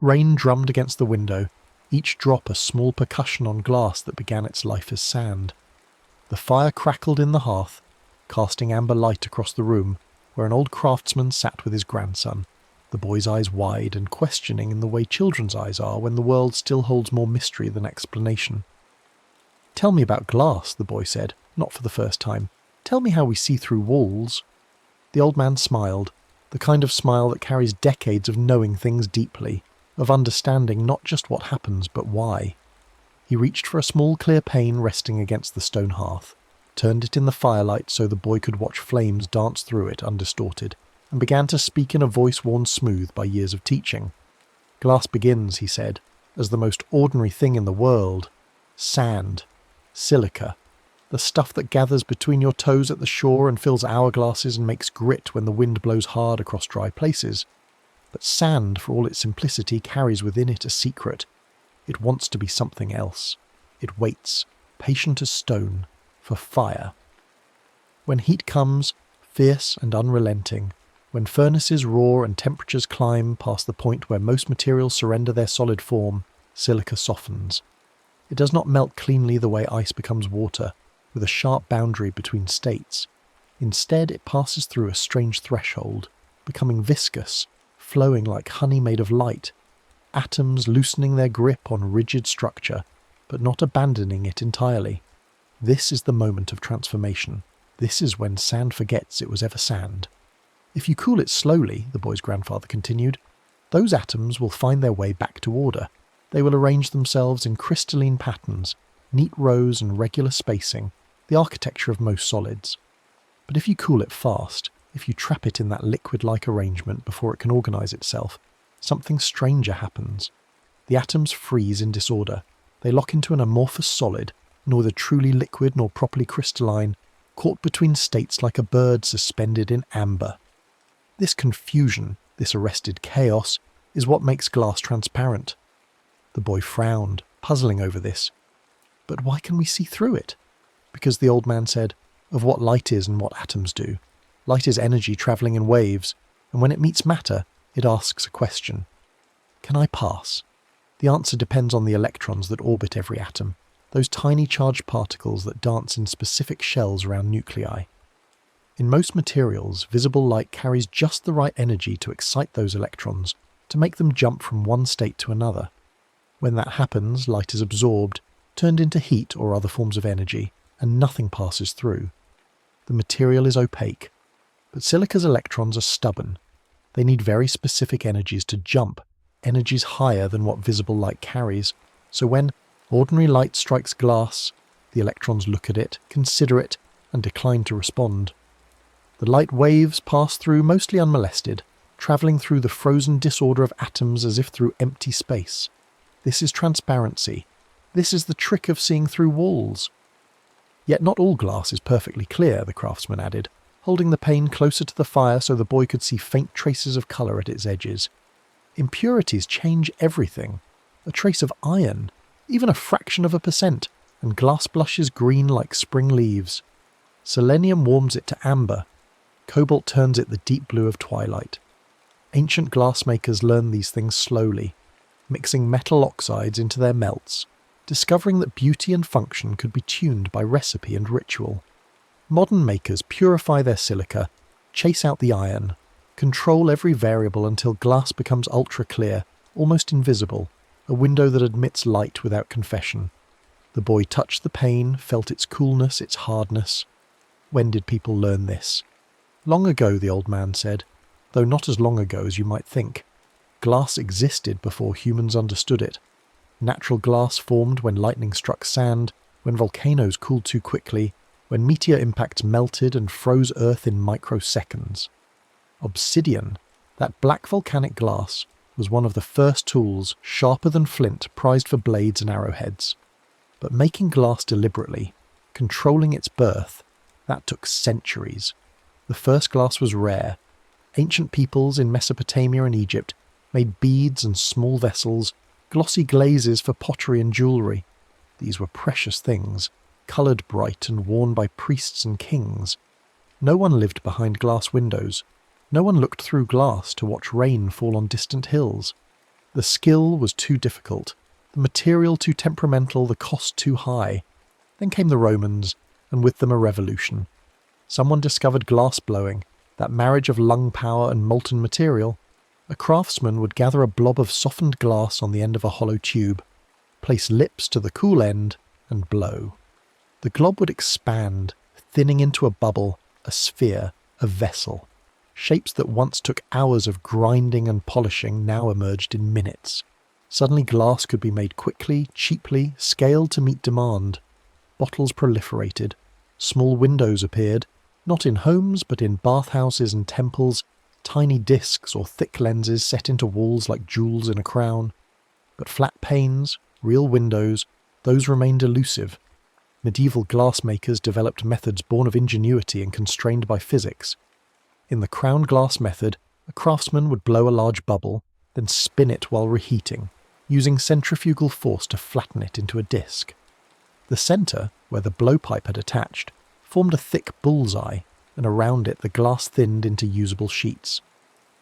Rain drummed against the window, each drop a small percussion on glass that began its life as sand. The fire crackled in the hearth, casting amber light across the room, where an old craftsman sat with his grandson, the boy's eyes wide and questioning in the way children's eyes are when the world still holds more mystery than explanation. "Tell me about glass," the boy said, not for the first time. "Tell me how we see through walls." The old man smiled, the kind of smile that carries decades of knowing things deeply, of understanding not just what happens but why. He reached for a small clear pane resting against the stone hearth, turned it in the firelight so the boy could watch flames dance through it undistorted, and began to speak in a voice worn smooth by years of teaching. "Glass begins," he said, "as the most ordinary thing in the world. Sand. Silica. The stuff that gathers between your toes at the shore and fills hourglasses and makes grit when the wind blows hard across dry places. But sand, for all its simplicity, carries within it a secret. It wants to be something else. It waits, patient as stone, for fire. When heat comes, fierce and unrelenting, when furnaces roar and temperatures climb past the point where most materials surrender their solid form, silica softens. It does not melt cleanly the way ice becomes water, with a sharp boundary between states. Instead, it passes through a strange threshold, becoming viscous, flowing like honey made of light, atoms loosening their grip on rigid structure, but not abandoning it entirely. This is the moment of transformation. This is when sand forgets it was ever sand. If you cool it slowly, the boy's grandfather continued, those atoms will find their way back to order. They will arrange themselves in crystalline patterns, neat rows and regular spacing, the architecture of most solids. But if you cool it fast, if you trap it in that liquid-like arrangement before it can organize itself, something stranger happens. The atoms freeze in disorder. They lock into an amorphous solid, neither truly liquid nor properly crystalline, caught between states like a bird suspended in amber. This confusion, this arrested chaos, is what makes glass transparent. The boy frowned, puzzling over this. But why can we see through it? Because the old man said, of what light is and what atoms do. Light is energy travelling in waves, and when it meets matter, it asks a question. Can I pass? The answer depends on the electrons that orbit every atom, those tiny charged particles that dance in specific shells around nuclei. In most materials, visible light carries just the right energy to excite those electrons, to make them jump from one state to another. When that happens, light is absorbed, turned into heat or other forms of energy, and nothing passes through. The material is opaque, but silica's electrons are stubborn. They need very specific energies to jump, energies higher than what visible light carries, so when ordinary light strikes glass, the electrons look at it, consider it, and decline to respond. The light waves pass through mostly unmolested, travelling through the frozen disorder of atoms as if through empty space. This is transparency. This is the trick of seeing through walls. Yet not all glass is perfectly clear, the craftsman added, holding the pane closer to the fire so the boy could see faint traces of colour at its edges. Impurities change everything. A trace of iron, even a fraction of a percent, and glass blushes green like spring leaves. Selenium warms it to amber. Cobalt turns it the deep blue of twilight. Ancient glassmakers learned these things slowly, mixing metal oxides into their melts, discovering that beauty and function could be tuned by recipe and ritual. Modern makers purify their silica, chase out the iron, control every variable until glass becomes ultra-clear, almost invisible, a window that admits light without confession. The boy touched the pane, felt its coolness, its hardness. When did people learn this? Long ago, the old man said, though not as long ago as you might think. Glass existed before humans understood it. Natural glass formed when lightning struck sand, when volcanoes cooled too quickly, when meteor impacts melted and froze Earth in microseconds. Obsidian, that black volcanic glass, was one of the first tools, sharper than flint, prized for blades and arrowheads. But making glass deliberately, controlling its birth, that took centuries. The first glass was rare. Ancient peoples in Mesopotamia and Egypt made beads and small vessels, glossy glazes for pottery and jewellery. These were precious things, coloured bright and worn by priests and kings. No one lived behind glass windows. No one looked through glass to watch rain fall on distant hills. The The skill was too difficult, the material too temperamental, the cost too high. Then came the Romans, and with them a revolution. Someone discovered glass blowing, that marriage of lung power and molten material. A craftsman would gather a blob of softened glass on the end of a hollow tube, place lips to the cool end, and blow. The glob would expand, thinning into a bubble, a sphere, a vessel. Shapes that once took hours of grinding and polishing now emerged in minutes. Suddenly glass could be made quickly, cheaply, scaled to meet demand. Bottles proliferated. Small windows appeared, not in homes but in bathhouses and temples, tiny discs or thick lenses set into walls like jewels in a crown. But flat panes, real windows, those remained elusive. Medieval glassmakers developed methods born of ingenuity and constrained by physics. In the crown glass method, a craftsman would blow a large bubble, then spin it while reheating, using centrifugal force to flatten it into a disc. The centre, where the blowpipe had attached, formed a thick bullseye, and around it the glass thinned into usable sheets.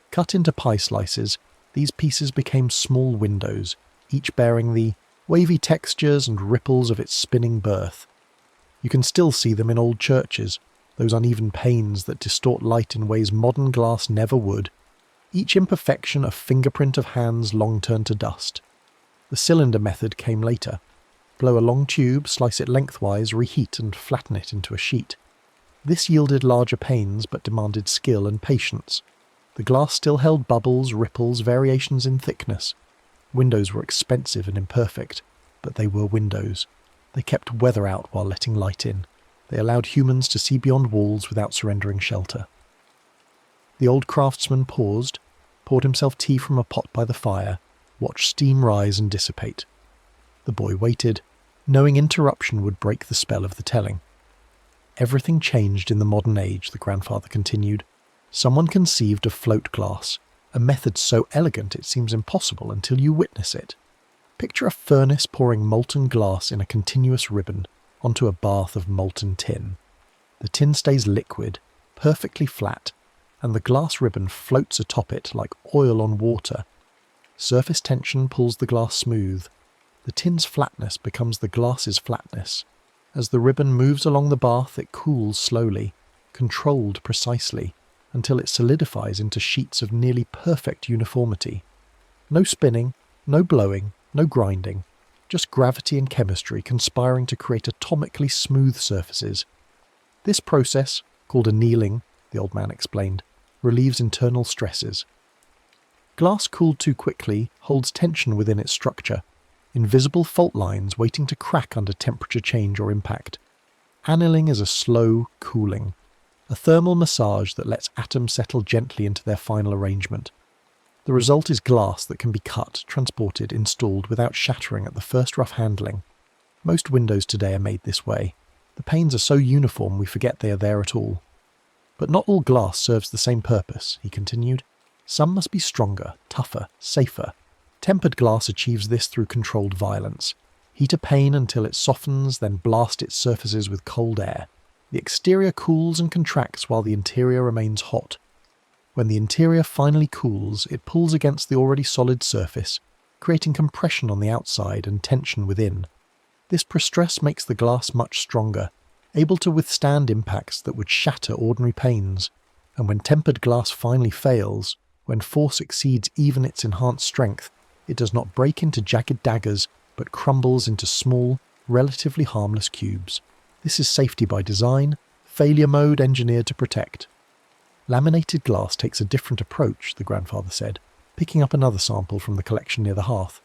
Cut into pie slices, these pieces became small windows, each bearing the wavy textures and ripples of its spinning birth. You can still see them in old churches, those uneven panes that distort light in ways modern glass never would, each imperfection a fingerprint of hands long turned to dust. The cylinder method came later. Blow a long tube, slice it lengthwise, reheat and flatten it into a sheet. This yielded larger panes but demanded skill and patience. The glass still held bubbles, ripples, variations in thickness. Windows were expensive and imperfect, but they were windows. They kept weather out while letting light in. They allowed humans to see beyond walls without surrendering shelter. The old craftsman paused, poured himself tea from a pot by the fire, watched steam rise and dissipate. The boy waited, knowing interruption would break the spell of the telling. Everything changed in the modern age, the grandfather continued. Someone conceived of float glass, a method so elegant it seems impossible until you witness it. Picture a furnace pouring molten glass in a continuous ribbon onto a bath of molten tin. The tin stays liquid, perfectly flat, and the glass ribbon floats atop it like oil on water. Surface tension pulls the glass smooth. The tin's flatness becomes the glass's flatness. As the ribbon moves along the bath, it cools slowly, controlled precisely, until it solidifies into sheets of nearly perfect uniformity. No spinning, no blowing, no grinding, just gravity and chemistry conspiring to create atomically smooth surfaces. This process, called annealing, the old man explained, relieves internal stresses. Glass cooled too quickly holds tension within its structure, invisible fault lines waiting to crack under temperature change or impact. Annealing is a slow cooling, a thermal massage that lets atoms settle gently into their final arrangement. The result is glass that can be cut, transported, installed without shattering at the first rough handling. Most windows today are made this way. The panes are so uniform we forget they are there at all. But not all glass serves the same purpose, he continued. Some must be stronger, tougher, safer. Tempered glass achieves this through controlled violence. Heat a pane until it softens, then blast its surfaces with cold air. The exterior cools and contracts while the interior remains hot. When the interior finally cools, it pulls against the already solid surface, creating compression on the outside and tension within. This pre-stress makes the glass much stronger, able to withstand impacts that would shatter ordinary panes. And when tempered glass finally fails, when force exceeds even its enhanced strength, it does not break into jagged daggers, but crumbles into small, relatively harmless cubes. This is safety by design, failure mode engineered to protect. Laminated glass takes a different approach, the grandfather said, picking up another sample from the collection near the hearth.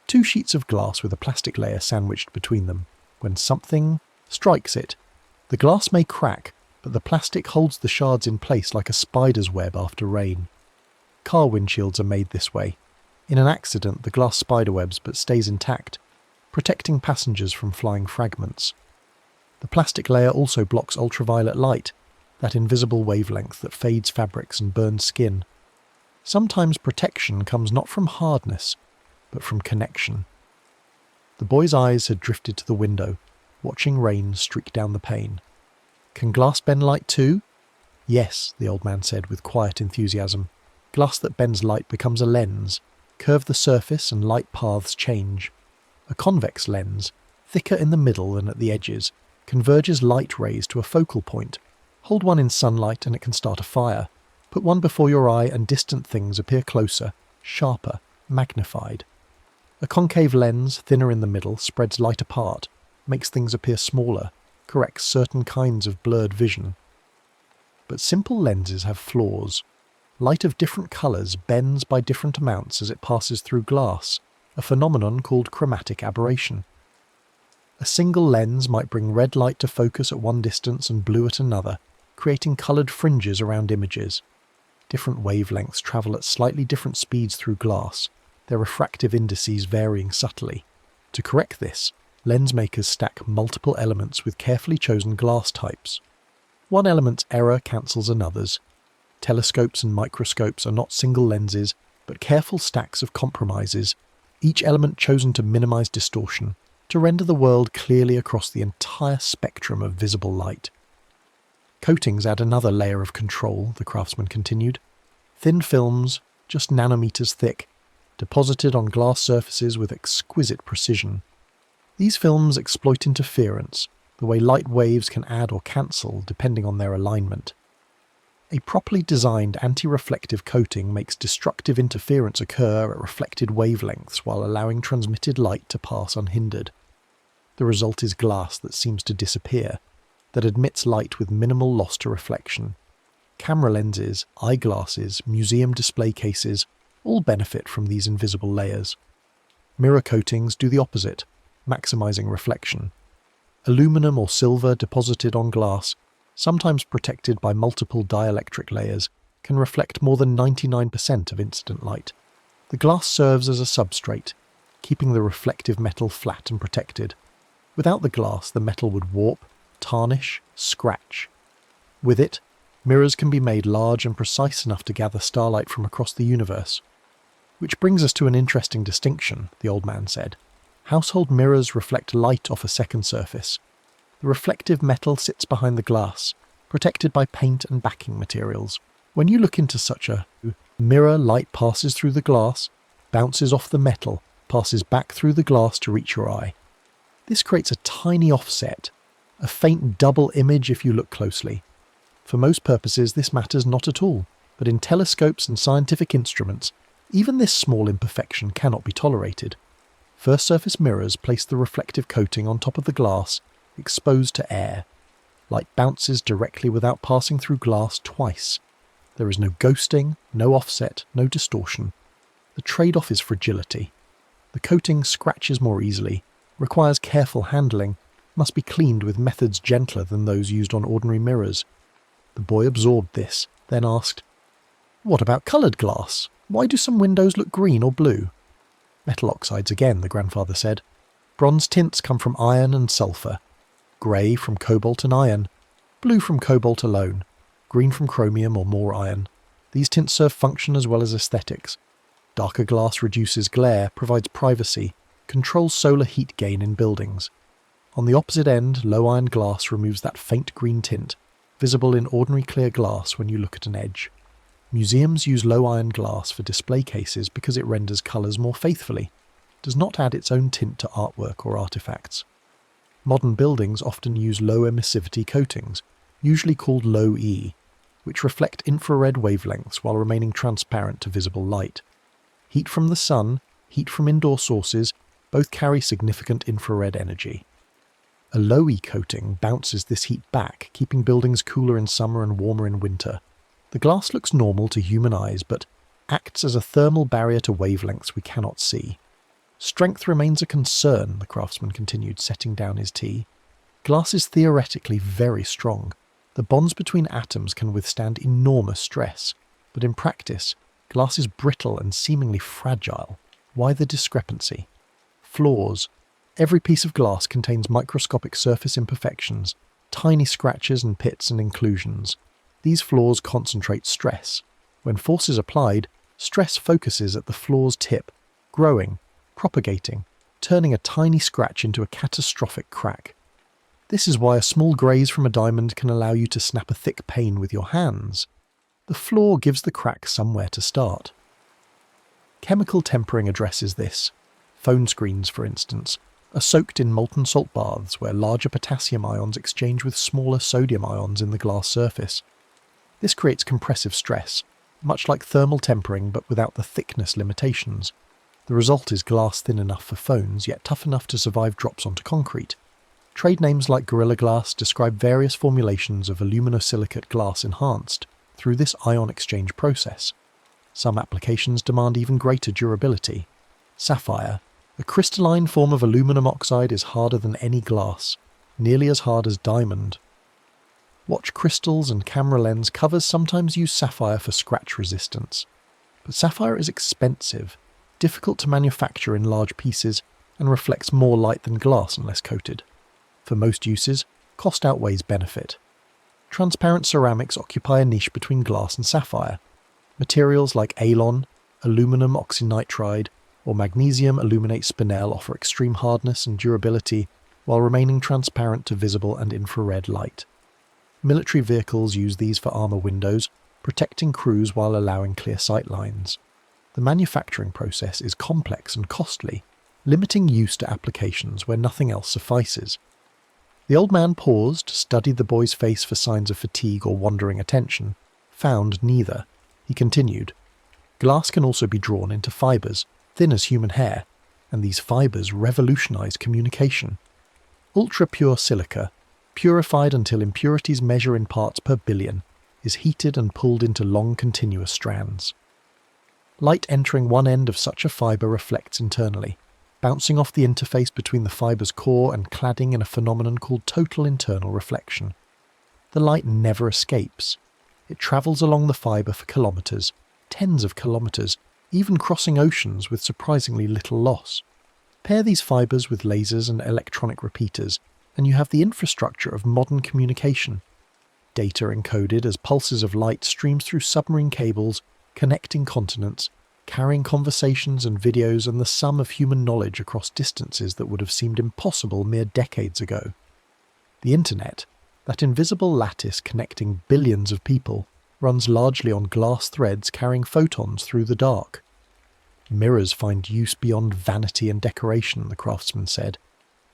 2 sheets of glass with a plastic layer sandwiched between them. When something strikes it, the glass may crack, but the plastic holds the shards in place like a spider's web after rain. Car windshields are made this way. In an accident, the glass spiderwebs but stays intact, protecting passengers from flying fragments. The plastic layer also blocks ultraviolet light, that invisible wavelength that fades fabrics and burns skin. Sometimes protection comes not from hardness, but from connection. The boy's eyes had drifted to the window, watching rain streak down the pane. Can glass bend light too? Yes, the old man said with quiet enthusiasm. Glass that bends light becomes a lens. curve the surface and light paths change. A convex lens, thicker in the middle than at the edges, converges light rays to a focal point. Hold one in sunlight and it can start a fire. Put one before your eye and distant things appear closer, sharper, magnified. A concave lens, thinner in the middle, spreads light apart, makes things appear smaller, corrects certain kinds of blurred vision. But simple lenses have flaws. Light of different colours bends by different amounts as it passes through glass, a phenomenon called chromatic aberration. A single lens might bring red light to focus at one distance and blue at another, creating coloured fringes around images. Different wavelengths travel at slightly different speeds through glass, their refractive indices varying subtly. To correct this, lens makers stack multiple elements with carefully chosen glass types. One element's error cancels another's. Telescopes and microscopes are not single lenses, but careful stacks of compromises, each element chosen to minimise distortion, to render the world clearly across the entire spectrum of visible light. Coatings add another layer of control, the craftsman continued. Thin films, just nanometers thick, deposited on glass surfaces with exquisite precision. These films exploit interference, the way light waves can add or cancel depending on their alignment. A properly designed anti-reflective coating makes destructive interference occur at reflected wavelengths while allowing transmitted light to pass unhindered. The result is glass that seems to disappear, that admits light with minimal loss to reflection. Camera lenses, eyeglasses, museum display cases all benefit from these invisible layers. Mirror coatings do the opposite, maximizing reflection. Aluminum or silver deposited on glass, sometimes protected by multiple dielectric layers, can reflect more than 99% of incident light. The glass serves as a substrate, keeping the reflective metal flat and protected. Without the glass, the metal would warp, tarnish, scratch. With it, mirrors can be made large and precise enough to gather starlight from across the universe. Which brings us to an interesting distinction, the old man said. Household mirrors reflect light off a second surface. The reflective metal sits behind the glass, protected by paint and backing materials. When you look into such a mirror, light passes through the glass, bounces off the metal, passes back through the glass to reach your eye. This creates a tiny offset, a faint double image if you look closely. For most purposes, this matters not at all, but in telescopes and scientific instruments, even this small imperfection cannot be tolerated. First surface mirrors place the reflective coating on top of the glass, exposed to air. Light bounces directly without passing through glass twice. There is no ghosting, no offset, no distortion. The trade-off is fragility. The coating scratches more easily, requires careful handling, must be cleaned with methods gentler than those used on ordinary mirrors. The boy absorbed this, then asked, "What about coloured glass? Why do some windows look green or blue?" "Metal oxides again," the grandfather said. "Bronze tints come from iron and sulphur. Grey from cobalt and iron. Blue from cobalt alone. Green from chromium or more iron. These tints serve function as well as aesthetics. Darker glass reduces glare, provides privacy, controls solar heat gain in buildings. On the opposite end, low iron glass removes that faint green tint, visible in ordinary clear glass when you look at an edge. Museums use low iron glass for display cases because it renders colours more faithfully, does not add its own tint to artwork or artefacts. Modern buildings often use low emissivity coatings, usually called low E, which reflect infrared wavelengths while remaining transparent to visible light. Heat from the sun, heat from indoor sources, both carry significant infrared energy. A low E coating bounces this heat back, keeping buildings cooler in summer and warmer in winter. The glass looks normal to human eyes, but acts as a thermal barrier to wavelengths we cannot see. Strength remains a concern, the craftsman continued, setting down his tea. Glass is theoretically very strong. The bonds between atoms can withstand enormous stress, but in practice, glass is brittle and seemingly fragile. Why the discrepancy? Flaws. Every piece of glass contains microscopic surface imperfections, tiny scratches and pits and inclusions. These flaws concentrate stress. When force is applied, stress focuses at the flaw's tip, growing, propagating, turning a tiny scratch into a catastrophic crack. This is why a small graze from a diamond can allow you to snap a thick pane with your hands. The flaw gives the crack somewhere to start. Chemical tempering addresses this. Phone screens, for instance, are soaked in molten salt baths where larger potassium ions exchange with smaller sodium ions in the glass surface. This creates compressive stress, much like thermal tempering but without the thickness limitations. The result is glass thin enough for phones, yet tough enough to survive drops onto concrete. Trade names like Gorilla Glass describe various formulations of aluminosilicate glass enhanced through this ion exchange process. Some applications demand even greater durability. Sapphire, a crystalline form of aluminum oxide, is harder than any glass, nearly as hard as diamond. Watch crystals and camera lens covers sometimes use sapphire for scratch resistance. But sapphire is expensive, difficult to manufacture in large pieces, and reflects more light than glass unless coated. For most uses, cost outweighs benefit. Transparent ceramics occupy a niche between glass and sapphire. Materials like Alon, aluminum oxynitride, or magnesium aluminate spinel offer extreme hardness and durability while remaining transparent to visible and infrared light. Military vehicles use these for armor windows, protecting crews while allowing clear sight lines. The manufacturing process is complex and costly, limiting use to applications where nothing else suffices. The old man paused, studied the boy's face for signs of fatigue or wandering attention, found neither. He continued, "Glass can also be drawn into fibers, thin as human hair, and these fibers revolutionize communication. Ultra-pure silica, purified until impurities measure in parts per billion, is heated and pulled into long continuous strands. Light entering one end of such a fiber reflects internally, bouncing off the interface between the fiber's core and cladding in a phenomenon called total internal reflection. The light never escapes. It travels along the fiber for kilometers, tens of kilometers, even crossing oceans with surprisingly little loss. Pair these fibers with lasers and electronic repeaters, and you have the infrastructure of modern communication. Data encoded as pulses of light streams through submarine cables, connecting continents, carrying conversations and videos and the sum of human knowledge across distances that would have seemed impossible mere decades ago. The internet, that invisible lattice connecting billions of people, runs largely on glass threads carrying photons through the dark. Mirrors find use beyond vanity and decoration, the craftsman said.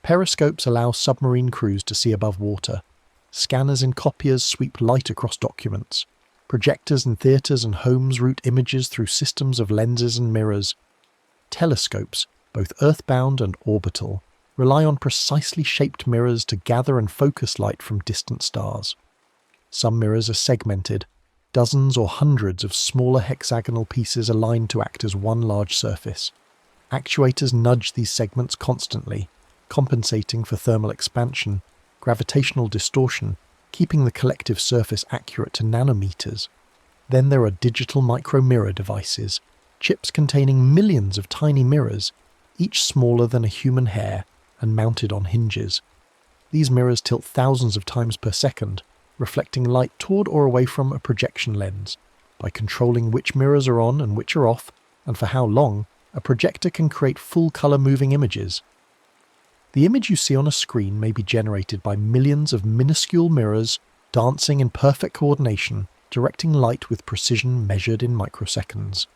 Periscopes allow submarine crews to see above water. Scanners in copiers sweep light across documents. Projectors in theatres and homes route images through systems of lenses and mirrors. Telescopes, both earthbound and orbital, rely on precisely shaped mirrors to gather and focus light from distant stars. Some mirrors are segmented, dozens or hundreds of smaller hexagonal pieces aligned to act as one large surface. Actuators nudge these segments constantly, compensating for thermal expansion, gravitational distortion, keeping the collective surface accurate to nanometers. Then there are digital micro-mirror devices, chips containing millions of tiny mirrors, each smaller than a human hair and mounted on hinges. These mirrors tilt thousands of times per second, reflecting light toward or away from a projection lens. By controlling which mirrors are on and which are off, and for how long, a projector can create full-color moving images. The image you see on a screen may be generated by millions of minuscule mirrors dancing in perfect coordination, directing light with precision measured in microseconds.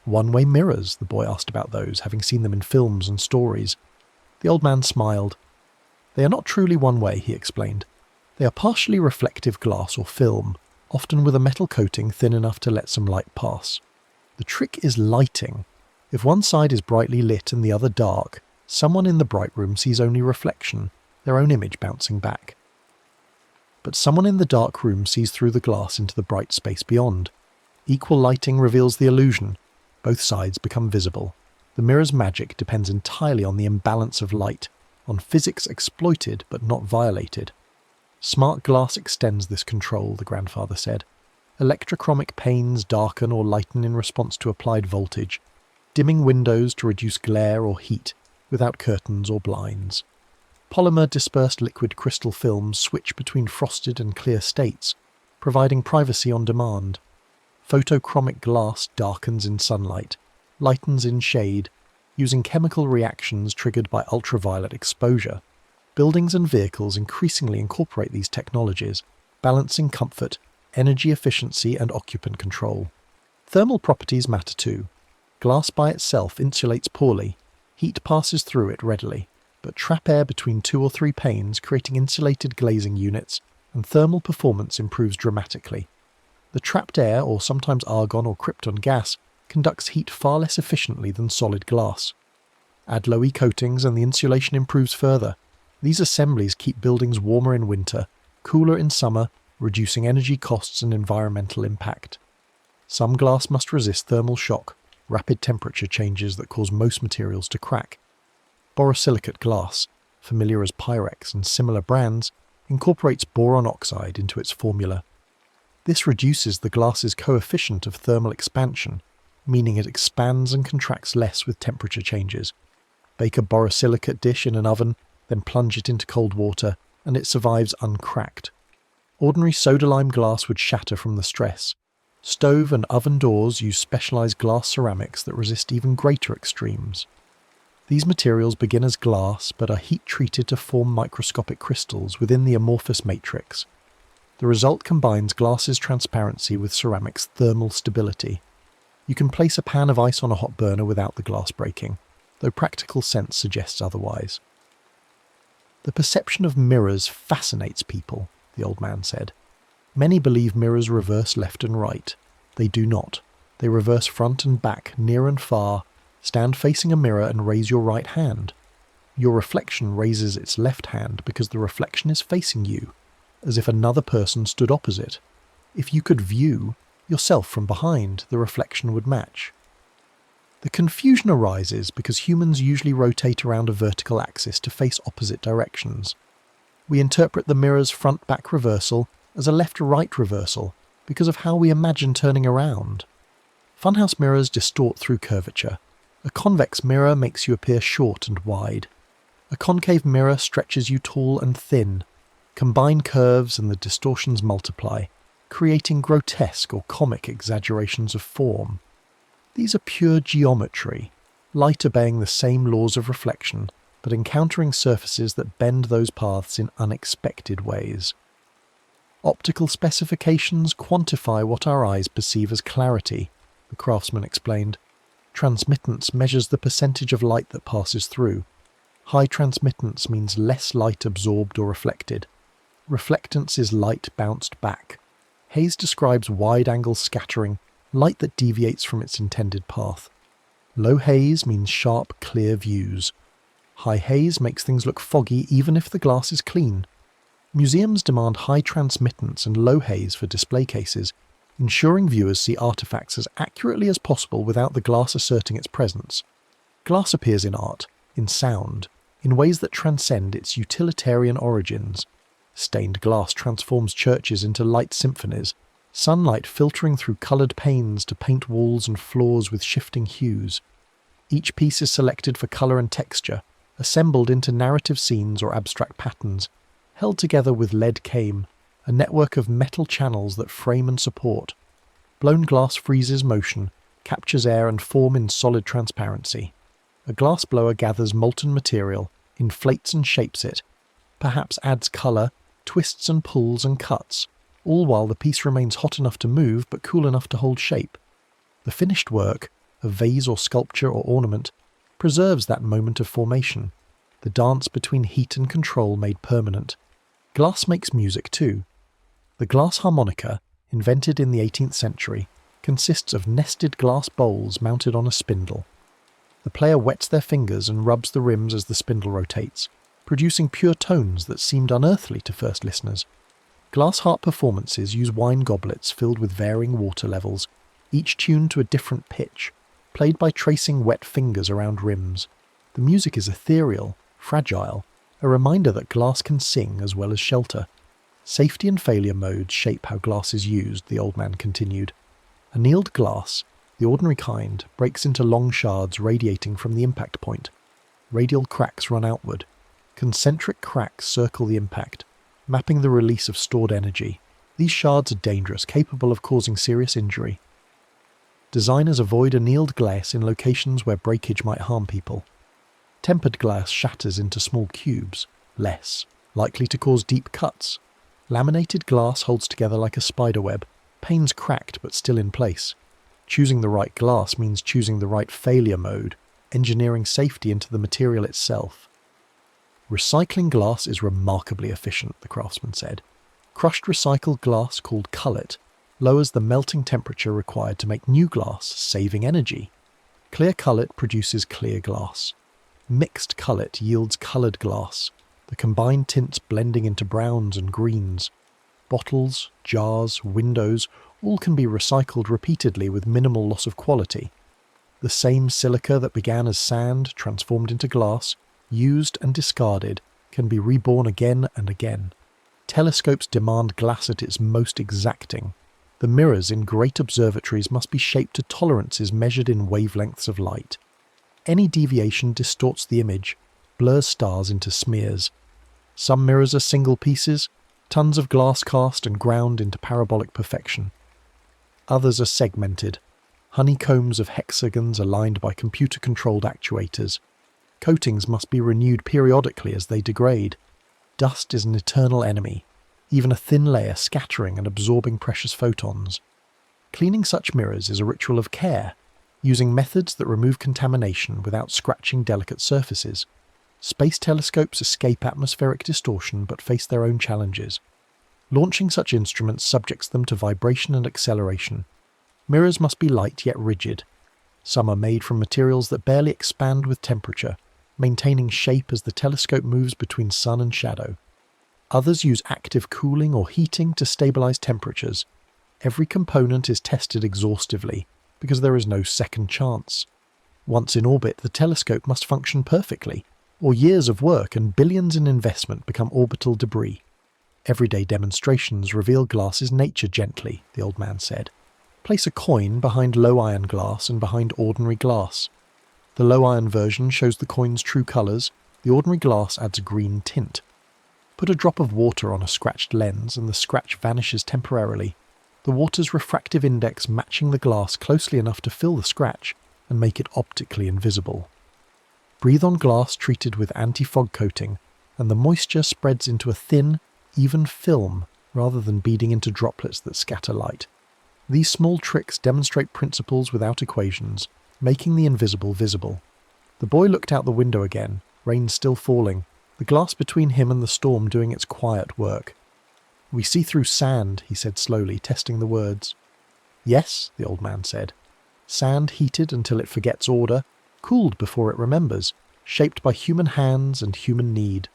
One-way mirrors, the boy asked about those, having seen them in films and stories. The old man smiled. They are not truly one-way, he explained. They are partially reflective glass or film, often with a metal coating thin enough to let some light pass. The trick is lighting. If one side is brightly lit and the other dark, someone in the bright room sees only reflection, their own image bouncing back. But someone in the dark room sees through the glass into the bright space beyond. Equal lighting reveals the illusion. Both sides become visible. The mirror's magic depends entirely on the imbalance of light, on physics exploited but not violated. Smart glass extends this control, the grandfather said. Electrochromic panes darken or lighten in response to applied voltage, dimming windows to reduce glare or heat, without curtains or blinds. Polymer-dispersed liquid crystal films switch between frosted and clear states, providing privacy on demand. Photochromic glass darkens in sunlight, lightens in shade, using chemical reactions triggered by ultraviolet exposure. Buildings and vehicles increasingly incorporate these technologies, balancing comfort, energy efficiency and occupant control. Thermal properties matter too. Glass by itself insulates poorly. Heat passes through it readily, but trap air between 2 or 3 panes, creating insulated glazing units, and thermal performance improves dramatically. The trapped air, or sometimes argon or krypton gas, conducts heat far less efficiently than solid glass. Add low-E coatings and the insulation improves further. These assemblies keep buildings warmer in winter, cooler in summer, reducing energy costs and environmental impact. Some glass must resist thermal shock, rapid temperature changes that cause most materials to crack. Borosilicate glass, familiar as Pyrex and similar brands, incorporates boron oxide into its formula. This reduces the glass's coefficient of thermal expansion, meaning it expands and contracts less with temperature changes. Bake a borosilicate dish in an oven, then plunge it into cold water, and it survives uncracked. Ordinary soda-lime glass would shatter from the stress. Stove and oven doors use specialized glass ceramics that resist even greater extremes. These materials begin as glass but are heat-treated to form microscopic crystals within the amorphous matrix. The result combines glass's transparency with ceramic's thermal stability. You can place a pan of ice on a hot burner without the glass breaking, though practical sense suggests otherwise. The perception of mirrors fascinates people, the old man said. Many believe mirrors reverse left and right. They do not. They reverse front and back, near and far. Stand facing a mirror and raise your right hand. Your reflection raises its left hand because the reflection is facing you, as if another person stood opposite. If you could view yourself from behind, the reflection would match. The confusion arises because humans usually rotate around a vertical axis to face opposite directions. We interpret the mirror's front-back reversal as a left-right reversal because of how we imagine turning around. Funhouse mirrors distort through curvature. A convex mirror makes you appear short and wide. A concave mirror stretches you tall and thin. Combine curves and the distortions multiply, creating grotesque or comic exaggerations of form. These are pure geometry, light obeying the same laws of reflection, but encountering surfaces that bend those paths in unexpected ways. Optical specifications quantify what our eyes perceive as clarity, the craftsman explained. Transmittance measures the percentage of light that passes through. High transmittance means less light absorbed or reflected. Reflectance is light bounced back. Haze describes wide-angle scattering, light that deviates from its intended path. Low haze means sharp, clear views. High haze makes things look foggy even if the glass is clean. Museums demand high transmittance and low haze for display cases, ensuring viewers see artifacts as accurately as possible without the glass asserting its presence. Glass appears in art, in sound, in ways that transcend its utilitarian origins. Stained glass transforms churches into light symphonies, sunlight filtering through coloured panes to paint walls and floors with shifting hues. Each piece is selected for colour and texture, assembled into narrative scenes or abstract patterns, held together with lead came, a network of metal channels that frame and support. Blown glass freezes motion, captures air and form in solid transparency. A glass blower gathers molten material, inflates and shapes it, perhaps adds colour, twists and pulls and cuts, all while the piece remains hot enough to move but cool enough to hold shape. The finished work, a vase or sculpture or ornament, preserves that moment of formation, the dance between heat and control made permanent. Glass makes music too. The glass harmonica, invented in the 18th century, consists of nested glass bowls mounted on a spindle. The player wets their fingers and rubs the rims as the spindle rotates, producing pure tones that seemed unearthly to first listeners. Glass harp performances use wine goblets filled with varying water levels, each tuned to a different pitch, played by tracing wet fingers around rims. The music is ethereal, fragile, a reminder that glass can sing as well as shelter. Safety and failure modes shape how glass is used, the old man continued. Annealed glass, the ordinary kind, breaks into long shards radiating from the impact point. Radial cracks run outward. Concentric cracks circle the impact, mapping the release of stored energy. These shards are dangerous, capable of causing serious injury. Designers avoid annealed glass in locations where breakage might harm people. Tempered glass shatters into small cubes, less, likely to cause deep cuts. Laminated glass holds together like a spider web, panes cracked but still in place. Choosing the right glass means choosing the right failure mode, engineering safety into the material itself. Recycling glass is remarkably efficient, the craftsman said. Crushed recycled glass, called cullet, lowers the melting temperature required to make new glass, saving energy. Clear cullet produces clear glass. Mixed cullet yields coloured glass, the combined tints blending into browns and greens. Bottles, jars, windows, all can be recycled repeatedly with minimal loss of quality. The same silica that began as sand, transformed into glass, used and discarded, can be reborn again and again. Telescopes demand glass at its most exacting. The mirrors in great observatories must be shaped to tolerances measured in wavelengths of light. Any deviation distorts the image, blurs stars into smears. Some mirrors are single pieces, tons of glass cast and ground into parabolic perfection. Others are segmented, honeycombs of hexagons aligned by computer-controlled actuators. Coatings must be renewed periodically as they degrade. Dust is an eternal enemy, even a thin layer scattering and absorbing precious photons. Cleaning such mirrors is a ritual of care, using methods that remove contamination without scratching delicate surfaces. Space telescopes escape atmospheric distortion but face their own challenges. Launching such instruments subjects them to vibration and acceleration. Mirrors must be light yet rigid. Some are made from materials that barely expand with temperature, maintaining shape as the telescope moves between sun and shadow. Others use active cooling or heating to stabilize temperatures. Every component is tested exhaustively, because there is no second chance. Once in orbit, the telescope must function perfectly, or years of work and billions in investment become orbital debris. Everyday demonstrations reveal glass's nature gently, the old man said. Place a coin behind low-iron glass and behind ordinary glass. The low-iron version shows the coin's true colours, the ordinary glass adds a green tint. Put a drop of water on a scratched lens and the scratch vanishes temporarily, the water's refractive index matching the glass closely enough to fill the scratch and make it optically invisible. Breathe on glass treated with anti-fog coating, and the moisture spreads into a thin, even film rather than beading into droplets that scatter light. These small tricks demonstrate principles without equations, making the invisible visible. The boy looked out the window again, rain still falling, the glass between him and the storm doing its quiet work. "We see through sand," he said slowly, testing the words. "Yes," the old man said. "Sand heated until it forgets order, cooled before it remembers, shaped by human hands and human need.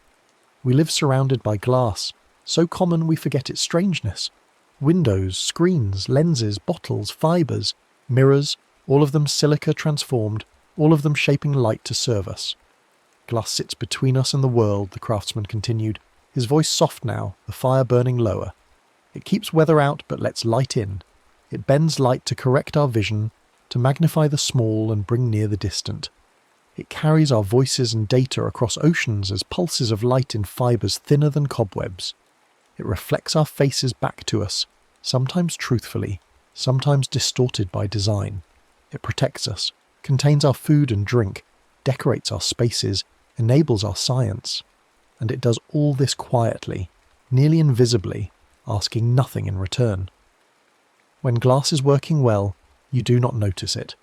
We live surrounded by glass, so common we forget its strangeness. Windows, screens, lenses, bottles, fibres, mirrors, all of them silica transformed, all of them shaping light to serve us. Glass sits between us and the world," the craftsman continued, his voice soft now, the fire burning lower. "It keeps weather out but lets light in. It bends light to correct our vision, to magnify the small and bring near the distant. It carries our voices and data across oceans as pulses of light in fibres thinner than cobwebs. It reflects our faces back to us, sometimes truthfully, sometimes distorted by design. It protects us, contains our food and drink, decorates our spaces, enables our science. And it does all this quietly, nearly invisibly, asking nothing in return. When glass is working well, you do not notice it.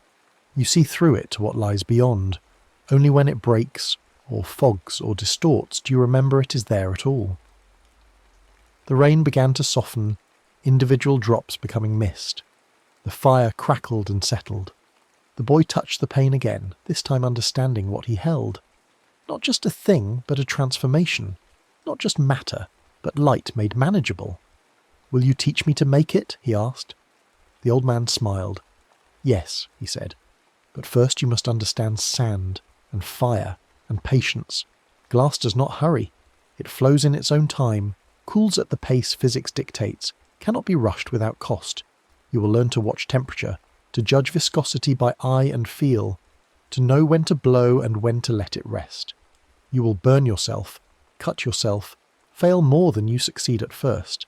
You see through it to what lies beyond. Only when it breaks, or fogs, or distorts do you remember it is there at all." The rain began to soften, individual drops becoming mist. The fire crackled and settled. The boy touched the pane again, this time understanding what he held. Not just a thing, but a transformation. Not just matter, but light made manageable. "Will you teach me to make it?" he asked. The old man smiled. "Yes," he said, "but first you must understand sand, and fire, and patience. Glass does not hurry. It flows in its own time, cools at the pace physics dictates, cannot be rushed without cost. You will learn to watch temperature, to judge viscosity by eye and feel, to know when to blow and when to let it rest. You will burn yourself, cut yourself, fail more than you succeed at first.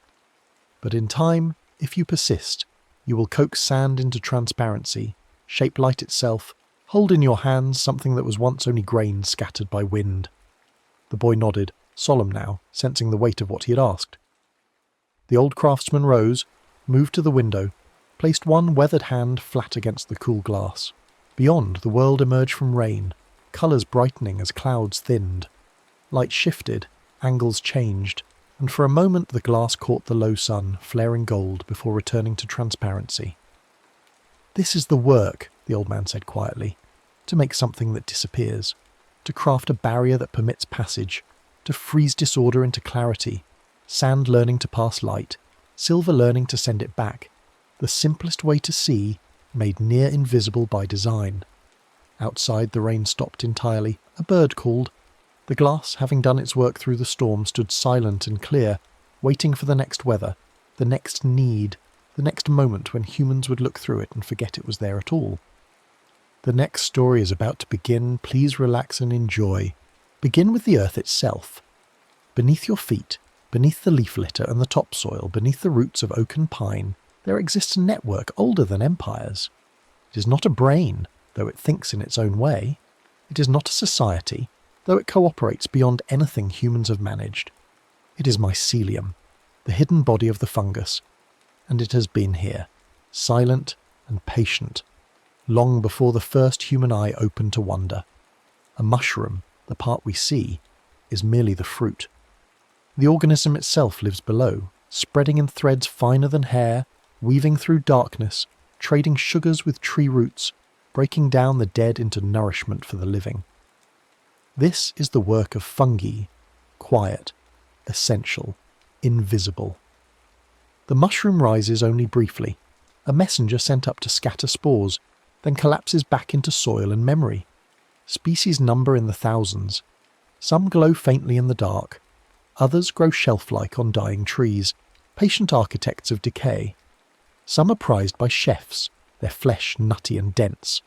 But in time, if you persist, you will coax sand into transparency, shape light itself, hold in your hands something that was once only grains scattered by wind." The boy nodded, solemn now, sensing the weight of what he had asked. The old craftsman rose, moved to the window, placed one weathered hand flat against the cool glass. Beyond, the world emerged from rain, colours brightening as clouds thinned. Light shifted, angles changed, and for a moment the glass caught the low sun, flaring gold before returning to transparency. "This is the work," the old man said quietly, "to make something that disappears, to craft a barrier that permits passage, to freeze disorder into clarity, sand learning to pass light, silver learning to send it back, the simplest way to see, made near invisible by design." Outside, the rain stopped entirely. A bird called. The glass, having done its work through the storm, stood silent and clear, waiting for the next weather, the next need, the next moment when humans would look through it and forget it was there at all. "The next story is about to begin. Please relax and enjoy. Begin with the earth itself. Beneath your feet, beneath the leaf litter and the topsoil, beneath the roots of oak and pine, there exists a network older than empires. It is not a brain, though it thinks in its own way. It is not a society, though it cooperates beyond anything humans have managed. It is mycelium, the hidden body of the fungus, and it has been here, silent and patient, long before the first human eye opened to wonder. A mushroom, the part we see, is merely the fruit. The organism itself lives below, spreading in threads finer than hair, weaving through darkness, trading sugars with tree roots, breaking down the dead into nourishment for the living. This is the work of fungi, quiet, essential, invisible. The mushroom rises only briefly, a messenger sent up to scatter spores, then collapses back into soil and memory. Species number in the thousands. Some glow faintly in the dark, others grow shelf-like on dying trees, patient architects of decay. Some are prized by chefs, their flesh nutty and dense.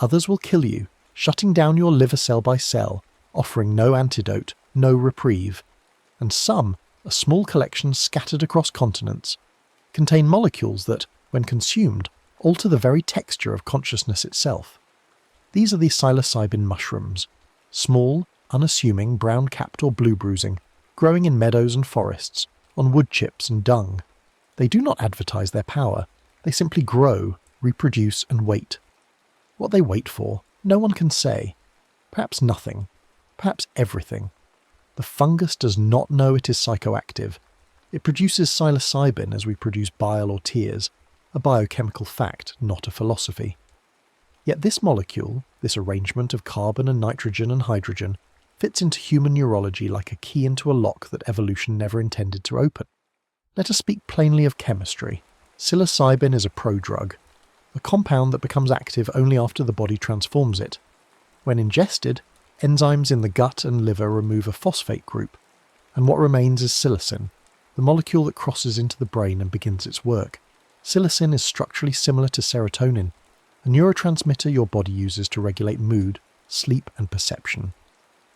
Others will kill you, shutting down your liver cell by cell, offering no antidote, no reprieve. And some, a small collection scattered across continents, contain molecules that, when consumed, alter the very texture of consciousness itself. These are the psilocybin mushrooms, small, unassuming, brown-capped or blue-bruising, growing in meadows and forests, on wood chips and dung. They do not advertise their power, they simply grow, reproduce and wait. What they wait for, no one can say. Perhaps nothing, perhaps everything. The fungus does not know it is psychoactive. It produces psilocybin as we produce bile or tears, a biochemical fact, not a philosophy. Yet this molecule, this arrangement of carbon and nitrogen and hydrogen, fits into human neurology like a key into a lock that evolution never intended to open. Let us speak plainly of chemistry. Psilocybin is a prodrug, a compound that becomes active only after the body transforms it. When ingested, enzymes in the gut and liver remove a phosphate group, and what remains is psilocin, the molecule that crosses into the brain and begins its work. Psilocin is structurally similar to serotonin, a neurotransmitter your body uses to regulate mood, sleep and perception.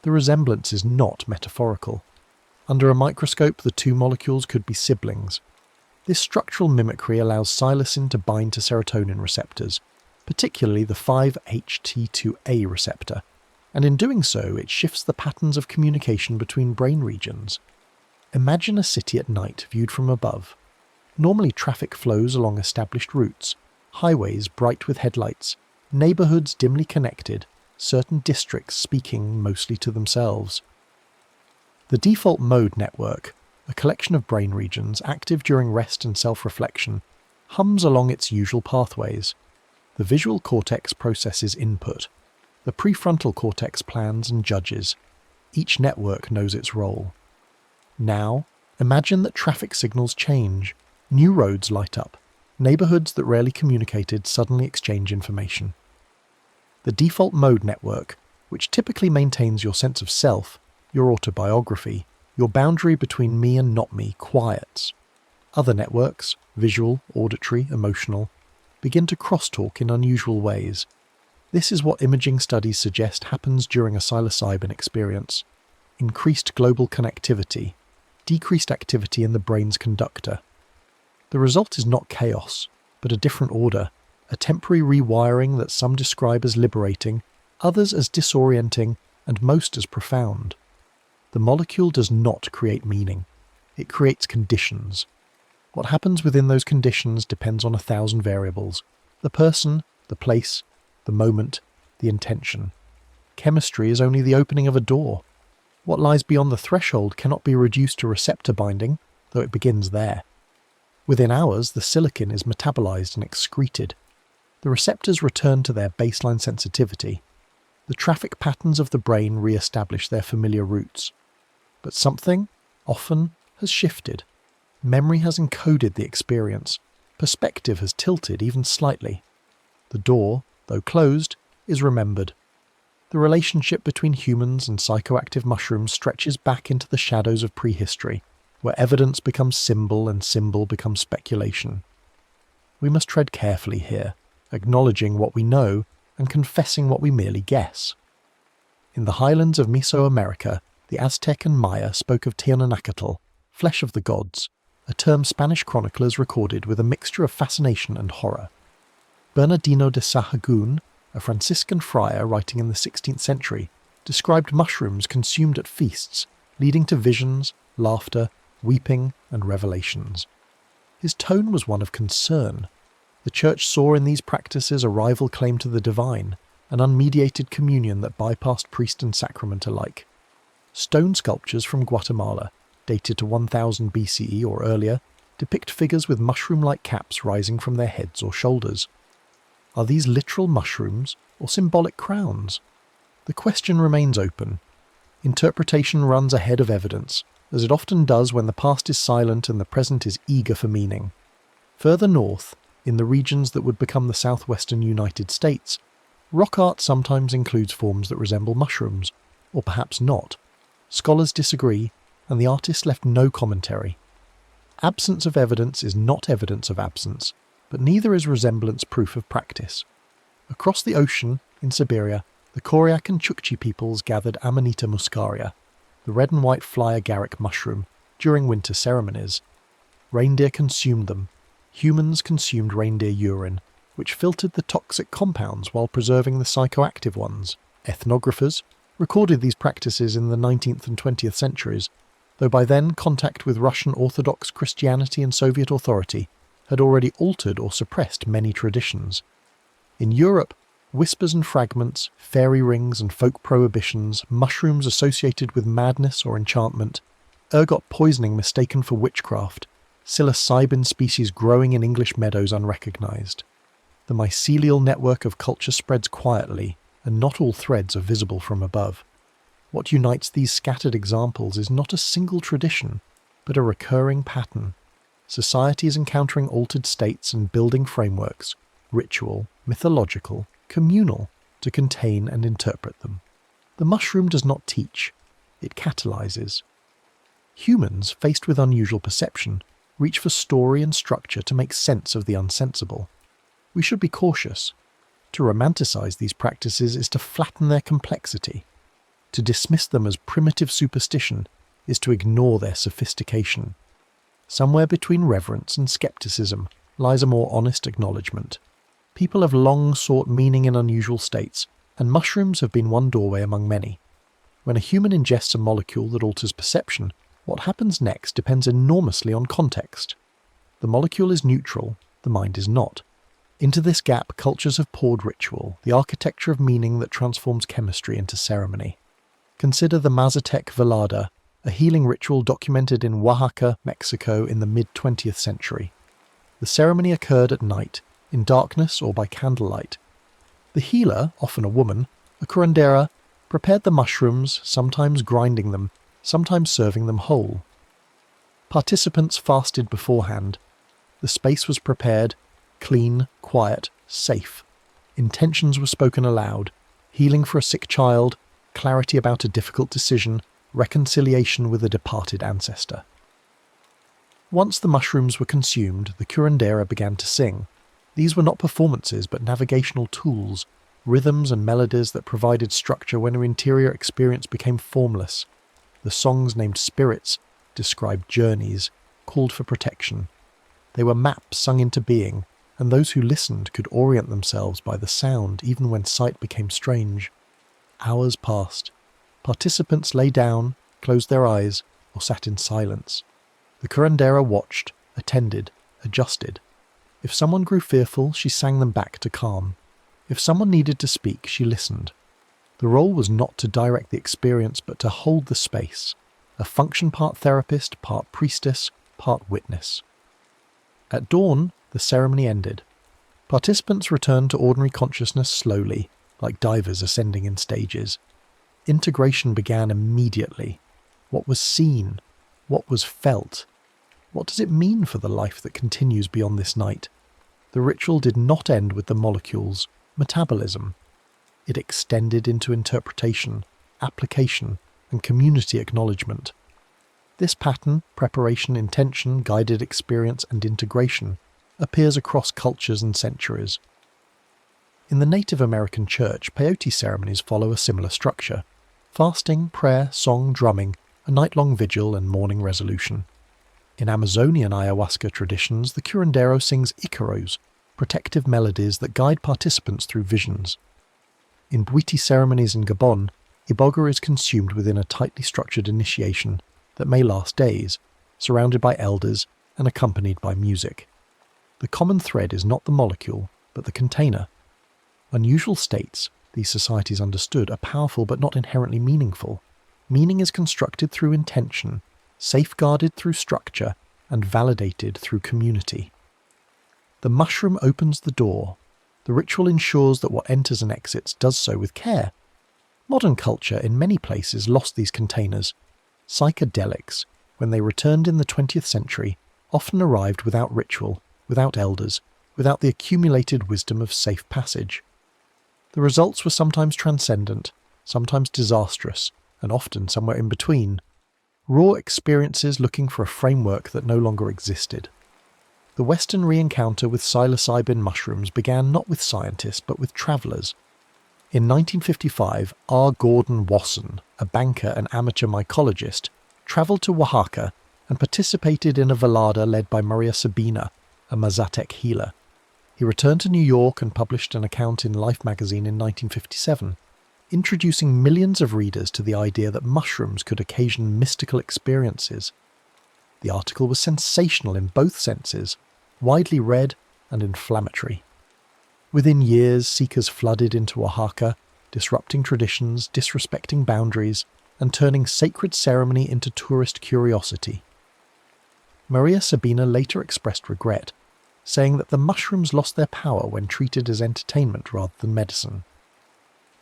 The resemblance is not metaphorical. Under a microscope, the two molecules could be siblings. This structural mimicry allows psilocin to bind to serotonin receptors, particularly the 5-HT2A receptor, and in doing so it shifts the patterns of communication between brain regions. Imagine a city at night viewed from above. Normally traffic flows along established routes, highways bright with headlights, neighbourhoods dimly connected, certain districts speaking mostly to themselves. The default mode network, a collection of brain regions active during rest and self-reflection, hums along its usual pathways. The visual cortex processes input. The prefrontal cortex plans and judges. Each network knows its role. Now, imagine that traffic signals change. New roads light up. Neighbourhoods that rarely communicated suddenly exchange information. The default mode network, which typically maintains your sense of self, your autobiography, your boundary between me and not me, quiets. Other networks, visual, auditory, emotional, begin to crosstalk in unusual ways. This is what imaging studies suggest happens during a psilocybin experience. Increased global connectivity, decreased activity in the brain's conductor. The result is not chaos, but a different order, a temporary rewiring that some describe as liberating, others as disorienting, and most as profound. The molecule does not create meaning. It creates conditions. What happens within those conditions depends on 1,000 variables: the person, the place, the moment, the intention. Chemistry is only the opening of a door. What lies beyond the threshold cannot be reduced to receptor binding, though it begins there. Within hours, the silicon is metabolized and excreted. The receptors return to their baseline sensitivity. The traffic patterns of the brain re-establish their familiar routes. But something, often, has shifted. Memory has encoded the experience. Perspective has tilted even slightly. The door, though closed, is remembered. The relationship between humans and psychoactive mushrooms stretches back into the shadows of prehistory, where evidence becomes symbol and symbol becomes speculation. We must tread carefully here, acknowledging what we know and confessing what we merely guess. In the highlands of Mesoamerica, the Aztec and Maya spoke of Tiananacatl, flesh of the gods, a term Spanish chroniclers recorded with a mixture of fascination and horror. Bernardino de Sahagún, a Franciscan friar writing in the 16th century, described mushrooms consumed at feasts, leading to visions, laughter, weeping, and revelations. His tone was one of concern. The Church saw in these practices a rival claim to the divine, an unmediated communion that bypassed priest and sacrament alike. Stone sculptures from Guatemala, dated to 1000 BCE or earlier, depict figures with mushroom-like caps rising from their heads or shoulders. Are these literal mushrooms or symbolic crowns? The question remains open. Interpretation runs ahead of evidence, as it often does when the past is silent and the present is eager for meaning. Further north, in the regions that would become the southwestern United States, rock art sometimes includes forms that resemble mushrooms, or perhaps not. Scholars disagree, and the artist left no commentary. Absence of evidence is not evidence of absence, but neither is resemblance proof of practice. Across the ocean, in Siberia, the Koryak and Chukchi peoples gathered Amanita muscaria, the red and white fly agaric mushroom, during winter ceremonies. Reindeer consumed them. Humans consumed reindeer urine, which filtered the toxic compounds while preserving the psychoactive ones. Ethnographers recorded these practices in the 19th and 20th centuries, though by then contact with Russian Orthodox Christianity and Soviet authority had already altered or suppressed many traditions. In Europe, whispers and fragments, fairy rings and folk prohibitions, mushrooms associated with madness or enchantment, ergot poisoning mistaken for witchcraft, psilocybin species growing in English meadows unrecognised. The mycelial network of culture spreads quietly, and not all threads are visible from above. What unites these scattered examples is not a single tradition, but a recurring pattern. Societies encountering altered states and building frameworks, ritual, mythological, communal, to contain and interpret them. The mushroom does not teach, it catalyses. Humans, faced with unusual perception, reach for story and structure to make sense of the unsensible. We should be cautious. To romanticize these practices is to flatten their complexity. To dismiss them as primitive superstition is to ignore their sophistication. Somewhere between reverence and skepticism lies a more honest acknowledgement. People have long sought meaning in unusual states, and mushrooms have been one doorway among many. When a human ingests a molecule that alters perception, what happens next depends enormously on context. The molecule is neutral, the mind is not. Into this gap, cultures have poured ritual, the architecture of meaning that transforms chemistry into ceremony. Consider the Mazatec velada, a healing ritual documented in Oaxaca, Mexico in the mid-20th century. The ceremony occurred at night, in darkness or by candlelight. The healer, often a woman, a curandera, prepared the mushrooms, sometimes grinding them, sometimes serving them whole. Participants fasted beforehand. The space was prepared, clean, quiet, safe. Intentions were spoken aloud, healing for a sick child, clarity about a difficult decision, reconciliation with a departed ancestor. Once the mushrooms were consumed, the curandera began to sing. These were not performances but navigational tools, rhythms and melodies that provided structure when her interior experience became formless. The songs named spirits described journeys, called for protection. They were maps sung into being, and those who listened could orient themselves by the sound even when sight became strange. Hours passed. Participants lay down, closed their eyes, or sat in silence. The curandera watched, attended, adjusted. If someone grew fearful, she sang them back to calm. If someone needed to speak, she listened. The role was not to direct the experience, but to hold the space. A function part therapist, part priestess, part witness. At dawn, the ceremony ended. Participants returned to ordinary consciousness slowly, like divers ascending in stages. Integration began immediately. What was seen? What was felt? What does it mean for the life that continues beyond this night? The ritual did not end with the molecules, metabolism. It extended into interpretation, application, and community acknowledgement. This pattern, preparation, intention, guided experience, and integration, appears across cultures and centuries. In the Native American church, peyote ceremonies follow a similar structure: fasting, prayer, song, drumming, a night-long vigil, and morning resolution. In Amazonian ayahuasca traditions, the curandero sings icaros, protective melodies that guide participants through visions. In Bwiti ceremonies in Gabon, iboga is consumed within a tightly structured initiation that may last days, surrounded by elders and accompanied by music. The common thread is not the molecule, but the container. Unusual states, these societies understood, are powerful but not inherently meaningful. Meaning is constructed through intention, safeguarded through structure, and validated through community. The mushroom opens the door. The ritual ensures that what enters and exits does so with care. Modern culture in many places lost these containers. Psychedelics, when they returned in the 20th century, often arrived without ritual, without elders, without the accumulated wisdom of safe passage. The results were sometimes transcendent, sometimes disastrous, and often somewhere in between. Raw experiences looking for a framework that no longer existed. The Western re-encounter with psilocybin mushrooms began not with scientists but with travellers. In 1955, R. Gordon Wasson, a banker and amateur mycologist, travelled to Oaxaca and participated in a velada led by Maria Sabina, a Mazatec healer. He returned to New York and published an account in Life magazine in 1957, introducing millions of readers to the idea that mushrooms could occasion mystical experiences. The article was sensational in both senses, widely read and inflammatory. Within years, seekers flooded into Oaxaca, disrupting traditions, disrespecting boundaries, and turning sacred ceremony into tourist curiosity. Maria Sabina later expressed regret, saying that the mushrooms lost their power when treated as entertainment rather than medicine.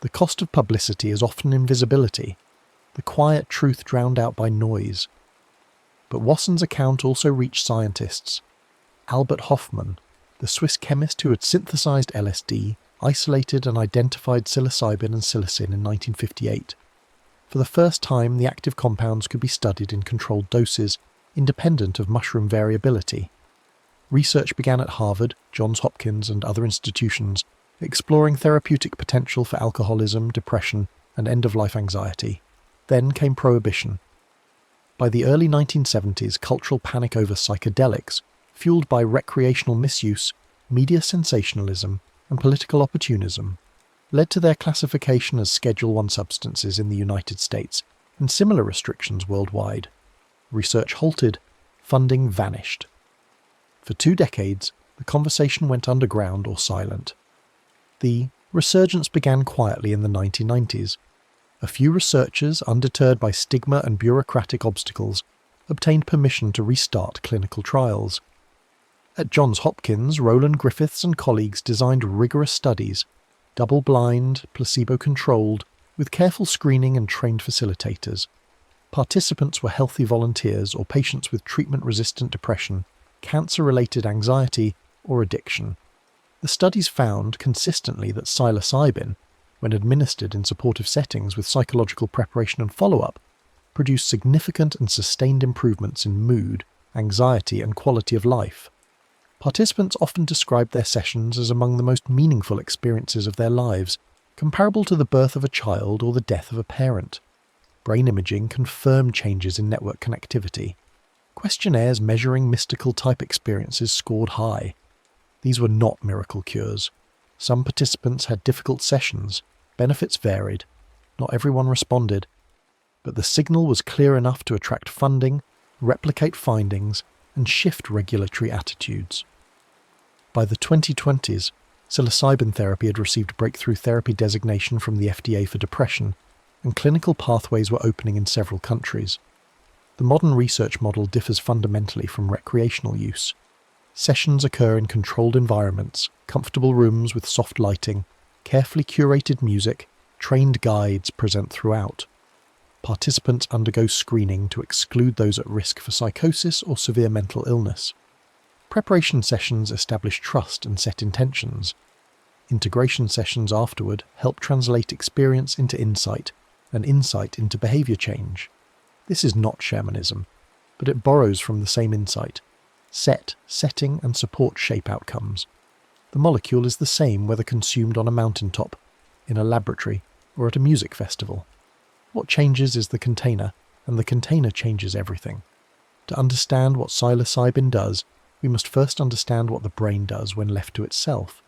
The cost of publicity is often invisibility, the quiet truth drowned out by noise. But Wasson's account also reached scientists. Albert Hofmann, the Swiss chemist who had synthesized LSD, isolated and identified psilocybin and psilocin in 1958. For the first time, the active compounds could be studied in controlled doses, independent of mushroom variability. Research began at Harvard, Johns Hopkins, and other institutions, exploring therapeutic potential for alcoholism, depression, and end-of-life anxiety. Then came Prohibition. By the early 1970s, cultural panic over psychedelics, fueled by recreational misuse, media sensationalism, and political opportunism, led to their classification as Schedule I substances in the United States and similar restrictions worldwide. Research halted, funding vanished. For 2 decades, the conversation went underground or silent. The resurgence began quietly in the 1990s. A few researchers, undeterred by stigma and bureaucratic obstacles, obtained permission to restart clinical trials. At Johns Hopkins, Roland Griffiths and colleagues designed rigorous studies, double-blind, placebo-controlled, with careful screening and trained facilitators. Participants were healthy volunteers or patients with treatment-resistant depression, cancer-related anxiety, or addiction. The studies found consistently that psilocybin, when administered in supportive settings with psychological preparation and follow-up, produced significant and sustained improvements in mood, anxiety, and quality of life. Participants often described their sessions as among the most meaningful experiences of their lives, comparable to the birth of a child or the death of a parent. Brain imaging confirmed changes in network connectivity. Questionnaires measuring mystical type experiences scored high. These were not miracle cures. Some participants had difficult sessions, benefits varied, not everyone responded, but the signal was clear enough to attract funding, replicate findings, and shift regulatory attitudes. By the 2020s, psilocybin therapy had received breakthrough therapy designation from the FDA for depression, and clinical pathways were opening in several countries. The modern research model differs fundamentally from recreational use. Sessions occur in controlled environments, comfortable rooms with soft lighting, carefully curated music, trained guides present throughout. Participants undergo screening to exclude those at risk for psychosis or severe mental illness. Preparation sessions establish trust and set intentions. Integration sessions afterward help translate experience into insight, and insight into behavior change. This is not shamanism, but it borrows from the same insight. Setting, and support shape outcomes. The molecule is the same whether consumed on a mountaintop, in a laboratory, or at a music festival. What changes is the container, and the container changes everything. To understand what psilocybin does, we must first understand what the brain does when left to itself.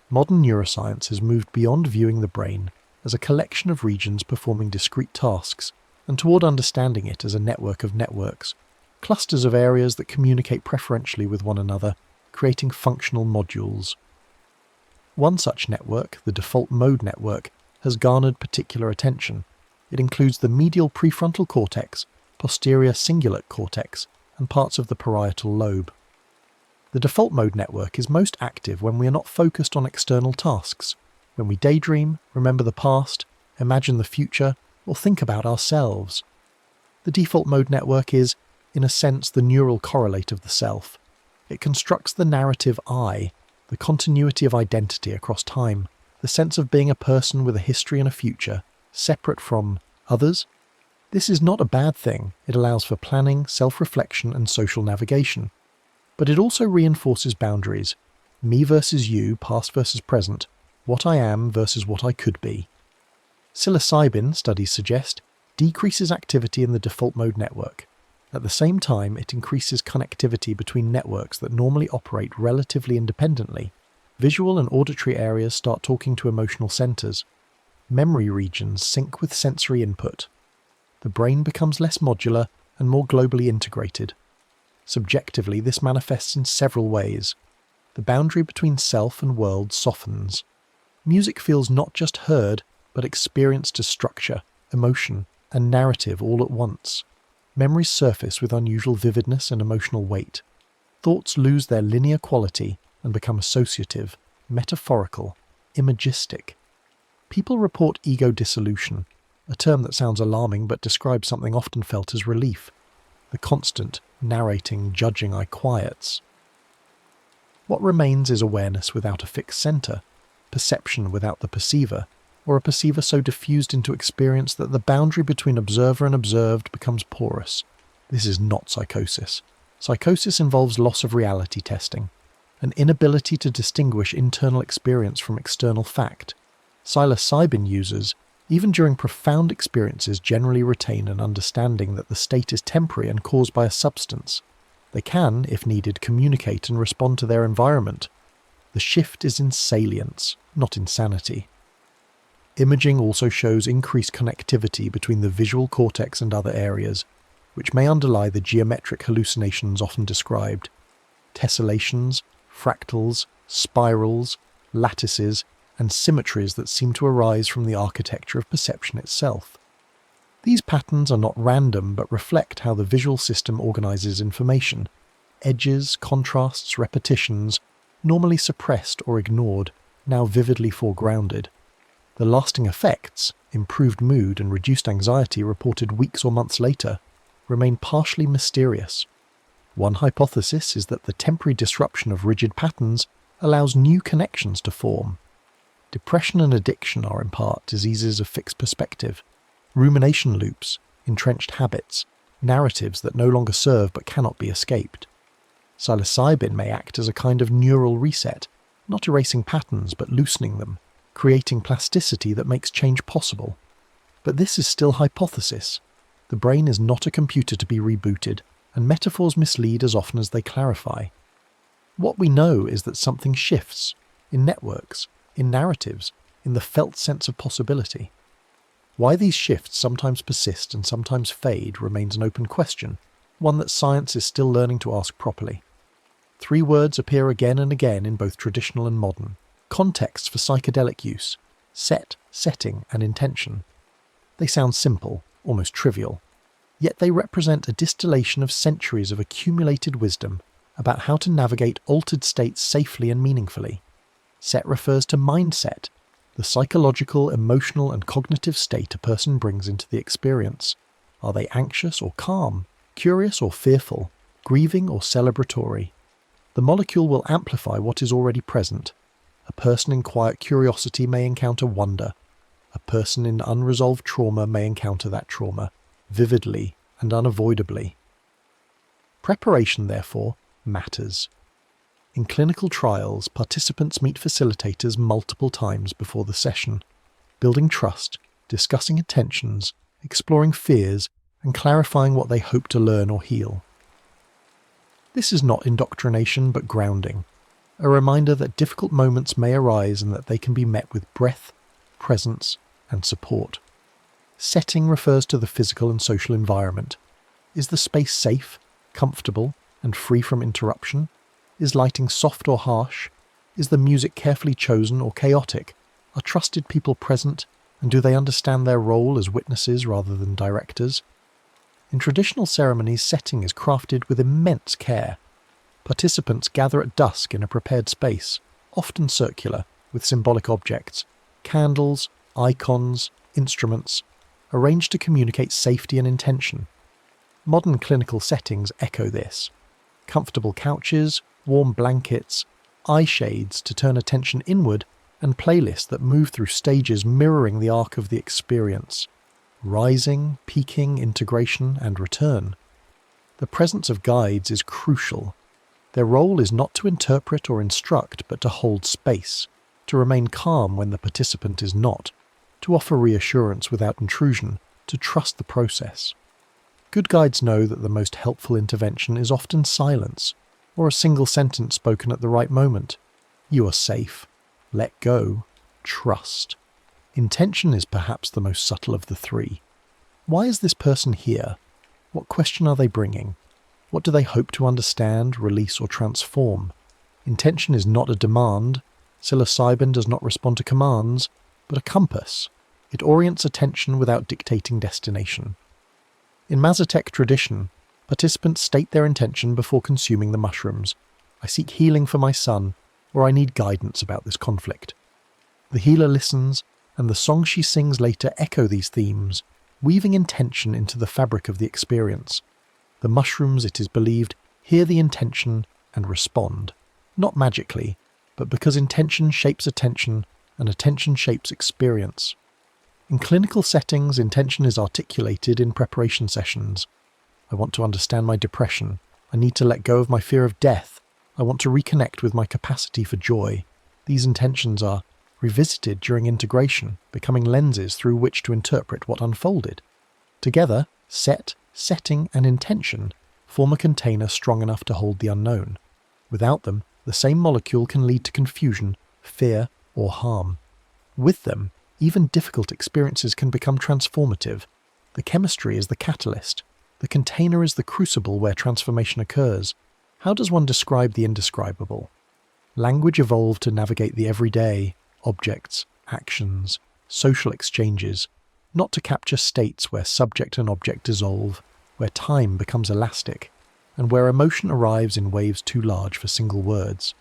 Modern neuroscience has moved beyond viewing the brain as a collection of regions performing discrete tasks, and toward understanding it as a network of networks, clusters of areas that communicate preferentially with one another, creating functional modules. One such network, the default mode network, has garnered particular attention. It includes the medial prefrontal cortex, posterior cingulate cortex, and parts of the parietal lobe. The default mode network is most active when we are not focused on external tasks, when we daydream, remember the past, imagine the future, or think about ourselves. The default mode network is, in a sense, the neural correlate of the self. It constructs the narrative I, the continuity of identity across time, the sense of being a person with a history and a future, separate from others. This is not a bad thing. It allows for planning, self-reflection, and social navigation. But it also reinforces boundaries. Me versus you, past versus present, what I am versus what I could be. Psilocybin, studies suggest, decreases activity in the default mode network. At the same time, it increases connectivity between networks that normally operate relatively independently. Visual and auditory areas start talking to emotional centers. Memory regions sync with sensory input. The brain becomes less modular and more globally integrated. Subjectively, this manifests in several ways. The boundary between self and world softens. Music feels not just heard, but experienced as structure, emotion, and narrative all at once. Memories surface with unusual vividness and emotional weight. Thoughts lose their linear quality and become associative, metaphorical, imagistic. People report ego dissolution, a term that sounds alarming but describes something often felt as relief. The constant, narrating, judging I quiets. What remains is awareness without a fixed center, perception without the perceiver, or a perceiver so diffused into experience that the boundary between observer and observed becomes porous. This is not psychosis. Psychosis involves loss of reality testing, an inability to distinguish internal experience from external fact. Psilocybin users, even during profound experiences, generally retain an understanding that the state is temporary and caused by a substance. They can, if needed, communicate and respond to their environment. The shift is in salience, not insanity. Imaging also shows increased connectivity between the visual cortex and other areas, which may underlie the geometric hallucinations often described. Tessellations, fractals, spirals, lattices, and symmetries that seem to arise from the architecture of perception itself. These patterns are not random but reflect how the visual system organizes information. Edges, contrasts, repetitions, normally suppressed or ignored, now vividly foregrounded. The lasting effects, improved mood and reduced anxiety reported weeks or months later, remain partially mysterious. One hypothesis is that the temporary disruption of rigid patterns allows new connections to form. Depression and addiction are in part diseases of fixed perspective, rumination loops, entrenched habits, narratives that no longer serve but cannot be escaped. Psilocybin may act as a kind of neural reset, not erasing patterns but loosening them, creating plasticity that makes change possible. But this is still hypothesis. The brain is not a computer to be rebooted, and metaphors mislead as often as they clarify. What we know is that something shifts, in networks, in narratives, in the felt sense of possibility. Why these shifts sometimes persist and sometimes fade remains an open question, one that science is still learning to ask properly. 3 words appear again and again in both traditional and modern. Context for psychedelic use: set, setting, and intention. They sound simple, almost trivial, yet they represent a distillation of centuries of accumulated wisdom about how to navigate altered states safely and meaningfully. Set refers to mindset, the psychological, emotional, and cognitive state a person brings into the experience. Are they anxious or calm, curious or fearful, grieving or celebratory? The molecule will amplify what is already present. A person in quiet curiosity may encounter wonder. A person in unresolved trauma may encounter that trauma, vividly and unavoidably. Preparation, therefore, matters. In clinical trials, participants meet facilitators multiple times before the session, building trust, discussing intentions, exploring fears, and clarifying what they hope to learn or heal. This is not indoctrination but grounding, a reminder that difficult moments may arise and that they can be met with breath, presence, and support. Setting refers to the physical and social environment. Is the space safe, comfortable, and free from interruption? Is lighting soft or harsh? Is the music carefully chosen or chaotic? Are trusted people present, and do they understand their role as witnesses rather than directors? In traditional ceremonies, setting is crafted with immense care. Participants gather at dusk in a prepared space, often circular, with symbolic objects, candles, icons, instruments, arranged to communicate safety and intention. Modern clinical settings echo this. Comfortable couches, warm blankets, eye shades to turn attention inward, and playlists that move through stages mirroring the arc of the experience. Rising, peaking, integration, and return. The presence of guides is crucial. Their role is not to interpret or instruct, but to hold space, to remain calm when the participant is not, to offer reassurance without intrusion, to trust the process. Good guides know that the most helpful intervention is often silence, or a single sentence spoken at the right moment. You are safe. Let go. Trust. Intention is perhaps the most subtle of the 3. Why is this person here? What question are they bringing? What do they hope to understand, release, or transform? Intention is not a demand. Psilocybin does not respond to commands, but a compass. It orients attention without dictating destination. In Mazatec tradition, participants state their intention before consuming the mushrooms. I seek healing for my son, or I need guidance about this conflict. The healer listens, and the songs she sings later echo these themes, weaving intention into the fabric of the experience. The mushrooms, it is believed, hear the intention and respond, not magically, but because intention shapes attention and attention shapes experience. In clinical settings, intention is articulated in preparation sessions. I want to understand my depression. I need to let go of my fear of death. I want to reconnect with my capacity for joy. These intentions are revisited during integration, becoming lenses through which to interpret what unfolded. Together, set, setting, and intention form a container strong enough to hold the unknown. Without them, the same molecule can lead to confusion, fear, or harm. With them, even difficult experiences can become transformative. The chemistry is the catalyst. The container is the crucible where transformation occurs. How does one describe the indescribable? Language evolved to navigate the everyday, objects, actions, social exchanges, not to capture states where subject and object dissolve, where time becomes elastic, and where emotion arrives in waves too large for single words.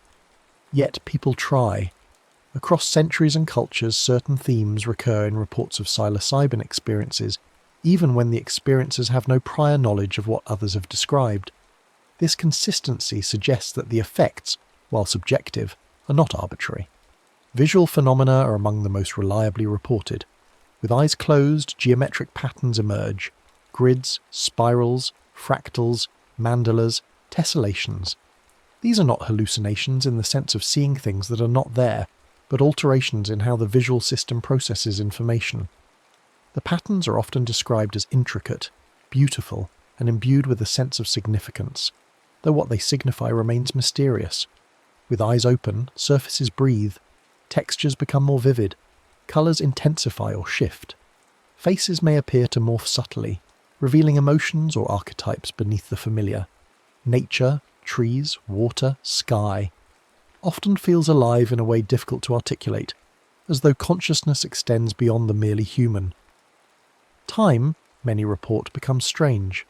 Yet people try. Across centuries and cultures, certain themes recur in reports of psilocybin experiences, even when the experiencers have no prior knowledge of what others have described. This consistency suggests that the effects, while subjective, are not arbitrary. Visual phenomena are among the most reliably reported. With eyes closed, geometric patterns emerge: grids, spirals, fractals, mandalas, tessellations. These are not hallucinations in the sense of seeing things that are not there, but alterations in how the visual system processes information. The patterns are often described as intricate, beautiful, and imbued with a sense of significance, though what they signify remains mysterious. With eyes open, surfaces breathe, textures become more vivid, colours intensify or shift. Faces may appear to morph subtly, revealing emotions or archetypes beneath the familiar. Nature, trees, water, sky, often feels alive in a way difficult to articulate, as though consciousness extends beyond the merely human. Time, many report, becomes strange.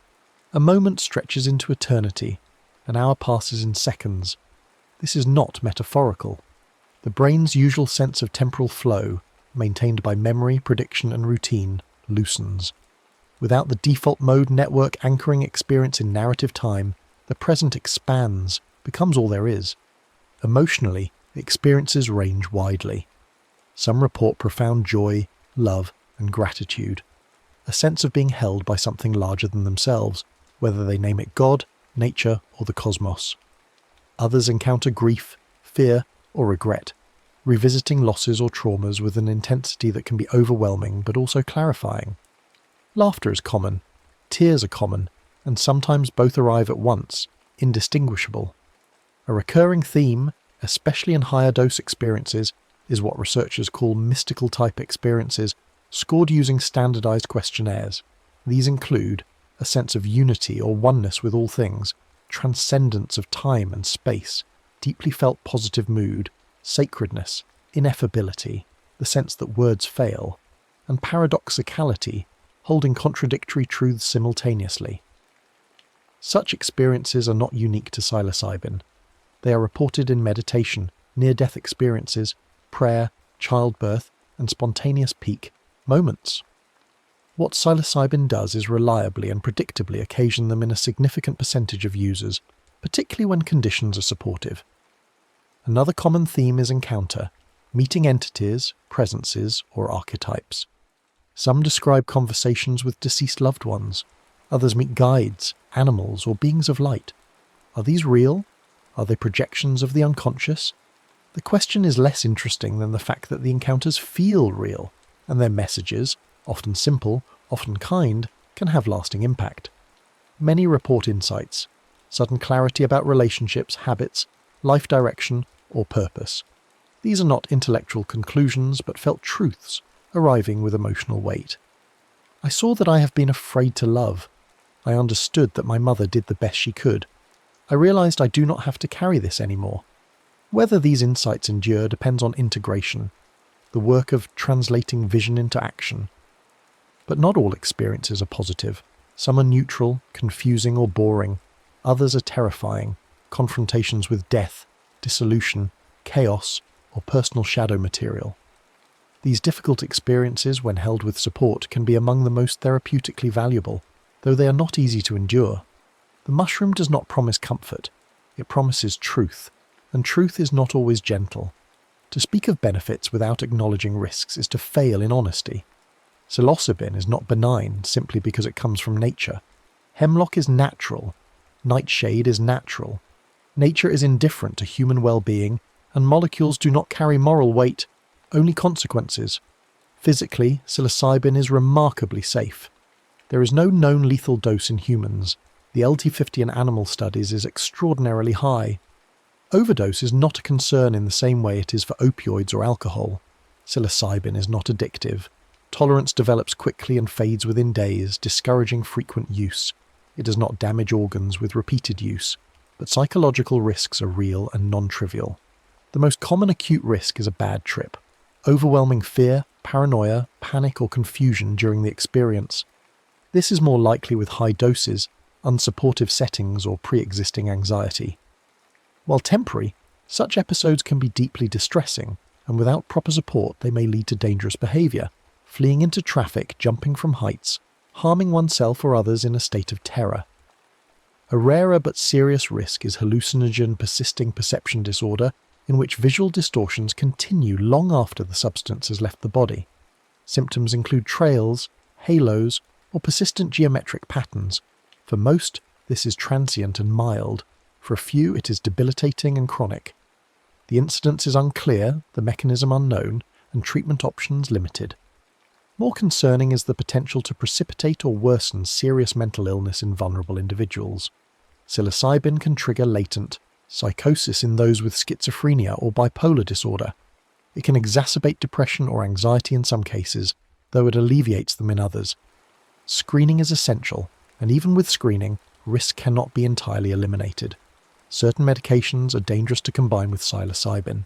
A moment stretches into eternity, an hour passes in seconds. This is not metaphorical. The brain's usual sense of temporal flow, maintained by memory, prediction and routine, loosens. Without the default mode network anchoring experience in narrative time, the present expands, becomes all there is. Emotionally, experiences range widely. Some report profound joy, love and gratitude, a sense of being held by something larger than themselves, whether they name it God, nature or the cosmos. Others encounter grief, fear or regret, revisiting losses or traumas with an intensity that can be overwhelming but also clarifying. Laughter is common, tears are common, and sometimes both arrive at once, indistinguishable. A recurring theme, especially in higher dose experiences, is what researchers call mystical type experiences, scored using standardized questionnaires. These include a sense of unity or oneness with all things, transcendence of time and space, deeply felt positive mood, sacredness, ineffability, the sense that words fail, and paradoxicality, holding contradictory truths simultaneously. Such experiences are not unique to psilocybin. They are reported in meditation, near-death experiences, prayer, childbirth, and spontaneous peak moments. What psilocybin does is reliably and predictably occasion them in a significant percentage of users, particularly when conditions are supportive. Another common theme is encounter, meeting entities, presences, or archetypes. Some describe conversations with deceased loved ones. Others meet guides, animals, or beings of light. Are these real? Are they projections of the unconscious? The question is less interesting than the fact that the encounters feel real, and their messages, often simple, often kind, can have lasting impact. Many report insights, sudden clarity about relationships, habits, life direction, or purpose. These are not intellectual conclusions, but felt truths, arriving with emotional weight. I saw that I have been afraid to love. I understood that my mother did the best she could. I realized I do not have to carry this anymore. Whether these insights endure depends on integration, the work of translating vision into action. But not all experiences are positive. Some are neutral, confusing or boring. Others are terrifying, confrontations with death, dissolution, chaos, or personal shadow material. These difficult experiences, when held with support, can be among the most therapeutically valuable, though they are not easy to endure. The mushroom does not promise comfort. It promises truth, and truth is not always gentle. To speak of benefits without acknowledging risks is to fail in honesty. Psilocybin is not benign simply because it comes from nature. Hemlock is natural. Nightshade is natural. Nature is indifferent to human well-being, and molecules do not carry moral weight, only consequences. Physically, psilocybin is remarkably safe. There is no known lethal dose in humans. The LT50 in animal studies is extraordinarily high. Overdose is not a concern in the same way it is for opioids or alcohol. Psilocybin is not addictive. Tolerance develops quickly and fades within days, discouraging frequent use. It does not damage organs with repeated use, but psychological risks are real and non-trivial. The most common acute risk is a bad trip. Overwhelming fear, paranoia, panic or confusion during the experience. This is more likely with high doses, unsupportive settings or pre-existing anxiety. While temporary, such episodes can be deeply distressing, and without proper support they may lead to dangerous behaviour, fleeing into traffic, jumping from heights, harming oneself or others in a state of terror. A rarer but serious risk is hallucinogen persisting perception disorder, in which visual distortions continue long after the substance has left the body. Symptoms include trails, halos, or persistent geometric patterns. For most, this is transient and mild. For a few, it is debilitating and chronic. The incidence is unclear, the mechanism unknown, and treatment options limited. More concerning is the potential to precipitate or worsen serious mental illness in vulnerable individuals. Psilocybin can trigger latent psychosis in those with schizophrenia or bipolar disorder. It can exacerbate depression or anxiety in some cases, though it alleviates them in others. Screening is essential, and even with screening, risk cannot be entirely eliminated. Certain medications are dangerous to combine with psilocybin.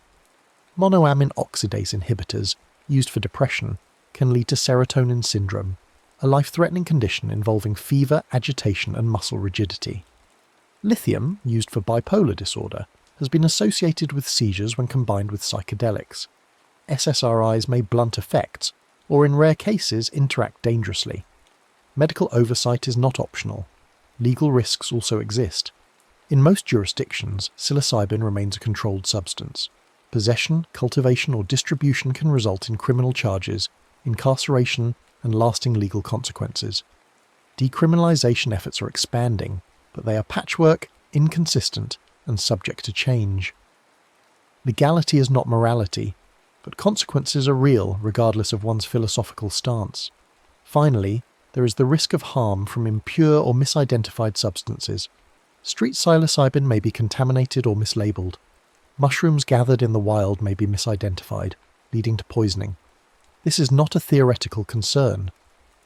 Monoamine oxidase inhibitors, used for depression, can lead to serotonin syndrome, a life-threatening condition involving fever, agitation, and muscle rigidity. Lithium, used for bipolar disorder, has been associated with seizures when combined with psychedelics. SSRIs may blunt effects, or in rare cases interact dangerously. Medical oversight is not optional. Legal risks also exist. In most jurisdictions, psilocybin remains a controlled substance. Possession, cultivation, or distribution can result in criminal charges, incarceration, and lasting legal consequences. Decriminalization efforts are expanding, but they are patchwork, inconsistent, and subject to change. Legality is not morality, but consequences are real regardless of one's philosophical stance. Finally, there is the risk of harm from impure or misidentified substances. Street psilocybin may be contaminated or mislabeled. Mushrooms gathered in the wild may be misidentified, leading to poisoning. This is not a theoretical concern.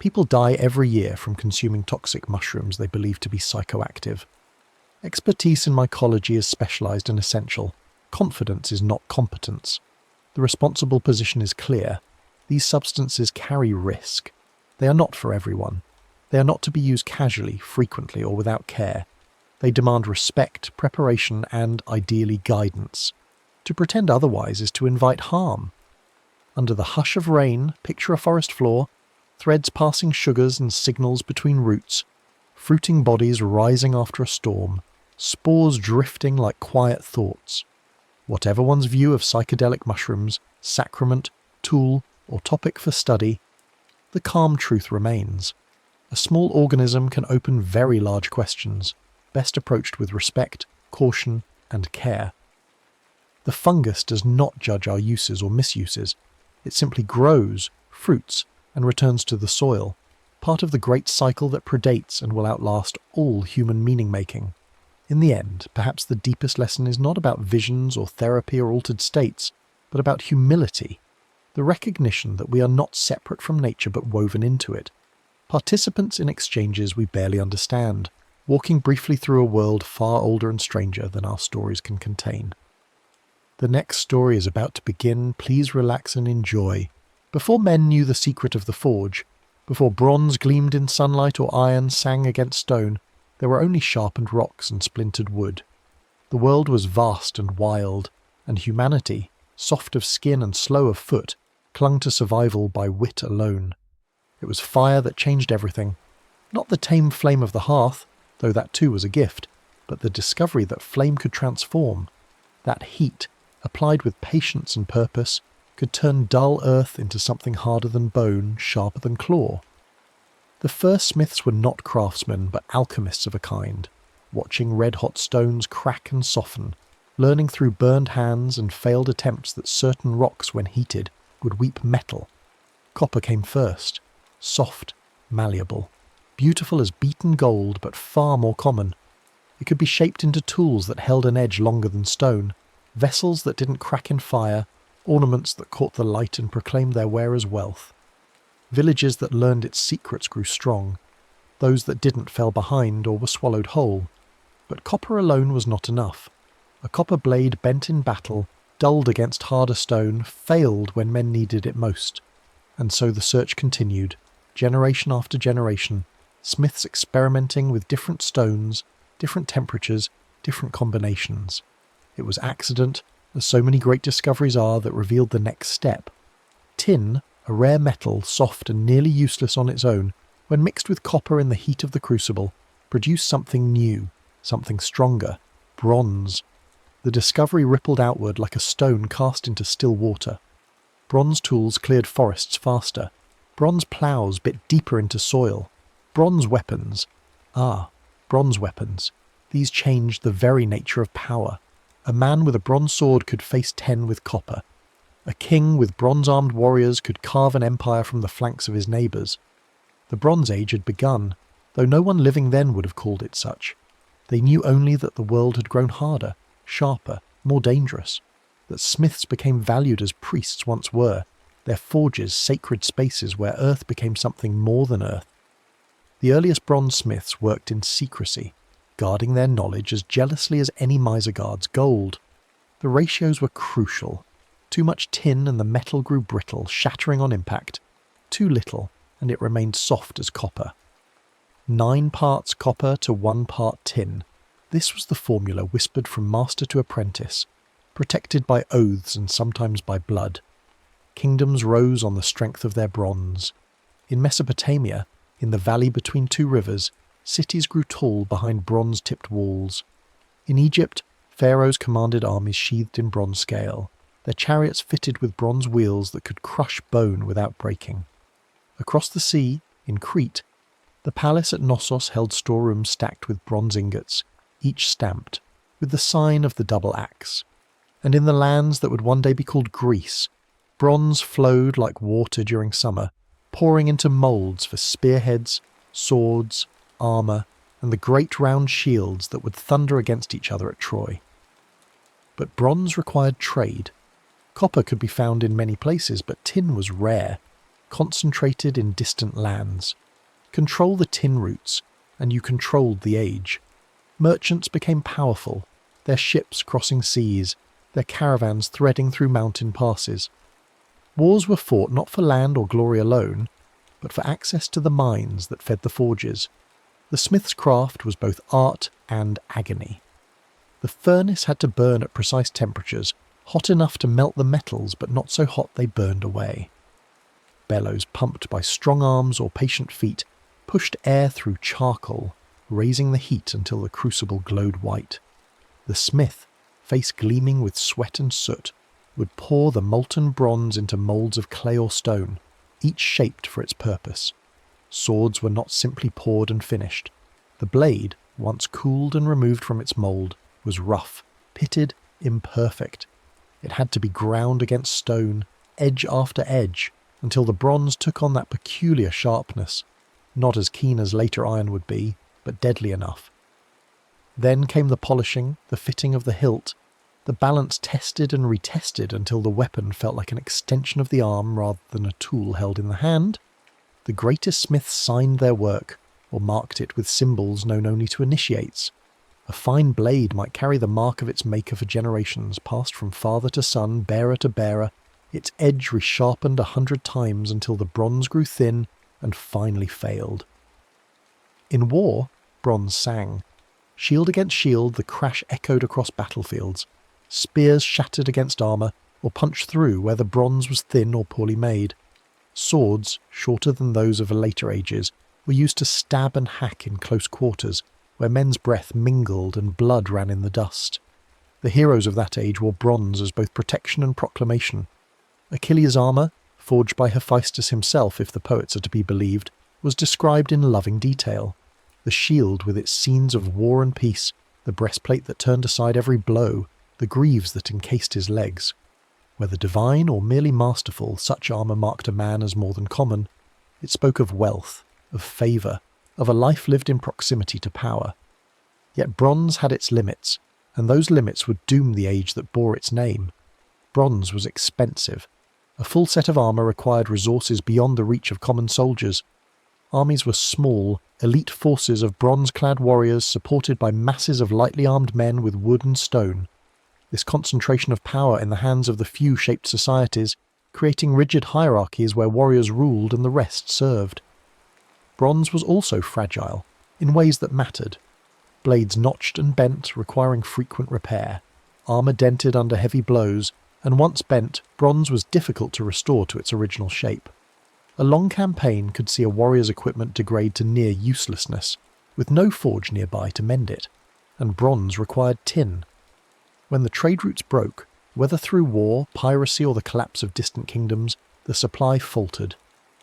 People die every year from consuming toxic mushrooms they believe to be psychoactive. Expertise in mycology is specialized and essential. Confidence is not competence. The responsible position is clear. These substances carry risk. They are not for everyone. They are not to be used casually, frequently, or without care. They demand respect, preparation, and, ideally, guidance. To pretend otherwise is to invite harm. Under the hush of rain, picture a forest floor, threads passing sugars and signals between roots, fruiting bodies rising after a storm, spores drifting like quiet thoughts. Whatever one's view of psychedelic mushrooms, sacrament, tool, or topic for study, the calm truth remains. A small organism can open very large questions, best approached with respect, caution, and care. The fungus does not judge our uses or misuses. It simply grows, fruits, and returns to the soil, part of the great cycle that predates and will outlast all human meaning-making. In the end, perhaps the deepest lesson is not about visions or therapy or altered states, but about humility, the recognition that we are not separate from nature but woven into it, participants in exchanges we barely understand, walking briefly through a world far older and stranger than our stories can contain. The next story is about to begin. Please relax and enjoy. Before men knew the secret of the forge, before bronze gleamed in sunlight or iron sang against stone, there were only sharpened rocks and splintered wood. The world was vast and wild, and humanity, soft of skin and slow of foot, clung to survival by wit alone. It was fire that changed everything. Not the tame flame of the hearth, though that too was a gift, but the discovery that flame could transform. That heat, applied with patience and purpose, could turn dull earth into something harder than bone, sharper than claw. The first smiths were not craftsmen, but alchemists of a kind, watching red-hot stones crack and soften, learning through burned hands and failed attempts that certain rocks, when heated, would weep metal. Copper came first, soft, malleable, beautiful as beaten gold, but far more common. It could be shaped into tools that held an edge longer than stone, vessels that didn't crack in fire, ornaments that caught the light and proclaimed their wearer's wealth. Villages that learned its secrets grew strong. Those that didn't fell behind or were swallowed whole. But copper alone was not enough. A copper blade bent in battle, dulled against harder stone, failed when men needed it most. And so the search continued, generation after generation, smiths experimenting with different stones, different temperatures, different combinations. It was accident, as so many great discoveries are, that revealed the next step. Tin, a rare metal, soft and nearly useless on its own, when mixed with copper in the heat of the crucible, produced something new, something stronger, bronze. The discovery rippled outward like a stone cast into still water. Bronze tools cleared forests faster. Bronze ploughs bit deeper into soil. Bronze weapons. Bronze weapons. These changed the very nature of power. A man with a bronze sword could face 10 with copper. A king with bronze-armed warriors could carve an empire from the flanks of his neighbours. The Bronze Age had begun, though no one living then would have called it such. They knew only that the world had grown harder, sharper, more dangerous, that smiths became valued as priests once were, their forges sacred spaces where earth became something more than earth. The earliest bronze smiths worked in secrecy, guarding their knowledge as jealously as any miser guards gold. The ratios were crucial. Too much tin and the metal grew brittle, shattering on impact. Too little, and it remained soft as copper. 9 parts copper to 1 part tin. This was the formula whispered from master to apprentice, protected by oaths and sometimes by blood. Kingdoms rose on the strength of their bronze. In Mesopotamia, in the valley between 2 rivers, cities grew tall behind bronze-tipped walls. In Egypt, pharaohs commanded armies sheathed in bronze scale, their chariots fitted with bronze wheels that could crush bone without breaking. Across the sea, in Crete, the palace at Knossos held storerooms stacked with bronze ingots, each stamped, with the sign of the double axe. And in the lands that would one day be called Greece, bronze flowed like water during summer, pouring into moulds for spearheads, swords, armour, and the great round shields that would thunder against each other at Troy. But bronze required trade. Copper could be found in many places, but tin was rare, concentrated in distant lands. Control the tin routes, and you controlled the age. Merchants became powerful, their ships crossing seas, their caravans threading through mountain passes. Wars were fought not for land or glory alone, but for access to the mines that fed the forges. The smith's craft was both art and agony. The furnace had to burn at precise temperatures, hot enough to melt the metals but not so hot they burned away. Bellows pumped by strong arms or patient feet pushed air through charcoal, raising the heat until the crucible glowed white. The smith, face gleaming with sweat and soot, would pour the molten bronze into moulds of clay or stone, each shaped for its purpose. Swords were not simply poured and finished. The blade, once cooled and removed from its mould, was rough, pitted, imperfect. It had to be ground against stone, edge after edge, until the bronze took on that peculiar sharpness, not as keen as later iron would be, but deadly enough. Then came the polishing, the fitting of the hilt, the balance tested and retested until the weapon felt like an extension of the arm rather than a tool held in the hand. The greatest smiths signed their work, or marked it with symbols known only to initiates. A fine blade might carry the mark of its maker for generations, passed from father to son, bearer to bearer, its edge resharpened 100 times until the bronze grew thin and finally failed. In war, bronze sang. Shield against shield, the crash echoed across battlefields. Spears shattered against armour, or punched through where the bronze was thin or poorly made. Swords, shorter than those of later ages, were used to stab and hack in close quarters, where men's breath mingled and blood ran in the dust. The heroes of that age wore bronze as both protection and proclamation. Achilles' armour, forged by Hephaestus himself if the poets are to be believed, was described in loving detail. The shield with its scenes of war and peace, the breastplate that turned aside every blow, the greaves that encased his legs. Whether divine or merely masterful, such armour marked a man as more than common. It spoke of wealth, of favour, of a life lived in proximity to power. Yet bronze had its limits, and those limits would doom the age that bore its name. Bronze was expensive. A full set of armour required resources beyond the reach of common soldiers. Armies were small, elite forces of bronze-clad warriors supported by masses of lightly armed men with wood and stone. This concentration of power in the hands of the few shaped societies, creating rigid hierarchies where warriors ruled and the rest served. Bronze was also fragile, in ways that mattered. Blades notched and bent, requiring frequent repair. Armour dented under heavy blows, and once bent, bronze was difficult to restore to its original shape. A long campaign could see a warrior's equipment degrade to near uselessness, with no forge nearby to mend it, and bronze required tin. When the trade routes broke, whether through war, piracy or the collapse of distant kingdoms, the supply faltered.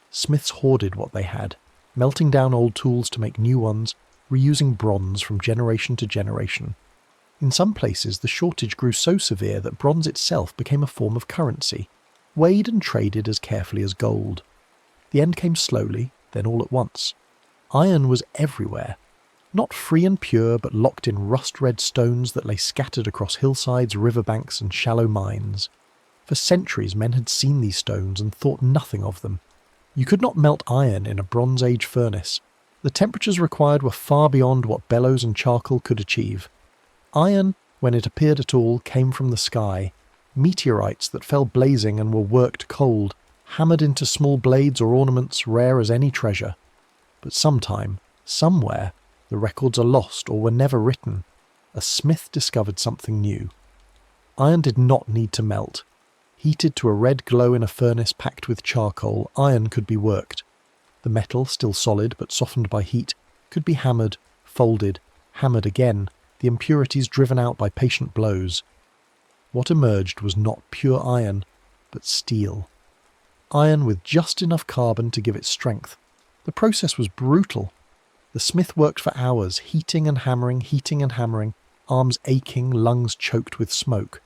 Smiths hoarded what they had, melting down old tools to make new ones, reusing bronze from generation to generation. In some places the shortage grew so severe that bronze itself became a form of currency, weighed and traded as carefully as gold. The end came slowly, then all at once. Iron was everywhere, not free and pure, but locked in rust-red stones that lay scattered across hillsides, riverbanks, and shallow mines. For centuries men had seen these stones and thought nothing of them. You could not melt iron in a Bronze Age furnace. The temperatures required were far beyond what bellows and charcoal could achieve. Iron, when it appeared at all, came from the sky, meteorites that fell blazing and were worked cold, hammered into small blades or ornaments rare as any treasure. But sometime, somewhere, the records are lost or were never written. A smith discovered something new. Iron did not need to melt. Heated to a red glow in a furnace packed with charcoal, iron could be worked. The metal, still solid but softened by heat, could be hammered, folded, hammered again, the impurities driven out by patient blows. What emerged was not pure iron, but steel. Iron with just enough carbon to give it strength. The process was brutal. The smith worked for hours, heating and hammering, arms aching, lungs choked with smoke.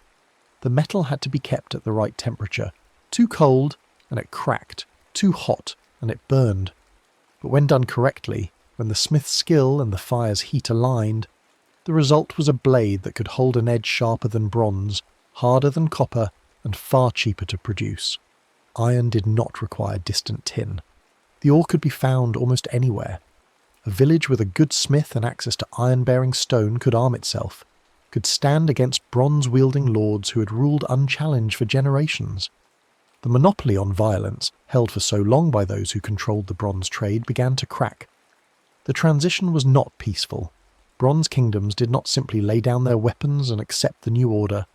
The metal had to be kept at the right temperature. Too cold, and it cracked. Too hot, and it burned. But when done correctly, when the smith's skill and the fire's heat aligned, the result was a blade that could hold an edge sharper than bronze, harder than copper, and far cheaper to produce. Iron did not require distant tin. The ore could be found almost anywhere. A village with a good smith and access to iron-bearing stone could arm itself, could stand against bronze-wielding lords who had ruled unchallenged for generations. The monopoly on violence, held for so long by those who controlled the bronze trade, began to crack. The transition was not peaceful. Bronze kingdoms did not simply lay down their weapons and accept the new order.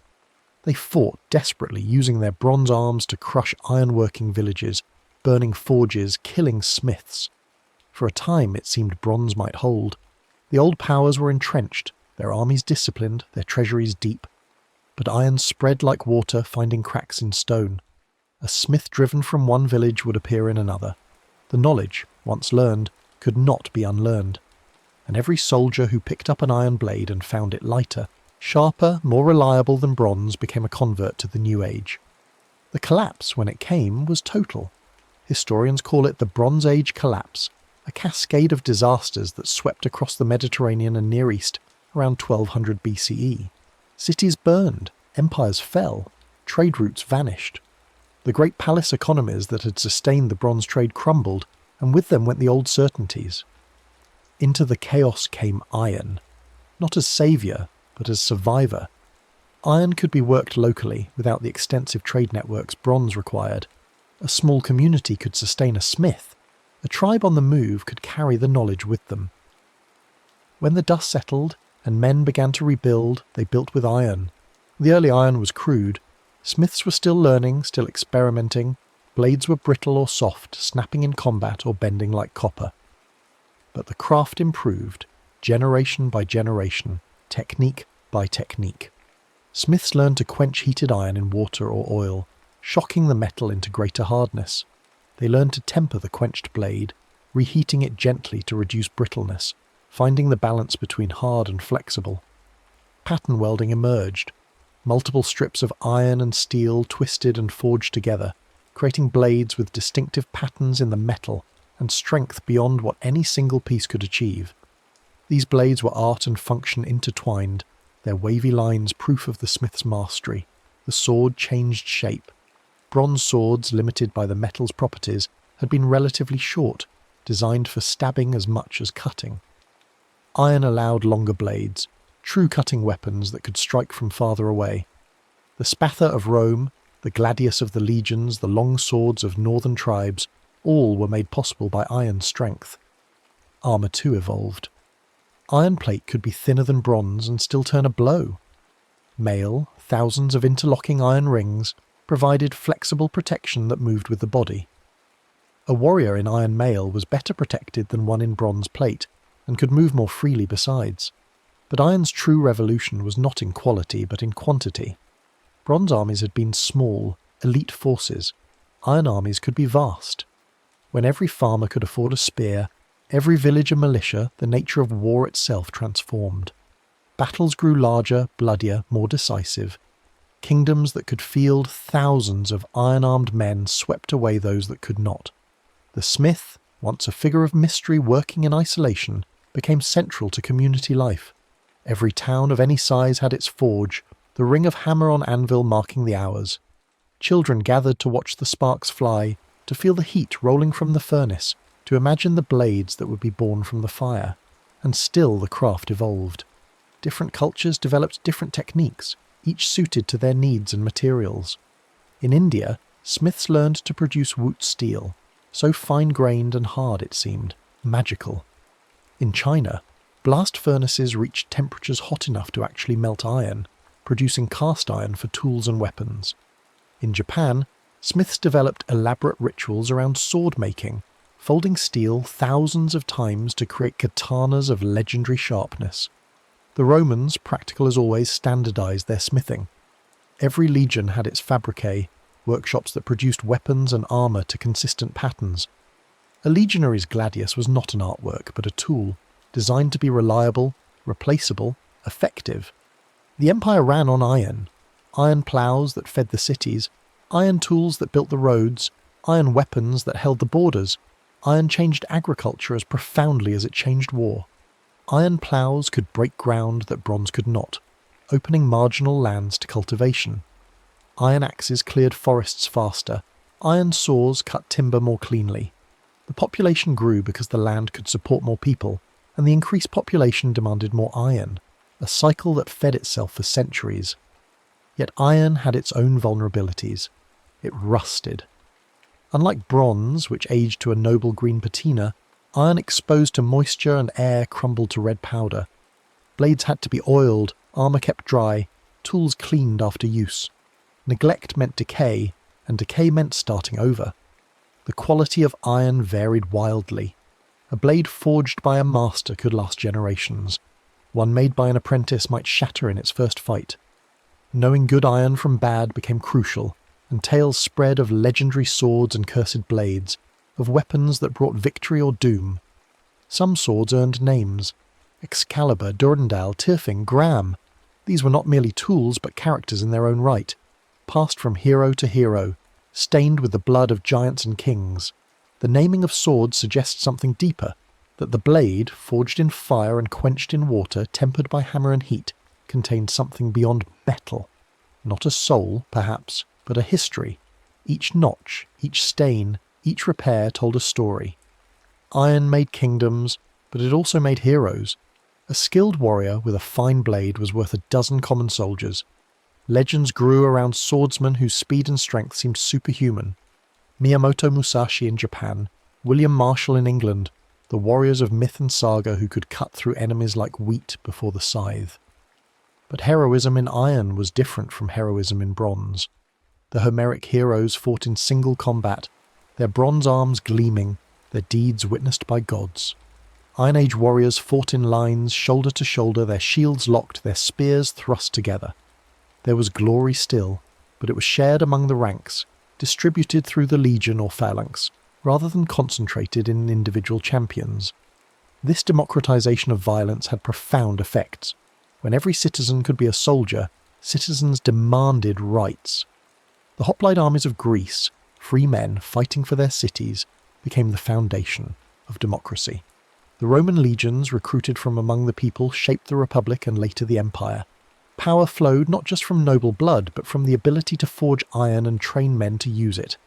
They fought desperately, using their bronze arms to crush iron-working villages, burning forges, killing smiths. For a time it seemed bronze might hold. The old powers were entrenched, their armies disciplined, their treasuries deep. But iron spread like water, finding cracks in stone. A smith driven from one village would appear in another. The knowledge, once learned, could not be unlearned. And every soldier who picked up an iron blade and found it lighter, sharper, more reliable than bronze, became a convert to the new age. The collapse, when it came, was total. Historians call it the Bronze Age collapse, a cascade of disasters that swept across the Mediterranean and Near East around 1200 BCE. Cities burned, empires fell, trade routes vanished. The great palace economies that had sustained the bronze trade crumbled, and with them went the old certainties. Into the chaos came iron, not as saviour, but as survivor. Iron could be worked locally without the extensive trade networks bronze required. A small community could sustain a smith. A tribe on the move could carry the knowledge with them. When the dust settled and men began to rebuild, they built with iron. The early iron was crude. Smiths were still learning, still experimenting. Blades were brittle or soft, snapping in combat or bending like copper. But the craft improved, generation by generation, technique by technique. Smiths learned to quench heated iron in water or oil, shocking the metal into greater hardness. They learned to temper the quenched blade, reheating it gently to reduce brittleness, finding the balance between hard and flexible. Pattern welding emerged. Multiple strips of iron and steel twisted and forged together, creating blades with distinctive patterns in the metal and strength beyond what any single piece could achieve. These blades were art and function intertwined, their wavy lines proof of the smith's mastery. The sword changed shape. Bronze swords, limited by the metal's properties, had been relatively short, designed for stabbing as much as cutting. Iron allowed longer blades, true cutting weapons that could strike from farther away. The spatha of Rome, the gladius of the legions, the long swords of northern tribes, all were made possible by iron strength. Armour too evolved. Iron plate could be thinner than bronze and still turn a blow. Mail, thousands of interlocking iron rings, provided flexible protection that moved with the body. A warrior in iron mail was better protected than one in bronze plate, and could move more freely besides. But iron's true revolution was not in quality but in quantity. Bronze armies had been small, elite forces. Iron armies could be vast. When every farmer could afford a spear, every village a militia, the nature of war itself transformed. Battles grew larger, bloodier, more decisive. Kingdoms that could field thousands of iron-armed men swept away those that could not. The smith, once a figure of mystery working in isolation, became central to community life. Every town of any size had its forge, the ring of hammer on anvil marking the hours. Children gathered to watch the sparks fly, to feel the heat rolling from the furnace, to imagine the blades that would be born from the fire, and still the craft evolved. Different cultures developed different techniques, each suited to their needs and materials. In India, smiths learned to produce wootz steel, so fine-grained and hard it seemed, magical. In China, blast furnaces reached temperatures hot enough to actually melt iron, producing cast iron for tools and weapons. In Japan, smiths developed elaborate rituals around sword making, folding steel thousands of times to create katanas of legendary sharpness. The Romans, practical as always, standardized their smithing. Every legion had its fabricae, workshops that produced weapons and armor to consistent patterns. A legionary's gladius was not an artwork, but a tool, designed to be reliable, replaceable, effective. The empire ran on iron ploughs that fed the cities, iron tools that built the roads, iron weapons that held the borders. Iron changed agriculture as profoundly as it changed war. Iron ploughs could break ground that bronze could not, opening marginal lands to cultivation. Iron axes cleared forests faster. Iron saws cut timber more cleanly. The population grew because the land could support more people, and the increased population demanded more iron, a cycle that fed itself for centuries. Yet iron had its own vulnerabilities. It rusted. Unlike bronze, which aged to a noble green patina, iron exposed to moisture and air crumbled to red powder. Blades had to be oiled, armour kept dry, tools cleaned after use. Neglect meant decay, and decay meant starting over. The quality of iron varied wildly. A blade forged by a master could last generations. One made by an apprentice might shatter in its first fight. Knowing good iron from bad became crucial, and tales spread of legendary swords and cursed blades, of weapons that brought victory or doom. Some swords earned names. Excalibur, Durandal, Tyrfing, Graham. These were not merely tools but characters in their own right, passed from hero to hero, stained with the blood of giants and kings. The naming of swords suggests something deeper, that the blade, forged in fire and quenched in water, tempered by hammer and heat, contained something beyond metal. Not a soul, perhaps, but a history. Each notch, each stain, each repair told a story. Iron made kingdoms, but it also made heroes. A skilled warrior with a fine blade was worth a dozen common soldiers. Legends grew around swordsmen whose speed and strength seemed superhuman. Miyamoto Musashi in Japan, William Marshall in England, the warriors of myth and saga who could cut through enemies like wheat before the scythe. But heroism in iron was different from heroism in bronze. The Homeric heroes fought in single combat, their bronze arms gleaming, their deeds witnessed by gods. Iron Age warriors fought in lines, shoulder to shoulder, their shields locked, their spears thrust together. There was glory still, but it was shared among the ranks, distributed through the legion or phalanx, rather than concentrated in individual champions. This democratization of violence had profound effects. When every citizen could be a soldier, citizens demanded rights. The hoplite armies of Greece, free men fighting for their cities, became the foundation of democracy. The Roman legions, recruited from among the people, shaped the Republic and later the Empire. Power flowed not just from noble blood, but from the ability to forge iron and train men to use it.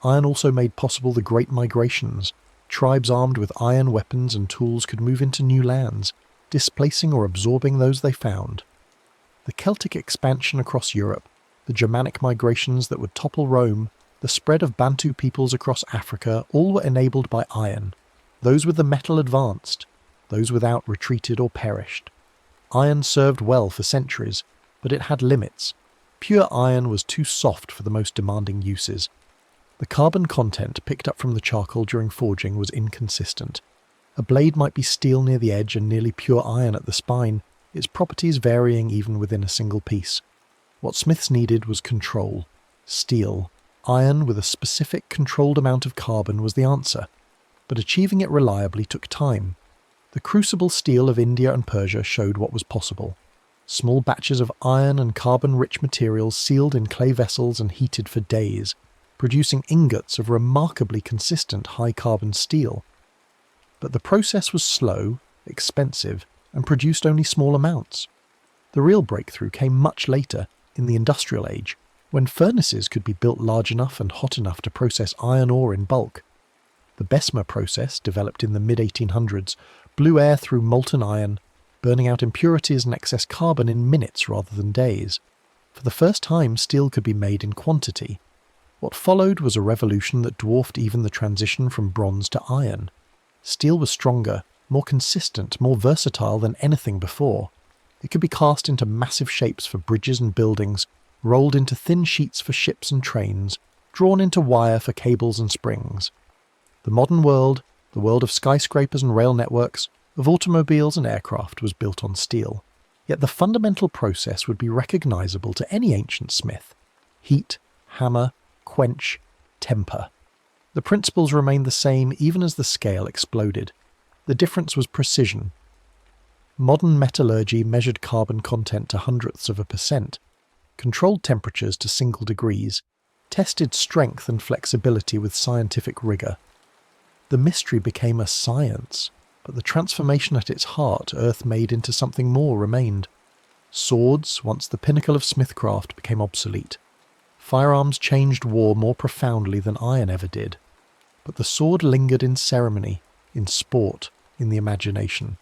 Iron also made possible the Great Migrations. Tribes armed with iron weapons and tools could move into new lands, displacing or absorbing those they found. The Celtic expansion across Europe, the Germanic migrations that would topple Rome, the spread of Bantu peoples across Africa, all were enabled by iron. Those with the metal advanced, those without retreated or perished. Iron served well for centuries, but it had limits. Pure iron was too soft for the most demanding uses. The carbon content picked up from the charcoal during forging was inconsistent. A blade might be steel near the edge and nearly pure iron at the spine, its properties varying even within a single piece. What smiths needed was control. Steel, iron with a specific controlled amount of carbon was the answer, but achieving it reliably took time. The crucible steel of India and Persia showed what was possible. Small batches of iron and carbon-rich materials sealed in clay vessels and heated for days, producing ingots of remarkably consistent high-carbon steel. But the process was slow, expensive, and produced only small amounts. The real breakthrough came much later, in the Industrial Age, when furnaces could be built large enough and hot enough to process iron ore in bulk. The Bessemer process, developed in the mid-1800s, blew air through molten iron, burning out impurities and excess carbon in minutes rather than days. For the first time, steel could be made in quantity. What followed was a revolution that dwarfed even the transition from bronze to iron. Steel was stronger, more consistent, more versatile than anything before. It could be cast into massive shapes for bridges and buildings, rolled into thin sheets for ships and trains, drawn into wire for cables and springs. The modern world, the world of skyscrapers and rail networks, of automobiles and aircraft, was built on steel. Yet the fundamental process would be recognizable to any ancient smith. Heat, hammer, quench, temper. The principles remained the same even as the scale exploded. The difference was precision. Modern metallurgy measured carbon content to hundredths of a percent, controlled temperatures to single degrees, tested strength and flexibility with scientific rigour. The mystery became a science, but the transformation at its heart Earth made into something more remained. Swords, once the pinnacle of smithcraft, became obsolete. Firearms changed war more profoundly than iron ever did. But the sword lingered in ceremony, in sport, in the imagination.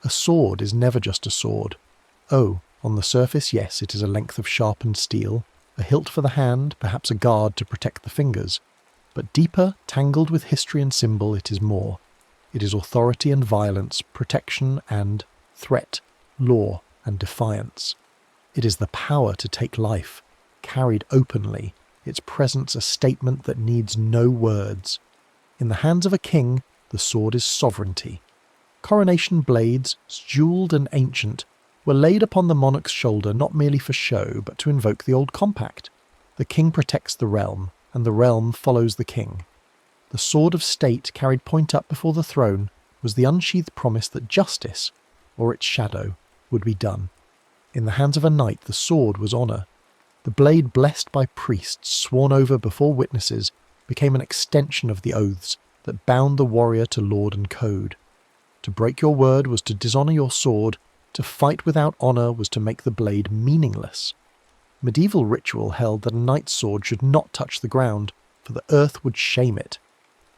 A sword is never just a sword. Oh, on the surface, yes, it is a length of sharpened steel, a hilt for the hand, perhaps a guard to protect the fingers. But deeper, tangled with history and symbol, it is more. It is authority and violence, protection and threat, law and defiance. It is the power to take life, carried openly, its presence a statement that needs no words. In the hands of a king, the sword is sovereignty. Coronation blades, jewelled and ancient, were laid upon the monarch's shoulder not merely for show, but to invoke the old compact. The king protects the realm, and the realm follows the king. The sword of state carried point up before the throne was the unsheathed promise that justice, or its shadow, would be done. In the hands of a knight the sword was honour. The blade blessed by priests, sworn over before witnesses, became an extension of the oaths that bound the warrior to lord and code. To break your word was to dishonour your sword, to fight without honour was to make the blade meaningless. Medieval ritual held that a knight's sword should not touch the ground, for the earth would shame it.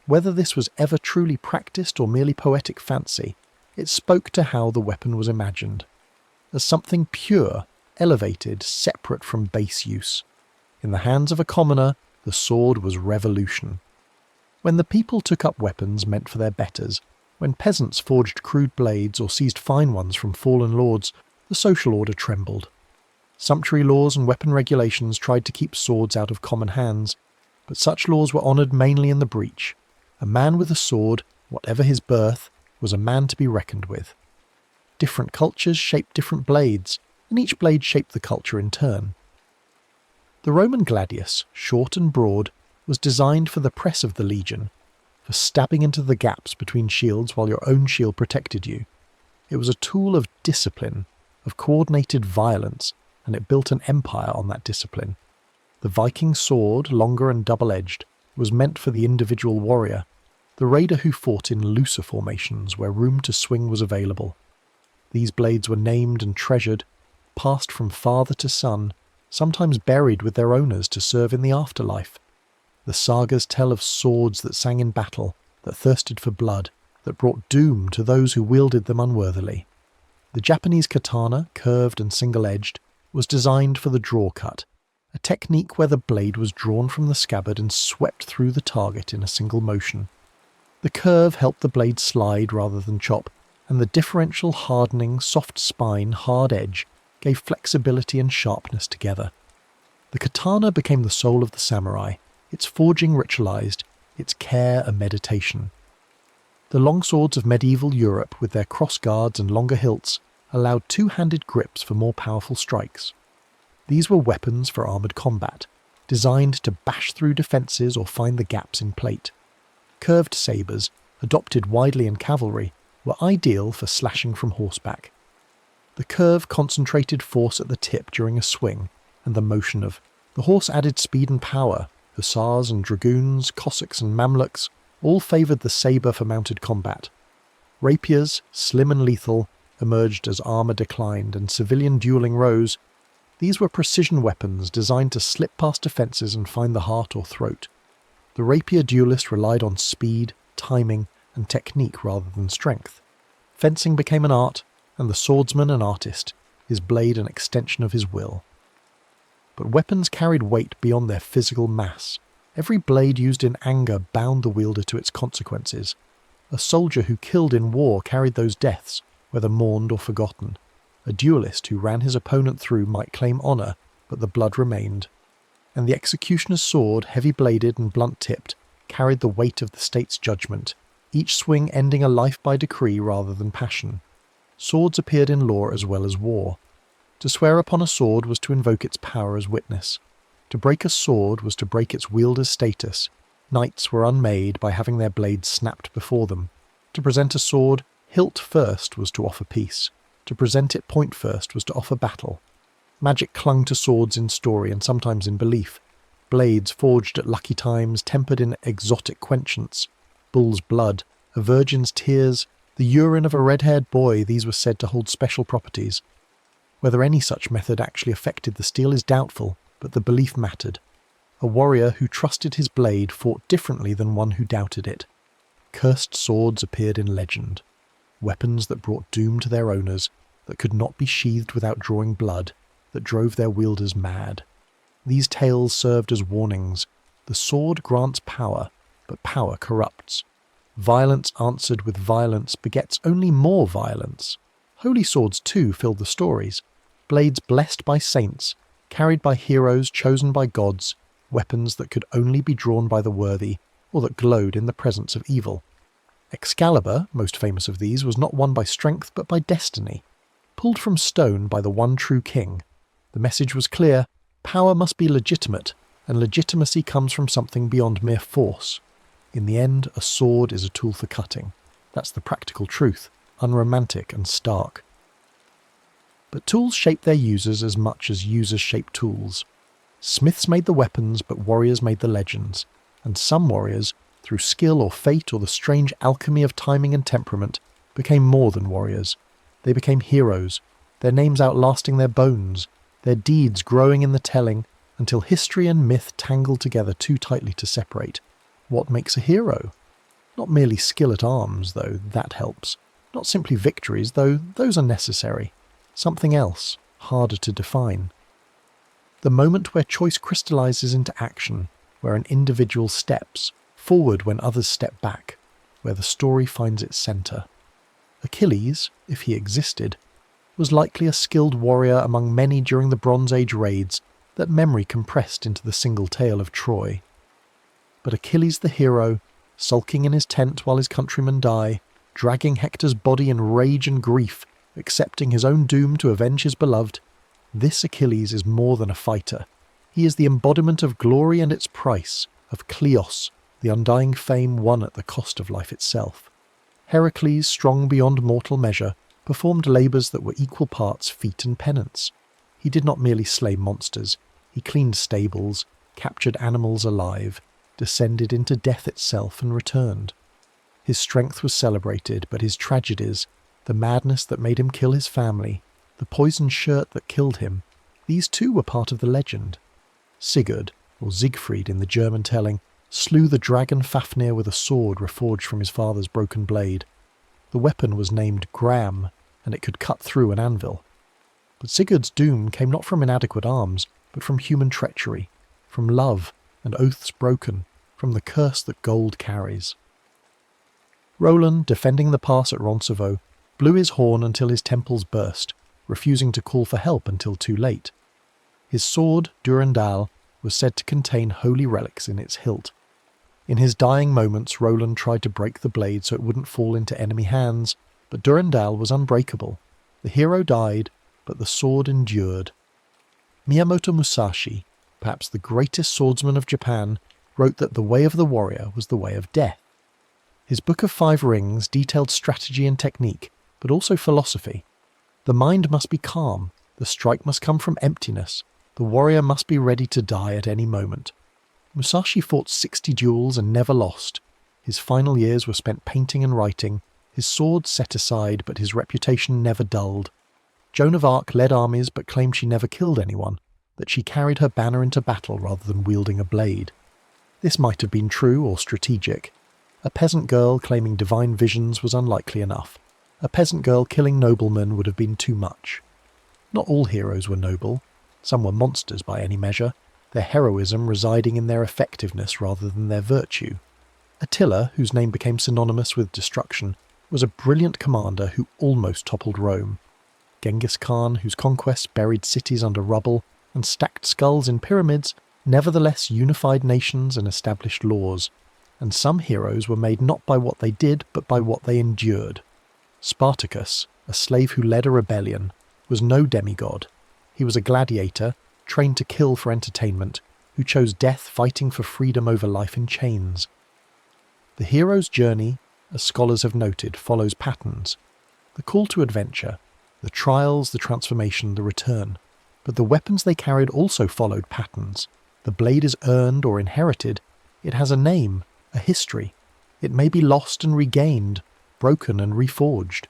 Whether this was ever truly practised or merely poetic fancy, it spoke to how the weapon was imagined. As something pure, elevated, separate from base use. In the hands of a commoner, the sword was revolution. When the people took up weapons meant for their betters, when peasants forged crude blades or seized fine ones from fallen lords, the social order trembled. Sumptuary laws and weapon regulations tried to keep swords out of common hands, but such laws were honoured mainly in the breach. A man with a sword, whatever his birth, was a man to be reckoned with. Different cultures shaped different blades, and each blade shaped the culture in turn. The Roman gladius, short and broad, was designed for the press of the legion, for stabbing into the gaps between shields while your own shield protected you. It was a tool of discipline, of coordinated violence, and it built an empire on that discipline. The Viking sword, longer and double-edged, was meant for the individual warrior, the raider who fought in looser formations where room to swing was available. These blades were named and treasured, passed from father to son, sometimes buried with their owners to serve in the afterlife. The sagas tell of swords that sang in battle, that thirsted for blood, that brought doom to those who wielded them unworthily. The Japanese katana, curved and single-edged, was designed for the draw cut, a technique where the blade was drawn from the scabbard and swept through the target in a single motion. The curve helped the blade slide rather than chop, and the differential hardening, soft spine, hard edge gave flexibility and sharpness together. The katana became the soul of the samurai, its forging ritualized, its care a meditation. The longswords of medieval Europe, with their cross guards and longer hilts, allowed two-handed grips for more powerful strikes. These were weapons for armoured combat, designed to bash through defences or find the gaps in plate. Curved sabres, adopted widely in cavalry, were ideal for slashing from horseback. The curve concentrated force at the tip during a swing, and the motion of the horse added speed and power. Hussars and dragoons, Cossacks and Mamluks all favoured the sabre for mounted combat. Rapiers, slim and lethal, emerged as armour declined and civilian duelling rose. These were precision weapons designed to slip past defences and find the heart or throat. The rapier duellist relied on speed, timing, and technique rather than strength. Fencing became an art, and the swordsman an artist, his blade an extension of his will. But weapons carried weight beyond their physical mass. Every blade used in anger bound the wielder to its consequences. A soldier who killed in war carried those deaths, whether mourned or forgotten. A duelist who ran his opponent through might claim honour, but the blood remained. And the executioner's sword, heavy-bladed and blunt-tipped, carried the weight of the state's judgment, each swing ending a life by decree rather than passion. Swords appeared in law as well as war. To swear upon a sword was to invoke its power as witness. To break a sword was to break its wielder's status. Knights were unmade by having their blades snapped before them. To present a sword, hilt first was to offer peace. To present it point first was to offer battle. Magic clung to swords in story and sometimes in belief. Blades forged at lucky times, tempered in exotic quenchants. Bull's blood, a virgin's tears, the urine of a red-haired boy, these were said to hold special properties. Whether any such method actually affected the steel is doubtful, but the belief mattered. A warrior who trusted his blade fought differently than one who doubted it. Cursed swords appeared in legend. Weapons that brought doom to their owners, that could not be sheathed without drawing blood, that drove their wielders mad. These tales served as warnings. The sword grants power, but power corrupts. Violence answered with violence begets only more violence. Holy swords, too, filled the stories. Blades blessed by saints, carried by heroes chosen by gods, weapons that could only be drawn by the worthy, or that glowed in the presence of evil. Excalibur, most famous of these, was not won by strength but by destiny. Pulled from stone by the one true king, the message was clear: power must be legitimate, and legitimacy comes from something beyond mere force. In the end, a sword is a tool for cutting. That's the practical truth, unromantic and stark. But tools shape their users as much as users shape tools. Smiths made the weapons, but warriors made the legends. And some warriors, through skill or fate or the strange alchemy of timing and temperament, became more than warriors. They became heroes, their names outlasting their bones, their deeds growing in the telling, until history and myth tangled together too tightly to separate. What makes a hero? Not merely skill at arms, though that helps. Not simply victories, though those are necessary. Something else, harder to define. The moment where choice crystallizes into action, where an individual steps forward when others step back, where the story finds its centre. Achilles, if he existed, was likely a skilled warrior among many during the Bronze Age raids that memory compressed into the single tale of Troy. But Achilles the hero, sulking in his tent while his countrymen die, dragging Hector's body in rage and grief, accepting his own doom to avenge his beloved, this Achilles is more than a fighter. He is the embodiment of glory and its price, of Kleos, the undying fame won at the cost of life itself. Heracles, strong beyond mortal measure, performed labours that were equal parts feat and penance. He did not merely slay monsters, he cleaned stables, captured animals alive, descended into death itself and returned. His strength was celebrated, but his tragedies, the madness that made him kill his family, the poisoned shirt that killed him, these too were part of the legend. Sigurd, or Siegfried in the German telling, slew the dragon Fafnir with a sword reforged from his father's broken blade. The weapon was named Gram, and it could cut through an anvil. But Sigurd's doom came not from inadequate arms, but from human treachery, from love and oaths broken, from the curse that gold carries. Roland, defending the pass at Roncevaux, blew his horn until his temples burst, refusing to call for help until too late. His sword, Durendal, was said to contain holy relics in its hilt. In his dying moments, Roland tried to break the blade so it wouldn't fall into enemy hands, but Durendal was unbreakable. The hero died, but the sword endured. Miyamoto Musashi, perhaps the greatest swordsman of Japan, wrote that the way of the warrior was the way of death. His Book of Five Rings detailed strategy and technique, but also philosophy. The mind must be calm, the strike must come from emptiness, the warrior must be ready to die at any moment. Musashi fought 60 duels and never lost. His final years were spent painting and writing, his sword set aside, but his reputation never dulled. Joan of Arc led armies but claimed she never killed anyone, that she carried her banner into battle rather than wielding a blade. This might have been true or strategic. A peasant girl claiming divine visions was unlikely enough. A peasant girl killing noblemen would have been too much. Not all heroes were noble. Some were monsters by any measure, their heroism residing in their effectiveness rather than their virtue. Attila, whose name became synonymous with destruction, was a brilliant commander who almost toppled Rome. Genghis Khan, whose conquests buried cities under rubble and stacked skulls in pyramids, nevertheless unified nations and established laws. And some heroes were made not by what they did, but by what they endured. Spartacus, a slave who led a rebellion, was no demigod. He was a gladiator, trained to kill for entertainment, who chose death fighting for freedom over life in chains. The hero's journey, as scholars have noted, follows patterns. The call to adventure, the trials, the transformation, the return. But the weapons they carried also followed patterns. The blade is earned or inherited. It has a name, a history. It may be lost and regained, broken and reforged.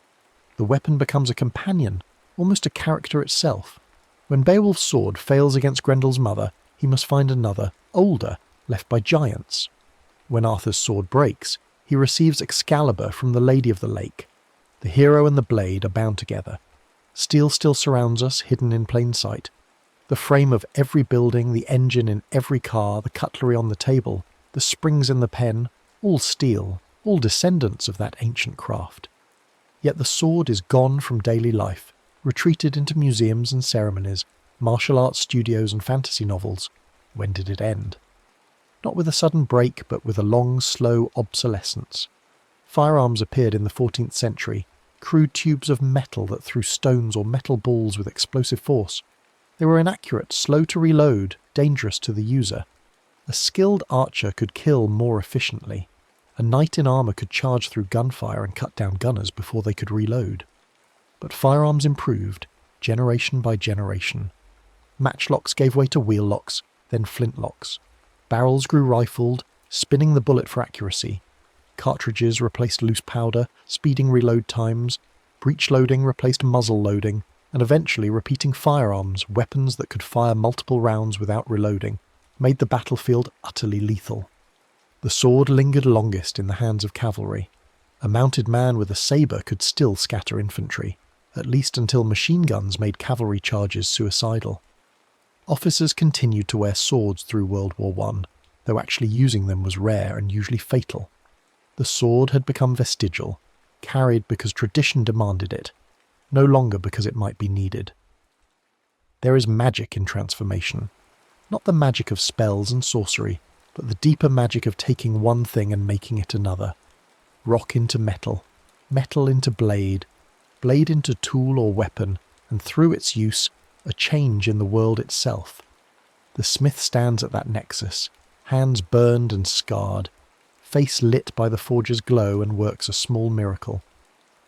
The weapon becomes a companion, almost a character itself. When Beowulf's sword fails against Grendel's mother, he must find another, older, left by giants. When Arthur's sword breaks, he receives Excalibur from the Lady of the Lake. The hero and the blade are bound together. Steel still surrounds us, hidden in plain sight. The frame of every building, the engine in every car, the cutlery on the table, the springs in the pen, all steel, all descendants of that ancient craft. Yet the sword is gone from daily life, retreated into museums and ceremonies, martial arts studios and fantasy novels. When did it end? Not with a sudden break, but with a long, slow obsolescence. Firearms appeared in the 14th century, crude tubes of metal that threw stones or metal balls with explosive force. They were inaccurate, slow to reload, dangerous to the user. A skilled archer could kill more efficiently. A knight in armour could charge through gunfire and cut down gunners before they could reload. But firearms improved, generation by generation. Matchlocks gave way to wheel locks, then flintlocks. Barrels grew rifled, spinning the bullet for accuracy. Cartridges replaced loose powder, speeding reload times. Breech loading replaced muzzle loading, and eventually repeating firearms, weapons that could fire multiple rounds without reloading, made the battlefield utterly lethal. The sword lingered longest in the hands of cavalry. A mounted man with a sabre could still scatter infantry, at least until machine guns made cavalry charges suicidal. Officers continued to wear swords through World War I, though actually using them was rare and usually fatal. The sword had become vestigial, carried because tradition demanded it, no longer because it might be needed. There is magic in transformation, not the magic of spells and sorcery, but the deeper magic of taking one thing and making it another. Rock into metal, metal into blade, blade into tool or weapon, and through its use, a change in the world itself. The smith stands at that nexus, hands burned and scarred, face lit by the forger's glow, and works a small miracle.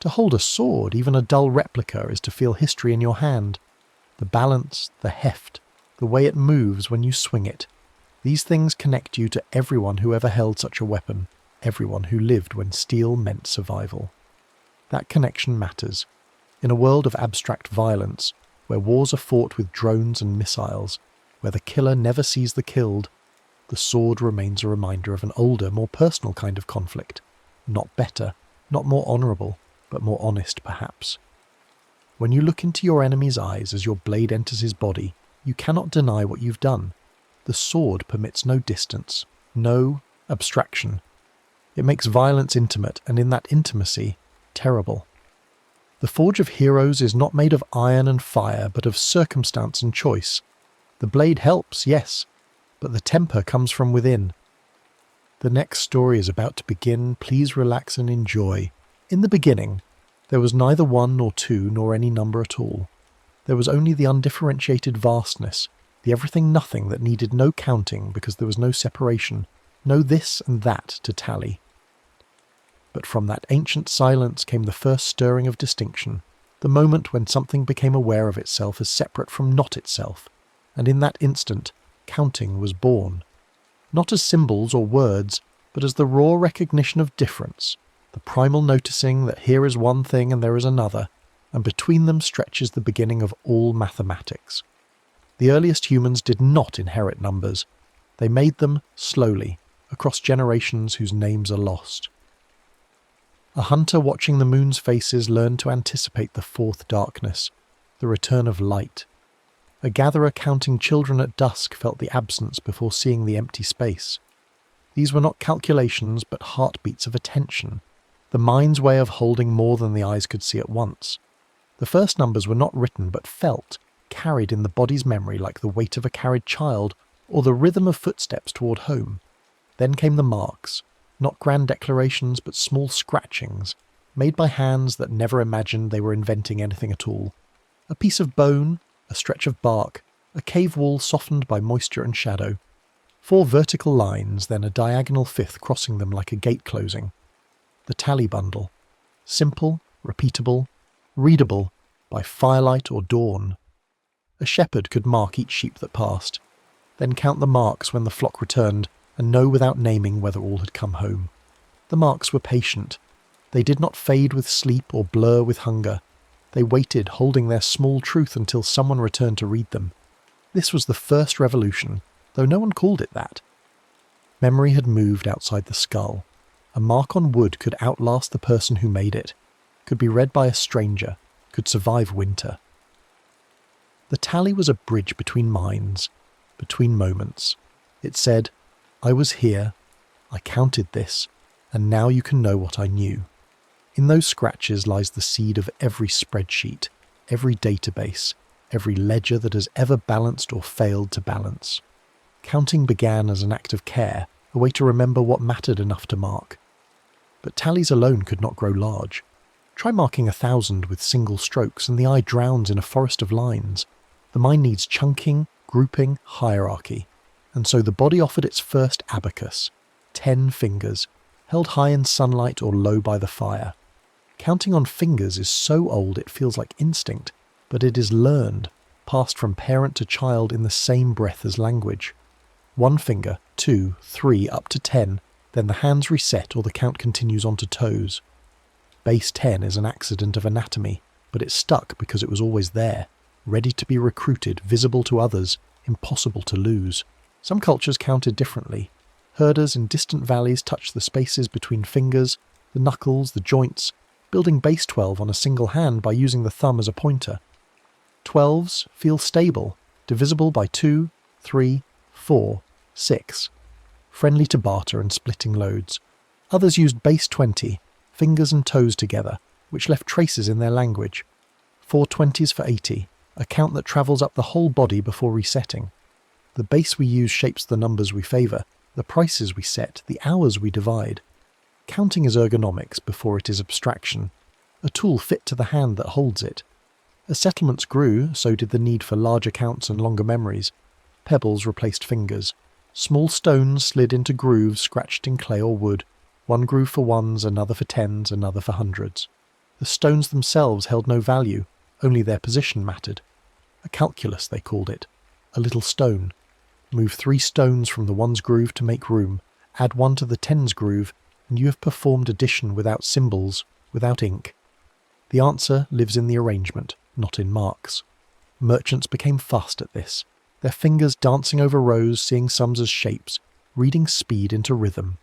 To hold a sword, even a dull replica, is to feel history in your hand. The balance, the heft, the way it moves when you swing it. These things connect you to everyone who ever held such a weapon, everyone who lived when steel meant survival. That connection matters. In a world of abstract violence, where wars are fought with drones and missiles, where the killer never sees the killed, the sword remains a reminder of an older, more personal kind of conflict. Not better, not more honourable, but more honest perhaps. When you look into your enemy's eyes as your blade enters his body, you cannot deny what you've done. The sword permits no distance, no abstraction. It makes violence intimate, and in that intimacy, terrible. The forge of heroes is not made of iron and fire, but of circumstance and choice. The blade helps, yes, but the temper comes from within. The next story is about to begin. Please relax and enjoy. In the beginning, there was neither one nor two nor any number at all. There was only the undifferentiated vastness, the everything-nothing that needed no counting because there was no separation, no this and that to tally. But from that ancient silence came the first stirring of distinction, the moment when something became aware of itself as separate from not itself, and in that instant, counting was born. Not as symbols or words, but as the raw recognition of difference, the primal noticing that here is one thing and there is another, and between them stretches the beginning of all mathematics. The earliest humans did not inherit numbers. They made them slowly, across generations whose names are lost. A hunter watching the moon's phases learned to anticipate the fourth darkness, the return of light. A gatherer counting children at dusk felt the absence before seeing the empty space. These were not calculations but heartbeats of attention, the mind's way of holding more than the eyes could see at once. The first numbers were not written but felt, carried in the body's memory like the weight of a carried child or the rhythm of footsteps toward home. Then came the marks, not grand declarations but small scratchings, made by hands that never imagined they were inventing anything at all. A piece of bone, a stretch of bark, a cave wall softened by moisture and shadow. 4 vertical lines, then a diagonal fifth crossing them like a gate closing. The tally bundle. Simple, repeatable, readable by firelight or dawn. A shepherd could mark each sheep that passed, then count the marks when the flock returned and know without naming whether all had come home. The marks were patient. They did not fade with sleep or blur with hunger. They waited, holding their small truth until someone returned to read them. This was the first revolution, though no one called it that. Memory had moved outside the skull. A mark on wood could outlast the person who made it, could be read by a stranger, could survive winter. The tally was a bridge between minds, between moments. It said, I was here, I counted this, and now you can know what I knew. In those scratches lies the seed of every spreadsheet, every database, every ledger that has ever balanced or failed to balance. Counting began as an act of care, a way to remember what mattered enough to mark. But tallies alone could not grow large. Try marking 1,000 with single strokes and the eye drowns in a forest of lines. The mind needs chunking, grouping, hierarchy. And so the body offered its first abacus, 10 fingers, held high in sunlight or low by the fire. Counting on fingers is so old it feels like instinct, but it is learned, passed from parent to child in the same breath as language. 1 finger, 2, 3, up to 10, then the hands reset or the count continues on to toes. Base 10 is an accident of anatomy, but it stuck because it was always there, ready to be recruited, visible to others, impossible to lose. Some cultures counted differently. Herders in distant valleys touched the spaces between fingers, the knuckles, the joints, building base 12 on a single hand by using the thumb as a pointer. 12s feel stable, divisible by 2, 3, 4, 6, friendly to barter and splitting loads. Others used base 20, fingers and toes together, which left traces in their language. 4 20s for 80, a count that travels up the whole body before resetting. The base we use shapes the numbers we favour, the prices we set, the hours we divide. Counting is ergonomics before it is abstraction, a tool fit to the hand that holds it. As settlements grew, so did the need for larger counts and longer memories. Pebbles replaced fingers. Small stones slid into grooves scratched in clay or wood, 1 groove for ones, another for tens, another for hundreds. The stones themselves held no value, only their position mattered. A calculus, they called it. A little stone. Move 3 stones from the ones groove to make room, add 1 to the tens groove, and you have performed addition without symbols, without ink. The answer lives in the arrangement, not in marks. Merchants became fast at this, their fingers dancing over rows, seeing sums as shapes, reading speed into rhythm.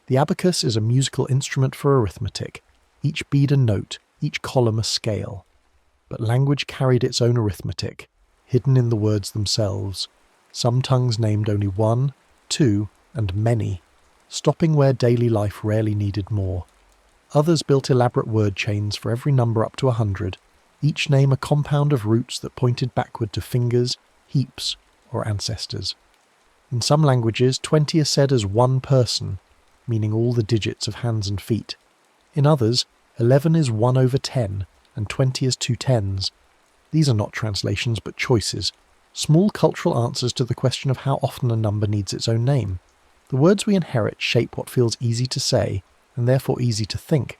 The abacus is a musical instrument for arithmetic, each bead a note, each column a scale. But language carried its own arithmetic, hidden in the words themselves. Some tongues named only 1, 2, and many, stopping where daily life rarely needed more. Others built elaborate word chains for every number up to 100, each name a compound of roots that pointed backward to fingers, heaps, or ancestors. In some languages, 20 is said as 1 person, meaning all the digits of hands and feet. In others, 11 is 1 over 10, and 20 is 2 tens. These are not translations but choices, small cultural answers to the question of how often a number needs its own name. The words we inherit shape what feels easy to say, and therefore easy to think.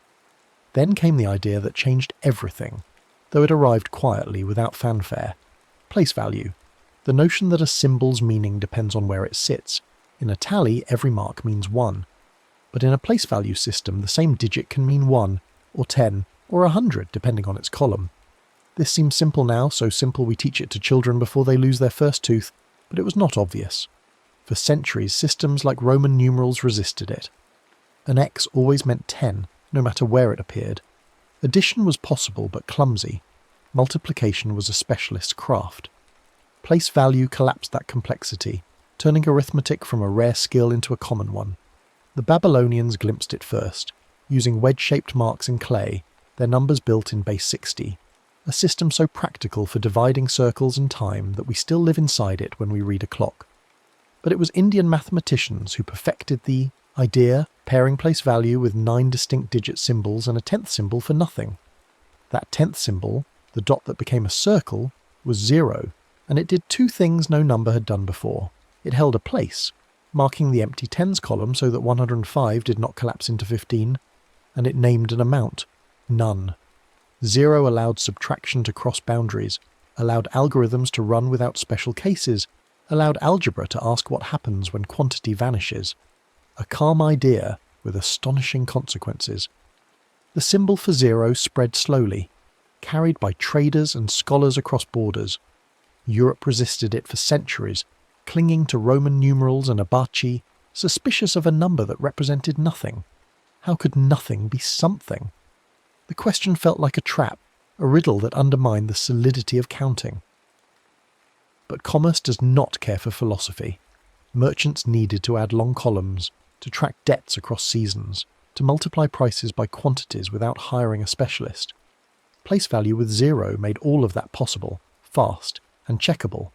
Then came the idea that changed everything, though it arrived quietly without fanfare. Place value. The notion that a symbol's meaning depends on where it sits. In a tally, every mark means 1. But in a place value system, the same digit can mean 1, or 10, or 100, depending on its column. This seems simple now, so simple we teach it to children before they lose their first tooth, but it was not obvious. For centuries, systems like Roman numerals resisted it. An X always meant 10, no matter where it appeared. Addition was possible but clumsy. Multiplication was a specialist's craft. Place value collapsed that complexity, turning arithmetic from a rare skill into a common one. The Babylonians glimpsed it first, using wedge-shaped marks in clay, their numbers built in base 60, a system so practical for dividing circles and time that we still live inside it when we read a clock. But it was Indian mathematicians who perfected the idea, pairing place value with 9 distinct digit symbols and a 10th symbol for nothing. That 10th symbol, the dot that became a circle, was 0, and it did 2 things no number had done before. It held a place, marking the empty tens column so that 105 did not collapse into 15, and it named an amount, none. 0 allowed subtraction to cross boundaries, allowed algorithms to run without special cases, allowed algebra to ask what happens when quantity vanishes. A calm idea with astonishing consequences. The symbol for 0 spread slowly, carried by traders and scholars across borders. Europe resisted it for centuries, clinging to Roman numerals and abaci, suspicious of a number that represented nothing. How could nothing be something? The question felt like a trap, a riddle that undermined the solidity of counting. But commerce does not care for philosophy. Merchants needed to add long columns, to track debts across seasons, to multiply prices by quantities without hiring a specialist. Place value with 0 made all of that possible, fast, and checkable.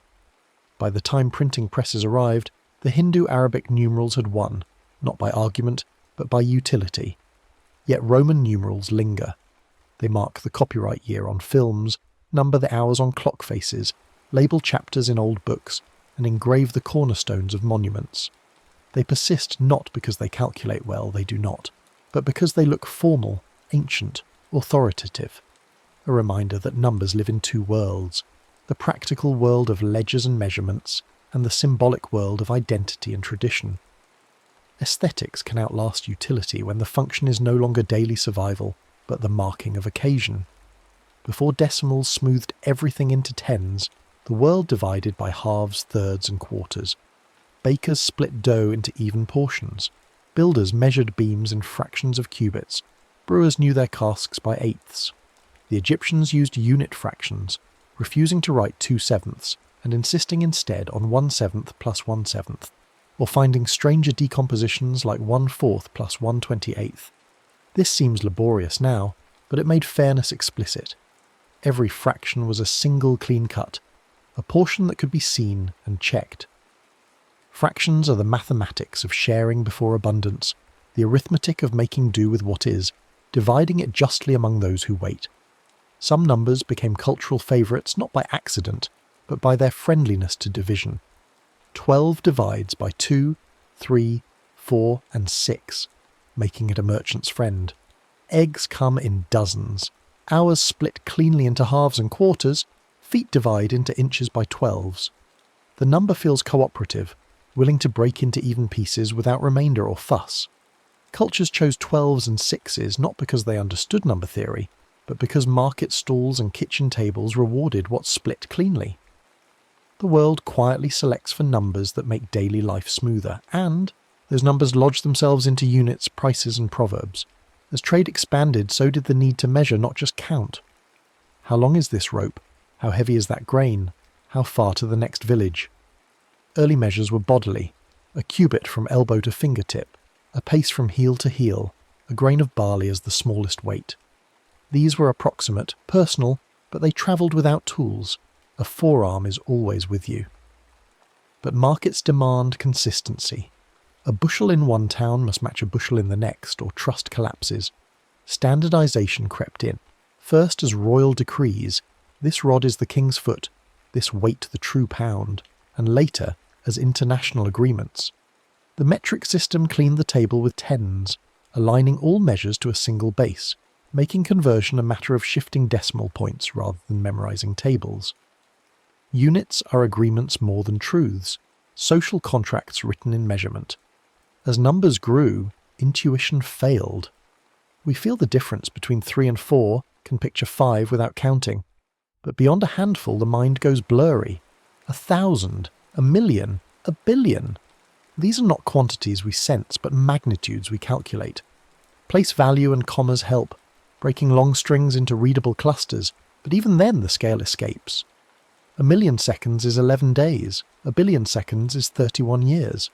By the time printing presses arrived, the Hindu-Arabic numerals had won, not by argument, but by utility. Yet Roman numerals linger. They mark the copyright year on films, number the hours on clock faces, label chapters in old books, and engrave the cornerstones of monuments. They persist not because they calculate well, they do not, but because they look formal, ancient, authoritative. A reminder that numbers live in 2 worlds, the practical world of ledgers and measurements, and the symbolic world of identity and tradition. Aesthetics can outlast utility when the function is no longer daily survival, but the marking of occasion. Before decimals smoothed everything into tens, the world divided by halves, thirds, and quarters. Bakers split dough into even portions. Builders measured beams in fractions of cubits. Brewers knew their casks by eighths. The Egyptians used unit fractions, refusing to write 2/7 and insisting instead on 1/7 plus 1/7, or finding stranger decompositions like 1/4 plus 1/28. This seems laborious now, but it made fairness explicit. Every fraction was a single clean cut, a portion that could be seen and checked. Fractions are the mathematics of sharing before abundance, the arithmetic of making do with what is, dividing it justly among those who wait. Some numbers became cultural favourites not by accident, but by their friendliness to division. 12 divides by 2, 3, 4, and 6, making it a merchant's friend. Eggs come in dozens. Hours split cleanly into halves and quarters. Feet divide into inches by 12s. The number feels cooperative, willing to break into even pieces without remainder or fuss. Cultures chose 12s and 6s not because they understood number theory, but because market stalls and kitchen tables rewarded what split cleanly. The world quietly selects for numbers that make daily life smoother, and those numbers lodge themselves into units, prices, and proverbs. As trade expanded, so did the need to measure, not just count. How long is this rope? How heavy is that grain? How far to the next village? Early measures were bodily, a cubit from elbow to fingertip, a pace from heel to heel, a grain of barley as the smallest weight. These were approximate, personal, but they travelled without tools. A forearm is always with you. But markets demand consistency. A bushel in one town must match a bushel in the next, or trust collapses. Standardization crept in, first as royal decrees, this rod is the king's foot, this weight the true pound, and later as international agreements. The metric system cleaned the table with tens, aligning all measures to a single base, making conversion a matter of shifting decimal points rather than memorizing tables. Units are agreements more than truths, social contracts written in measurement. As numbers grew, intuition failed. We feel the difference between 3 and 4, can picture 5 without counting. But beyond a handful, the mind goes blurry. 1,000, 1,000,000, 1,000,000,000. These are not quantities we sense, but magnitudes we calculate. Place value and commas help, breaking long strings into readable clusters, but even then the scale escapes. 1,000,000 seconds is 11 days, 1,000,000,000 seconds is 31 years.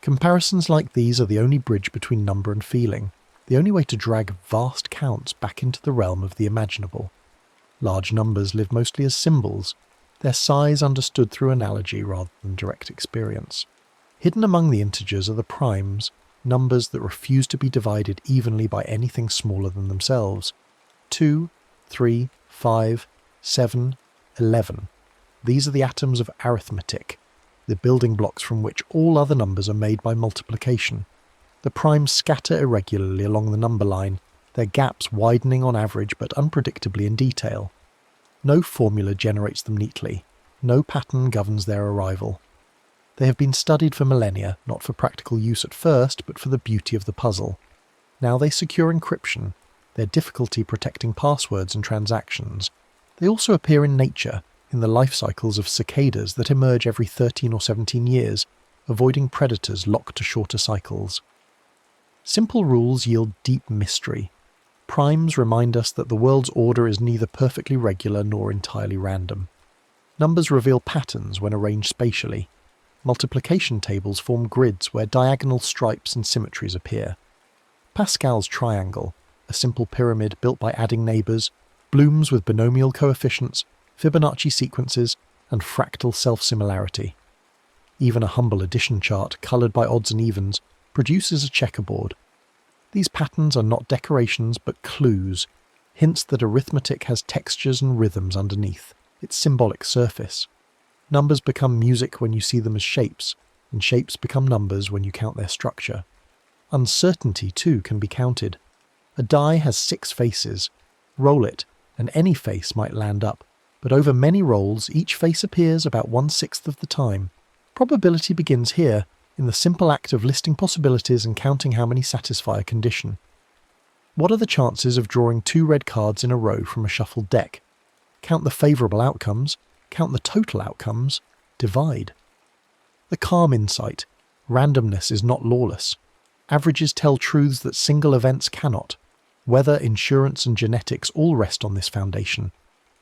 Comparisons like these are the only bridge between number and feeling, the only way to drag vast counts back into the realm of the imaginable. Large numbers live mostly as symbols, their size understood through analogy rather than direct experience. Hidden among the integers are the primes, numbers that refuse to be divided evenly by anything smaller than themselves. 2, 3, 5, 7, 11. These are the atoms of arithmetic, the building blocks from which all other numbers are made by multiplication. The primes scatter irregularly along the number line, their gaps widening on average but unpredictably in detail. No formula generates them neatly, no pattern governs their arrival. They have been studied for millennia, not for practical use at first, but for the beauty of the puzzle. Now they secure encryption, their difficulty protecting passwords and transactions. They also appear in nature, in the life cycles of cicadas that emerge every 13 or 17 years, avoiding predators locked to shorter cycles. Simple rules yield deep mystery. Primes remind us that the world's order is neither perfectly regular nor entirely random. Numbers reveal patterns when arranged spatially. Multiplication tables form grids where diagonal stripes and symmetries appear. Pascal's triangle, a simple pyramid built by adding neighbours, blooms with binomial coefficients, Fibonacci sequences, and fractal self-similarity. Even a humble addition chart, coloured by odds and evens, produces a checkerboard. These patterns are not decorations but clues, hints that arithmetic has textures and rhythms underneath, its symbolic surface. Numbers become music when you see them as shapes, and shapes become numbers when you count their structure. Uncertainty, too, can be counted. A die has 6 faces. Roll it, and any face might land up, but over many rolls each face appears about 1/6 of the time. Probability begins here, in the simple act of listing possibilities and counting how many satisfy a condition. What are the chances of drawing 2 red cards in a row from a shuffled deck? Count the favourable outcomes, count the total outcomes, divide. The calm insight. Randomness is not lawless. Averages tell truths that single events cannot. Weather, insurance and genetics all rest on this foundation.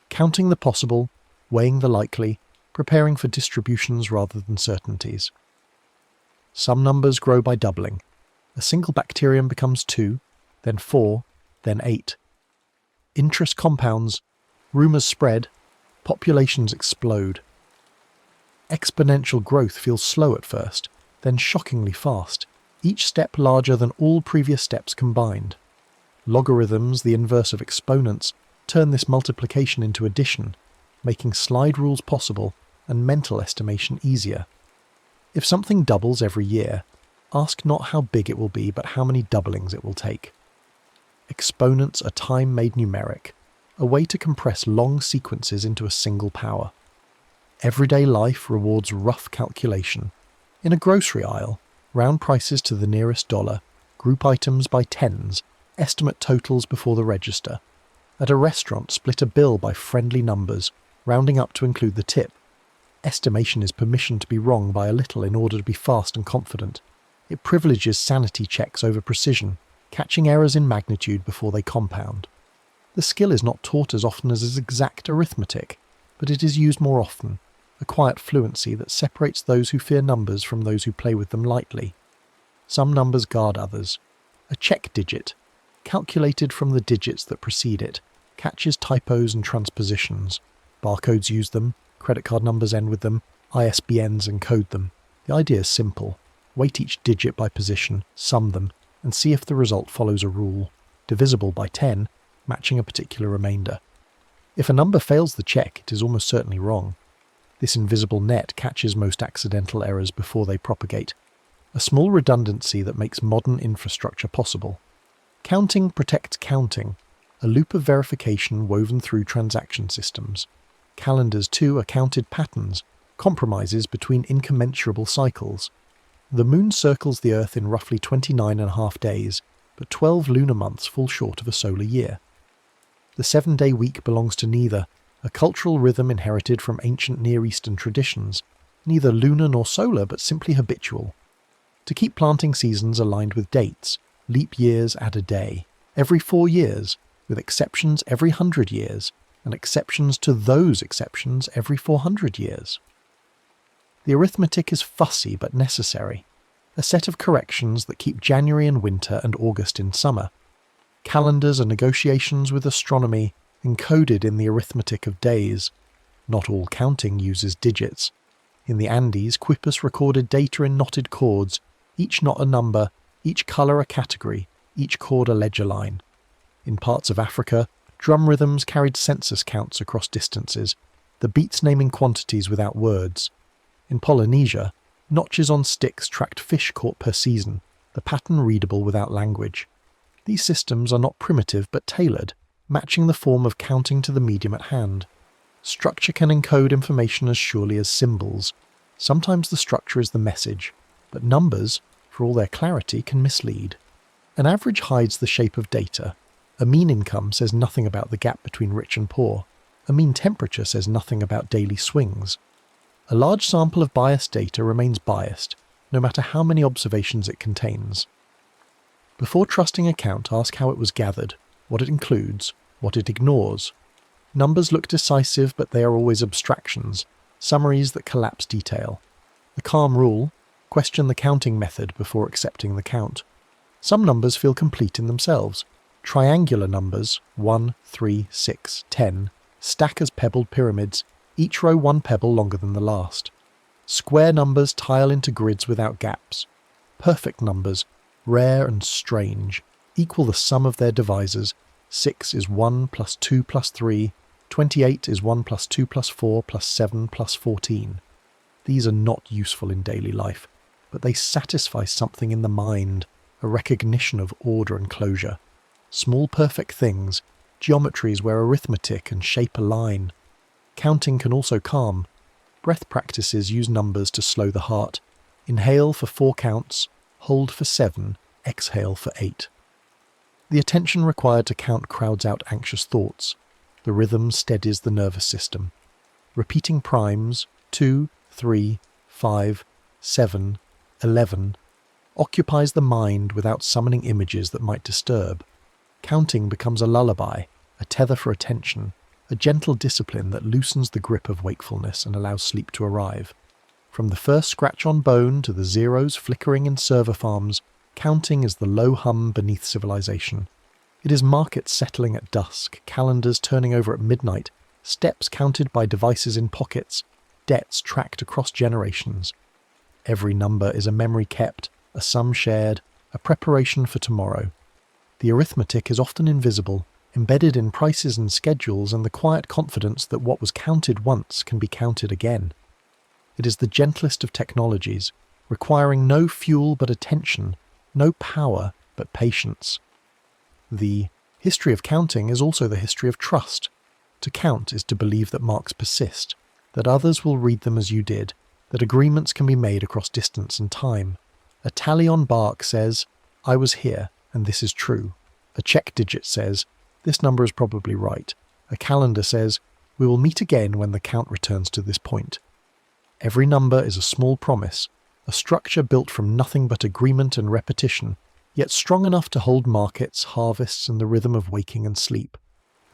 Counting the possible, weighing the likely, preparing for distributions rather than certainties. Some numbers grow by doubling. A single bacterium becomes 2, then 4, then 8. Interest compounds, rumours spread, populations explode. Exponential growth feels slow at first, then shockingly fast, each step larger than all previous steps combined. Logarithms, the inverse of exponents, turn this multiplication into addition, making slide rules possible and mental estimation easier. If something doubles every year, ask not how big it will be, but how many doublings it will take. Exponents are time made numeric, a way to compress long sequences into a single power. Everyday life rewards rough calculation. In a grocery aisle, round prices to the nearest dollar, group items by tens, estimate totals before the register. At a restaurant, split a bill by friendly numbers, rounding up to include the tip. Estimation is permission to be wrong by a little in order to be fast and confident. It privileges sanity checks over precision, catching errors in magnitude before they compound. The skill is not taught as often as exact arithmetic, but it is used more often, a quiet fluency that separates those who fear numbers from those who play with them lightly. Some numbers guard others. A check digit, calculated from the digits that precede it, catches typos and transpositions. Barcodes use them, credit card numbers end with them, ISBNs encode them. The idea is simple. Weight each digit by position, sum them, and see if the result follows a rule, divisible by 10, matching a particular remainder. If a number fails the check, it is almost certainly wrong. This invisible net catches most accidental errors before they propagate, a small redundancy that makes modern infrastructure possible. Counting protects counting, a loop of verification woven through transaction systems. Calendars, too, are counted patterns, compromises between incommensurable cycles. The moon circles the Earth in roughly 29.5 days, but 12 lunar months fall short of a solar year. The 7-day week belongs to neither, a cultural rhythm inherited from ancient Near Eastern traditions, neither lunar nor solar but simply habitual. To keep planting seasons aligned with dates, Leap years add a day, every 4 years, with exceptions every 100 years, and exceptions to those exceptions every 400 years. The arithmetic is fussy but necessary, a set of corrections that keep January in winter and August in summer. Calendars are negotiations with astronomy encoded in the arithmetic of days. Not all counting uses digits. In the Andes, Quipus recorded data in knotted chords, each knot a number, each colour a category, each chord a ledger line. In parts of Africa, drum rhythms carried census counts across distances, the beats naming quantities without words. In Polynesia, notches on sticks tracked fish caught per season, the pattern readable without language. These systems are not primitive but tailored, matching the form of counting to the medium at hand. Structure can encode information as surely as symbols. Sometimes the structure is the message, but numbers, for all their clarity, can mislead. An average hides the shape of data. A mean income says nothing about the gap between rich and poor. A mean temperature says nothing about daily swings. A large sample of biased data remains biased, no matter how many observations it contains. Before trusting a count, ask how it was gathered, what it includes, what it ignores. Numbers look decisive, but they are always abstractions, summaries that collapse detail. The calm rule: question the counting method before accepting the count. Some numbers feel complete in themselves. Triangular numbers, 1, 3, 6, 10, stack as pebbled pyramids, each row one pebble longer than the last. Square numbers tile into grids without gaps. Perfect numbers, rare and strange, equal the sum of their divisors. 6 is 1 plus 2 plus 3, 28 is 1 plus 2 plus 4 plus 7 plus 14. These are not useful in daily life, but they satisfy something in the mind, a recognition of order and closure. Small perfect things, geometries where arithmetic and shape align. Counting can also calm. Breath practices use numbers to slow the heart. Inhale for 4 counts, hold for 7, exhale for 8. The attention required to count crowds out anxious thoughts. The rhythm steadies the nervous system. Repeating primes, 2, 3, 5, 7, 11, occupies the mind without summoning images that might disturb. Counting becomes a lullaby, a tether for attention, a gentle discipline that loosens the grip of wakefulness and allows sleep to arrive. From the first scratch on bone to the zeros flickering in server farms, counting is the low hum beneath civilization. It is markets settling at dusk, calendars turning over at midnight, steps counted by devices in pockets, debts tracked across generations. Every number is a memory kept, a sum shared, a preparation for tomorrow. The arithmetic is often invisible, embedded in prices and schedules and the quiet confidence that what was counted once can be counted again. It is the gentlest of technologies, requiring no fuel but attention, no power but patience. The history of counting is also the history of trust. To count is to believe that marks persist, that others will read them as you did, that agreements can be made across distance and time. A tally on bark says, "I was here, and this is true." A check digit says, "This number is probably right." A calendar says, "We will meet again when the count returns to this point." Every number is a small promise, a structure built from nothing but agreement and repetition, yet strong enough to hold markets, harvests, and the rhythm of waking and sleep.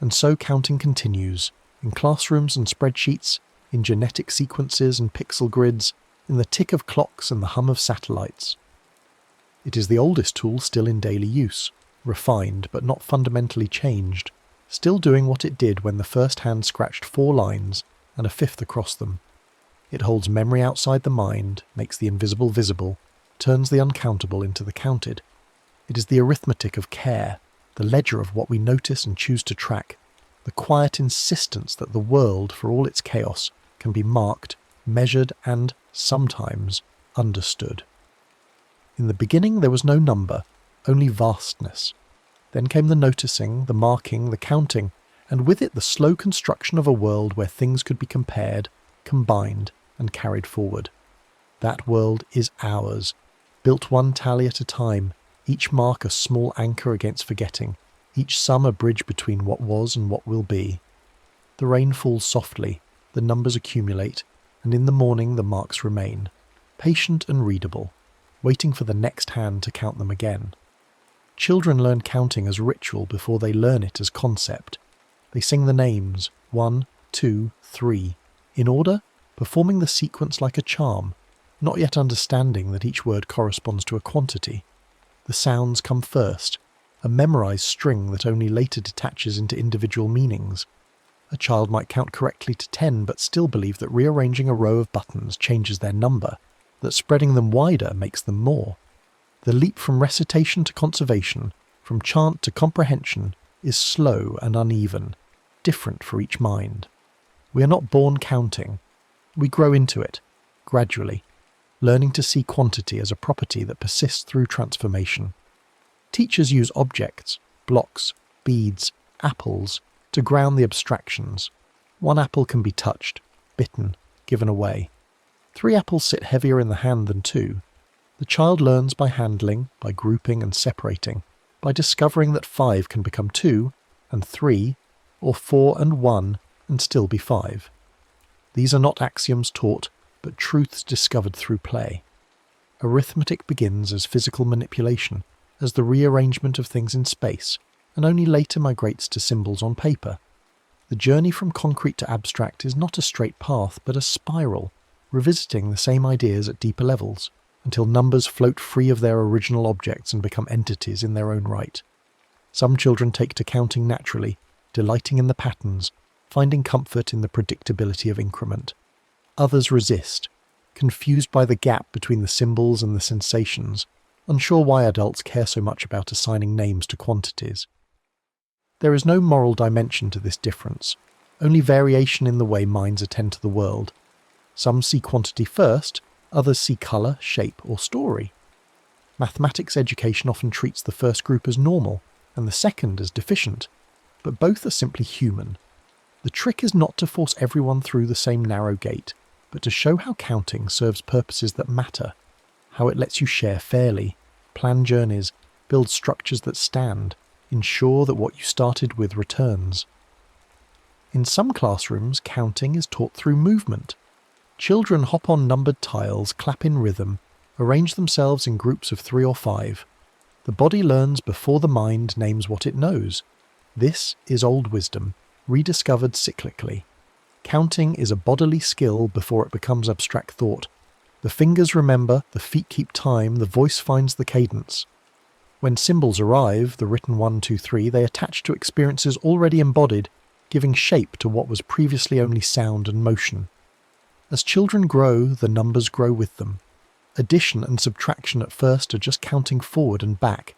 And so counting continues, in classrooms and spreadsheets, in genetic sequences and pixel grids, in the tick of clocks and the hum of satellites. It is the oldest tool still in daily use, refined but not fundamentally changed, still doing what it did when the first hand scratched 4 lines and a 5th across them. It holds memory outside the mind, makes the invisible visible, turns the uncountable into the counted. It is the arithmetic of care, the ledger of what we notice and choose to track, the quiet insistence that the world, for all its chaos, can be marked, measured, and, sometimes, understood. In the beginning there was no number, only vastness. Then came the noticing, the marking, the counting, and with it the slow construction of a world where things could be compared, combined, and carried forward. That world is ours, built one tally at a time, each mark a small anchor against forgetting, each sum a bridge between what was and what will be. The rain falls softly, the numbers accumulate, and in the morning the marks remain, patient and readable, waiting for the next hand to count them again. Children learn counting as ritual before they learn it as concept. They sing the names 1, 2, 3 in order, performing the sequence like a charm, not yet understanding that each word corresponds to a quantity. The sounds come first, a memorized string that only later detaches into individual meanings. A child might count correctly to 10 but still believe that rearranging a row of buttons changes their number, that spreading them wider makes them more. The leap from recitation to conservation, from chant to comprehension, is slow and uneven, different for each mind. We are not born counting. We grow into it, gradually, learning to see quantity as a property that persists through transformation. Teachers use objects, blocks, beads, apples, to ground the abstractions. 1 apple can be touched, bitten, given away. 3 apples sit heavier in the hand than 2. The child learns by handling, by grouping and separating, by discovering that 5 can become 2 and 3, or 4 and 1 and still be 5. These are not axioms taught, but truths discovered through play. Arithmetic begins as physical manipulation, as the rearrangement of things in space, and only later migrates to symbols on paper. The journey from concrete to abstract is not a straight path, but a spiral, revisiting the same ideas at deeper levels, until numbers float free of their original objects and become entities in their own right. Some children take to counting naturally, delighting in the patterns, finding comfort in the predictability of increment. Others resist, confused by the gap between the symbols and the sensations, unsure why adults care so much about assigning names to quantities. There is no moral dimension to this difference, only variation in the way minds attend to the world. Some see quantity first, others see colour, shape, or story. Mathematics education often treats the first group as normal, and the second as deficient, but both are simply human. The trick is not to force everyone through the same narrow gate, but to show how counting serves purposes that matter, how it lets you share fairly, plan journeys, build structures that stand, ensure that what you started with returns. In some classrooms, counting is taught through movement. Children hop on numbered tiles, clap in rhythm, arrange themselves in groups of 3 or 5. The body learns before the mind names what it knows. This is old wisdom, rediscovered cyclically. Counting is a bodily skill before it becomes abstract thought. The fingers remember, the feet keep time, the voice finds the cadence. When symbols arrive, the written 1, 2, 3, they attach to experiences already embodied, giving shape to what was previously only sound and motion. As children grow, the numbers grow with them. Addition and subtraction at first are just counting forward and back.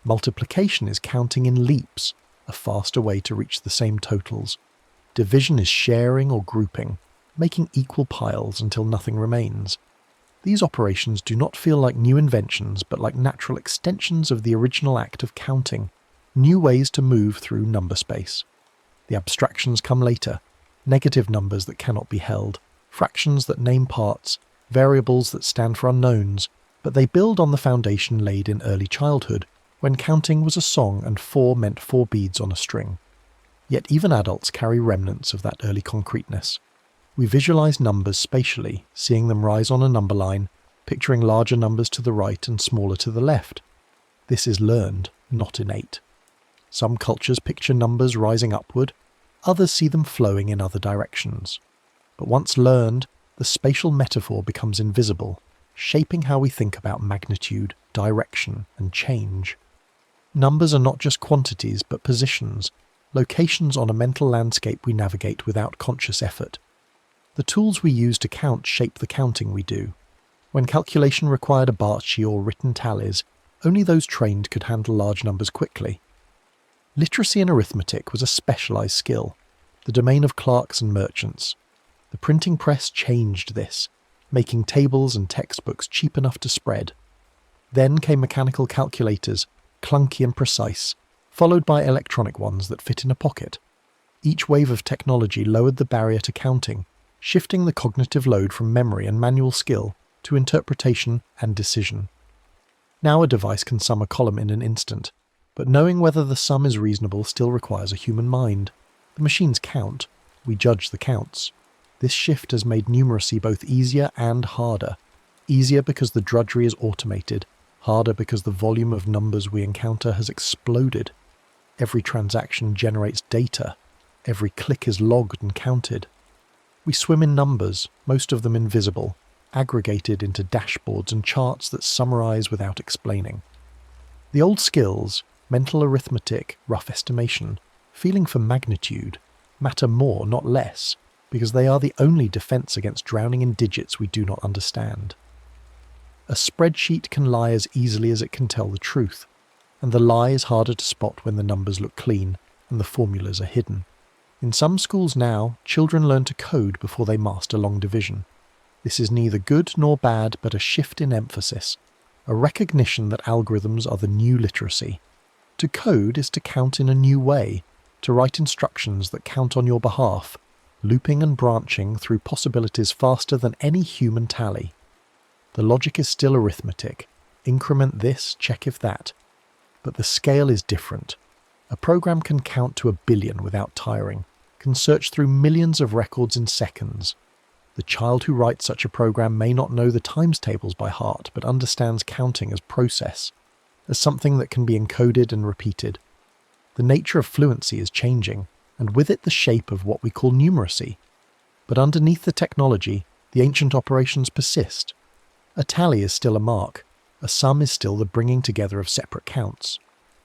Multiplication is counting in leaps, a faster way to reach the same totals. Division is sharing or grouping, making equal piles until nothing remains. These operations do not feel like new inventions, but like natural extensions of the original act of counting, new ways to move through number space. The abstractions come later, negative numbers that cannot be held, fractions that name parts, variables that stand for unknowns, but they build on the foundation laid in early childhood, when counting was a song and 4 meant 4 beads on a string. Yet even adults carry remnants of that early concreteness. We visualize numbers spatially, seeing them rise on a number line, picturing larger numbers to the right and smaller to the left. This is learned, not innate. Some cultures picture numbers rising upward, others see them flowing in other directions. But once learned, the spatial metaphor becomes invisible, shaping how we think about magnitude, direction, and change. Numbers are not just quantities, but positions, locations on a mental landscape we navigate without conscious effort. The tools we use to count shape the counting we do. When calculation required a Barchi or written tallies, only those trained could handle large numbers quickly. Literacy in arithmetic was a specialised skill, the domain of clerks and merchants. The printing press changed this, making tables and textbooks cheap enough to spread. Then came mechanical calculators, clunky and precise, followed by electronic ones that fit in a pocket. Each wave of technology lowered the barrier to counting, shifting the cognitive load from memory and manual skill to interpretation and decision. Now a device can sum a column in an instant, but knowing whether the sum is reasonable still requires a human mind. The machines count, we judge the counts. This shift has made numeracy both easier and harder. Easier because the drudgery is automated, harder because the volume of numbers we encounter has exploded. Every transaction generates data. Every click is logged and counted. We swim in numbers, most of them invisible, aggregated into dashboards and charts that summarize without explaining. The old skills, mental arithmetic, rough estimation, feeling for magnitude, matter more, not less, because they are the only defense against drowning in digits we do not understand. A spreadsheet can lie as easily as it can tell the truth, and the lie is harder to spot when the numbers look clean and the formulas are hidden. In some schools now, children learn to code before they master long division. This is neither good nor bad, but a shift in emphasis, a recognition that algorithms are the new literacy. To code is to count in a new way, to write instructions that count on your behalf, looping and branching through possibilities faster than any human tally. The logic is still arithmetic. Increment this, check if that. But the scale is different. A program can count to 1 billion without tiring, can search through millions of records in seconds. The child who writes such a program may not know the times tables by heart, but understands counting as process, as something that can be encoded and repeated. The nature of fluency is changing, and with it the shape of what we call numeracy. But underneath the technology, the ancient operations persist. A tally is still a mark. A sum is still the bringing together of separate counts.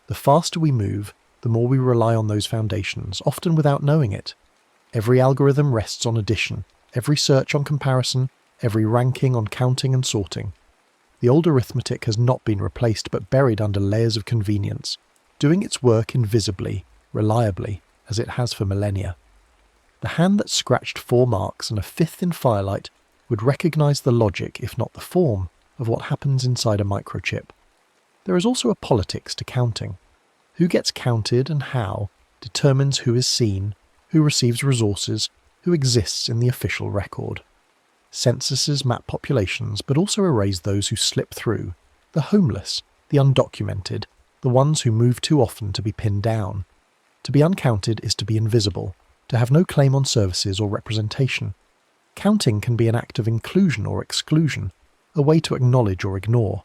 The faster we move, the more we rely on those foundations, often without knowing it. Every algorithm rests on addition, every search on comparison, every ranking on counting and sorting. The old arithmetic has not been replaced but buried under layers of convenience, doing its work invisibly, reliably, as it has for millennia. The hand that scratched 4 marks and a 5th in firelight would recognize the logic, if not the form, of what happens inside a microchip. There is also a politics to counting. Who gets counted and how determines who is seen, who receives resources, who exists in the official record. Censuses map populations, but also erase those who slip through, the homeless, the undocumented, the ones who move too often to be pinned down. To be uncounted is to be invisible, to have no claim on services or representation. Counting can be an act of inclusion or exclusion, a way to acknowledge or ignore.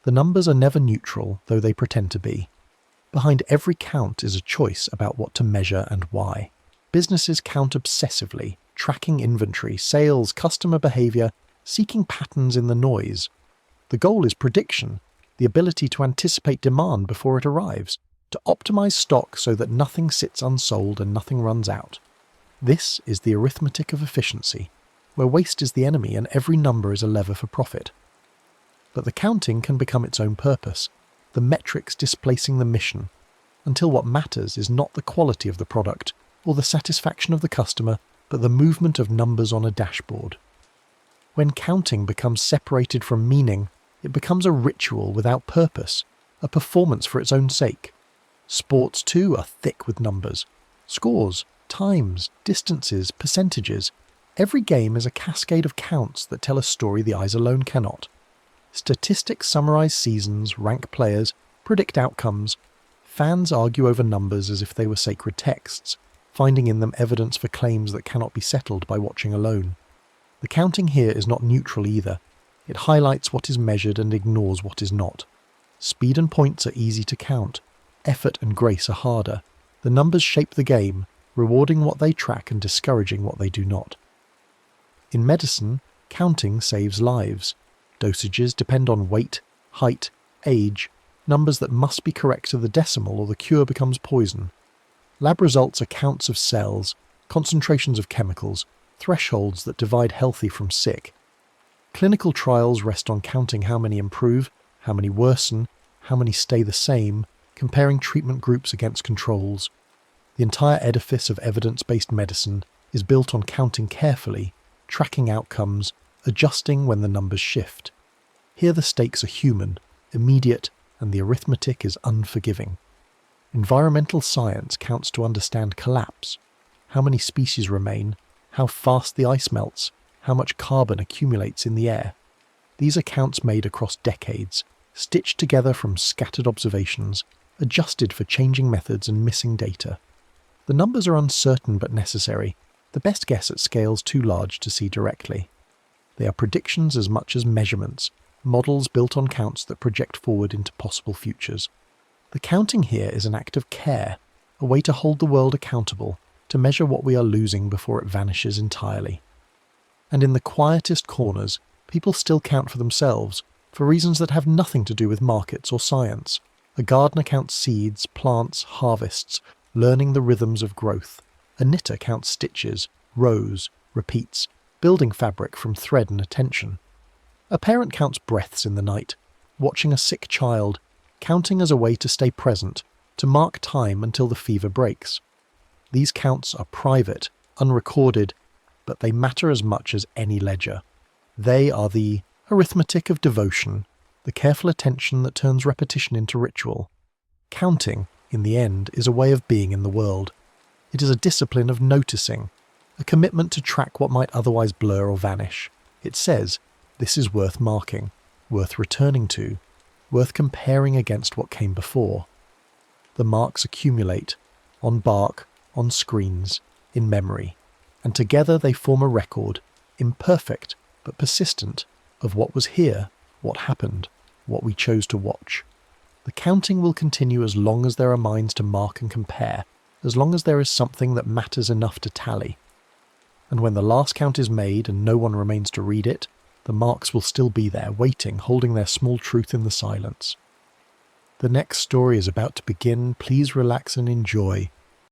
The numbers are never neutral, though they pretend to be. Behind every count is a choice about what to measure and why. Businesses count obsessively, tracking inventory, sales, customer behavior, seeking patterns in the noise. The goal is prediction, the ability to anticipate demand before it arrives, to optimize stock so that nothing sits unsold and nothing runs out. This is the arithmetic of efficiency, where waste is the enemy and every number is a lever for profit. But the counting can become its own purpose, the metrics displacing the mission, until what matters is not the quality of the product or the satisfaction of the customer, but the movement of numbers on a dashboard. When counting becomes separated from meaning, it becomes a ritual without purpose, a performance for its own sake. Sports too are thick with numbers. Scores, times, distances, percentages. Every game is a cascade of counts that tell a story the eyes alone cannot. Statistics summarize seasons, rank players, predict outcomes. Fans argue over numbers as if they were sacred texts, finding in them evidence for claims that cannot be settled by watching alone. The counting here is not neutral either. It highlights what is measured and ignores what is not. Speed and points are easy to count. Effort and grace are harder. The numbers shape the game, rewarding what they track and discouraging what they do not. In medicine, counting saves lives. Dosages depend on weight, height, age, numbers that must be correct to the decimal or the cure becomes poison. Lab results are counts of cells, concentrations of chemicals, thresholds that divide healthy from sick. Clinical trials rest on counting how many improve, how many worsen, how many stay the same, comparing treatment groups against controls. The entire edifice of evidence-based medicine is built on counting carefully, tracking outcomes, adjusting when the numbers shift. Here the stakes are human, immediate, and the arithmetic is unforgiving. Environmental science counts to understand collapse, how many species remain, how fast the ice melts, how much carbon accumulates in the air. These are counts made across decades, stitched together from scattered observations, adjusted for changing methods and missing data. The numbers are uncertain but necessary, the best guess at scales too large to see directly. They are predictions as much as measurements, models built on counts that project forward into possible futures. The counting here is an act of care, a way to hold the world accountable, to measure what we are losing before it vanishes entirely. And in the quietest corners, people still count for themselves, for reasons that have nothing to do with markets or science. A gardener counts seeds, plants, harvests, learning the rhythms of growth. A knitter counts stitches, rows, repeats, building fabric from thread and attention. A parent counts breaths in the night, watching a sick child, counting as a way to stay present, to mark time until the fever breaks. These counts are private, unrecorded, but they matter as much as any ledger. They are the arithmetic of devotion, the careful attention that turns repetition into ritual. Counting, in the end, is a way of being in the world. It is a discipline of noticing, a commitment to track what might otherwise blur or vanish. It says, this is worth marking, worth returning to, worth comparing against what came before. The marks accumulate, on bark, on screens, in memory, and together they form a record, imperfect but persistent, of what was here, what happened, what we chose to watch. The counting will continue as long as there are minds to mark and compare, as long as there is something that matters enough to tally. And when the last count is made and no one remains to read it, the marks will still be there, waiting, holding their small truth in the silence. The next story is about to begin. Please relax and enjoy.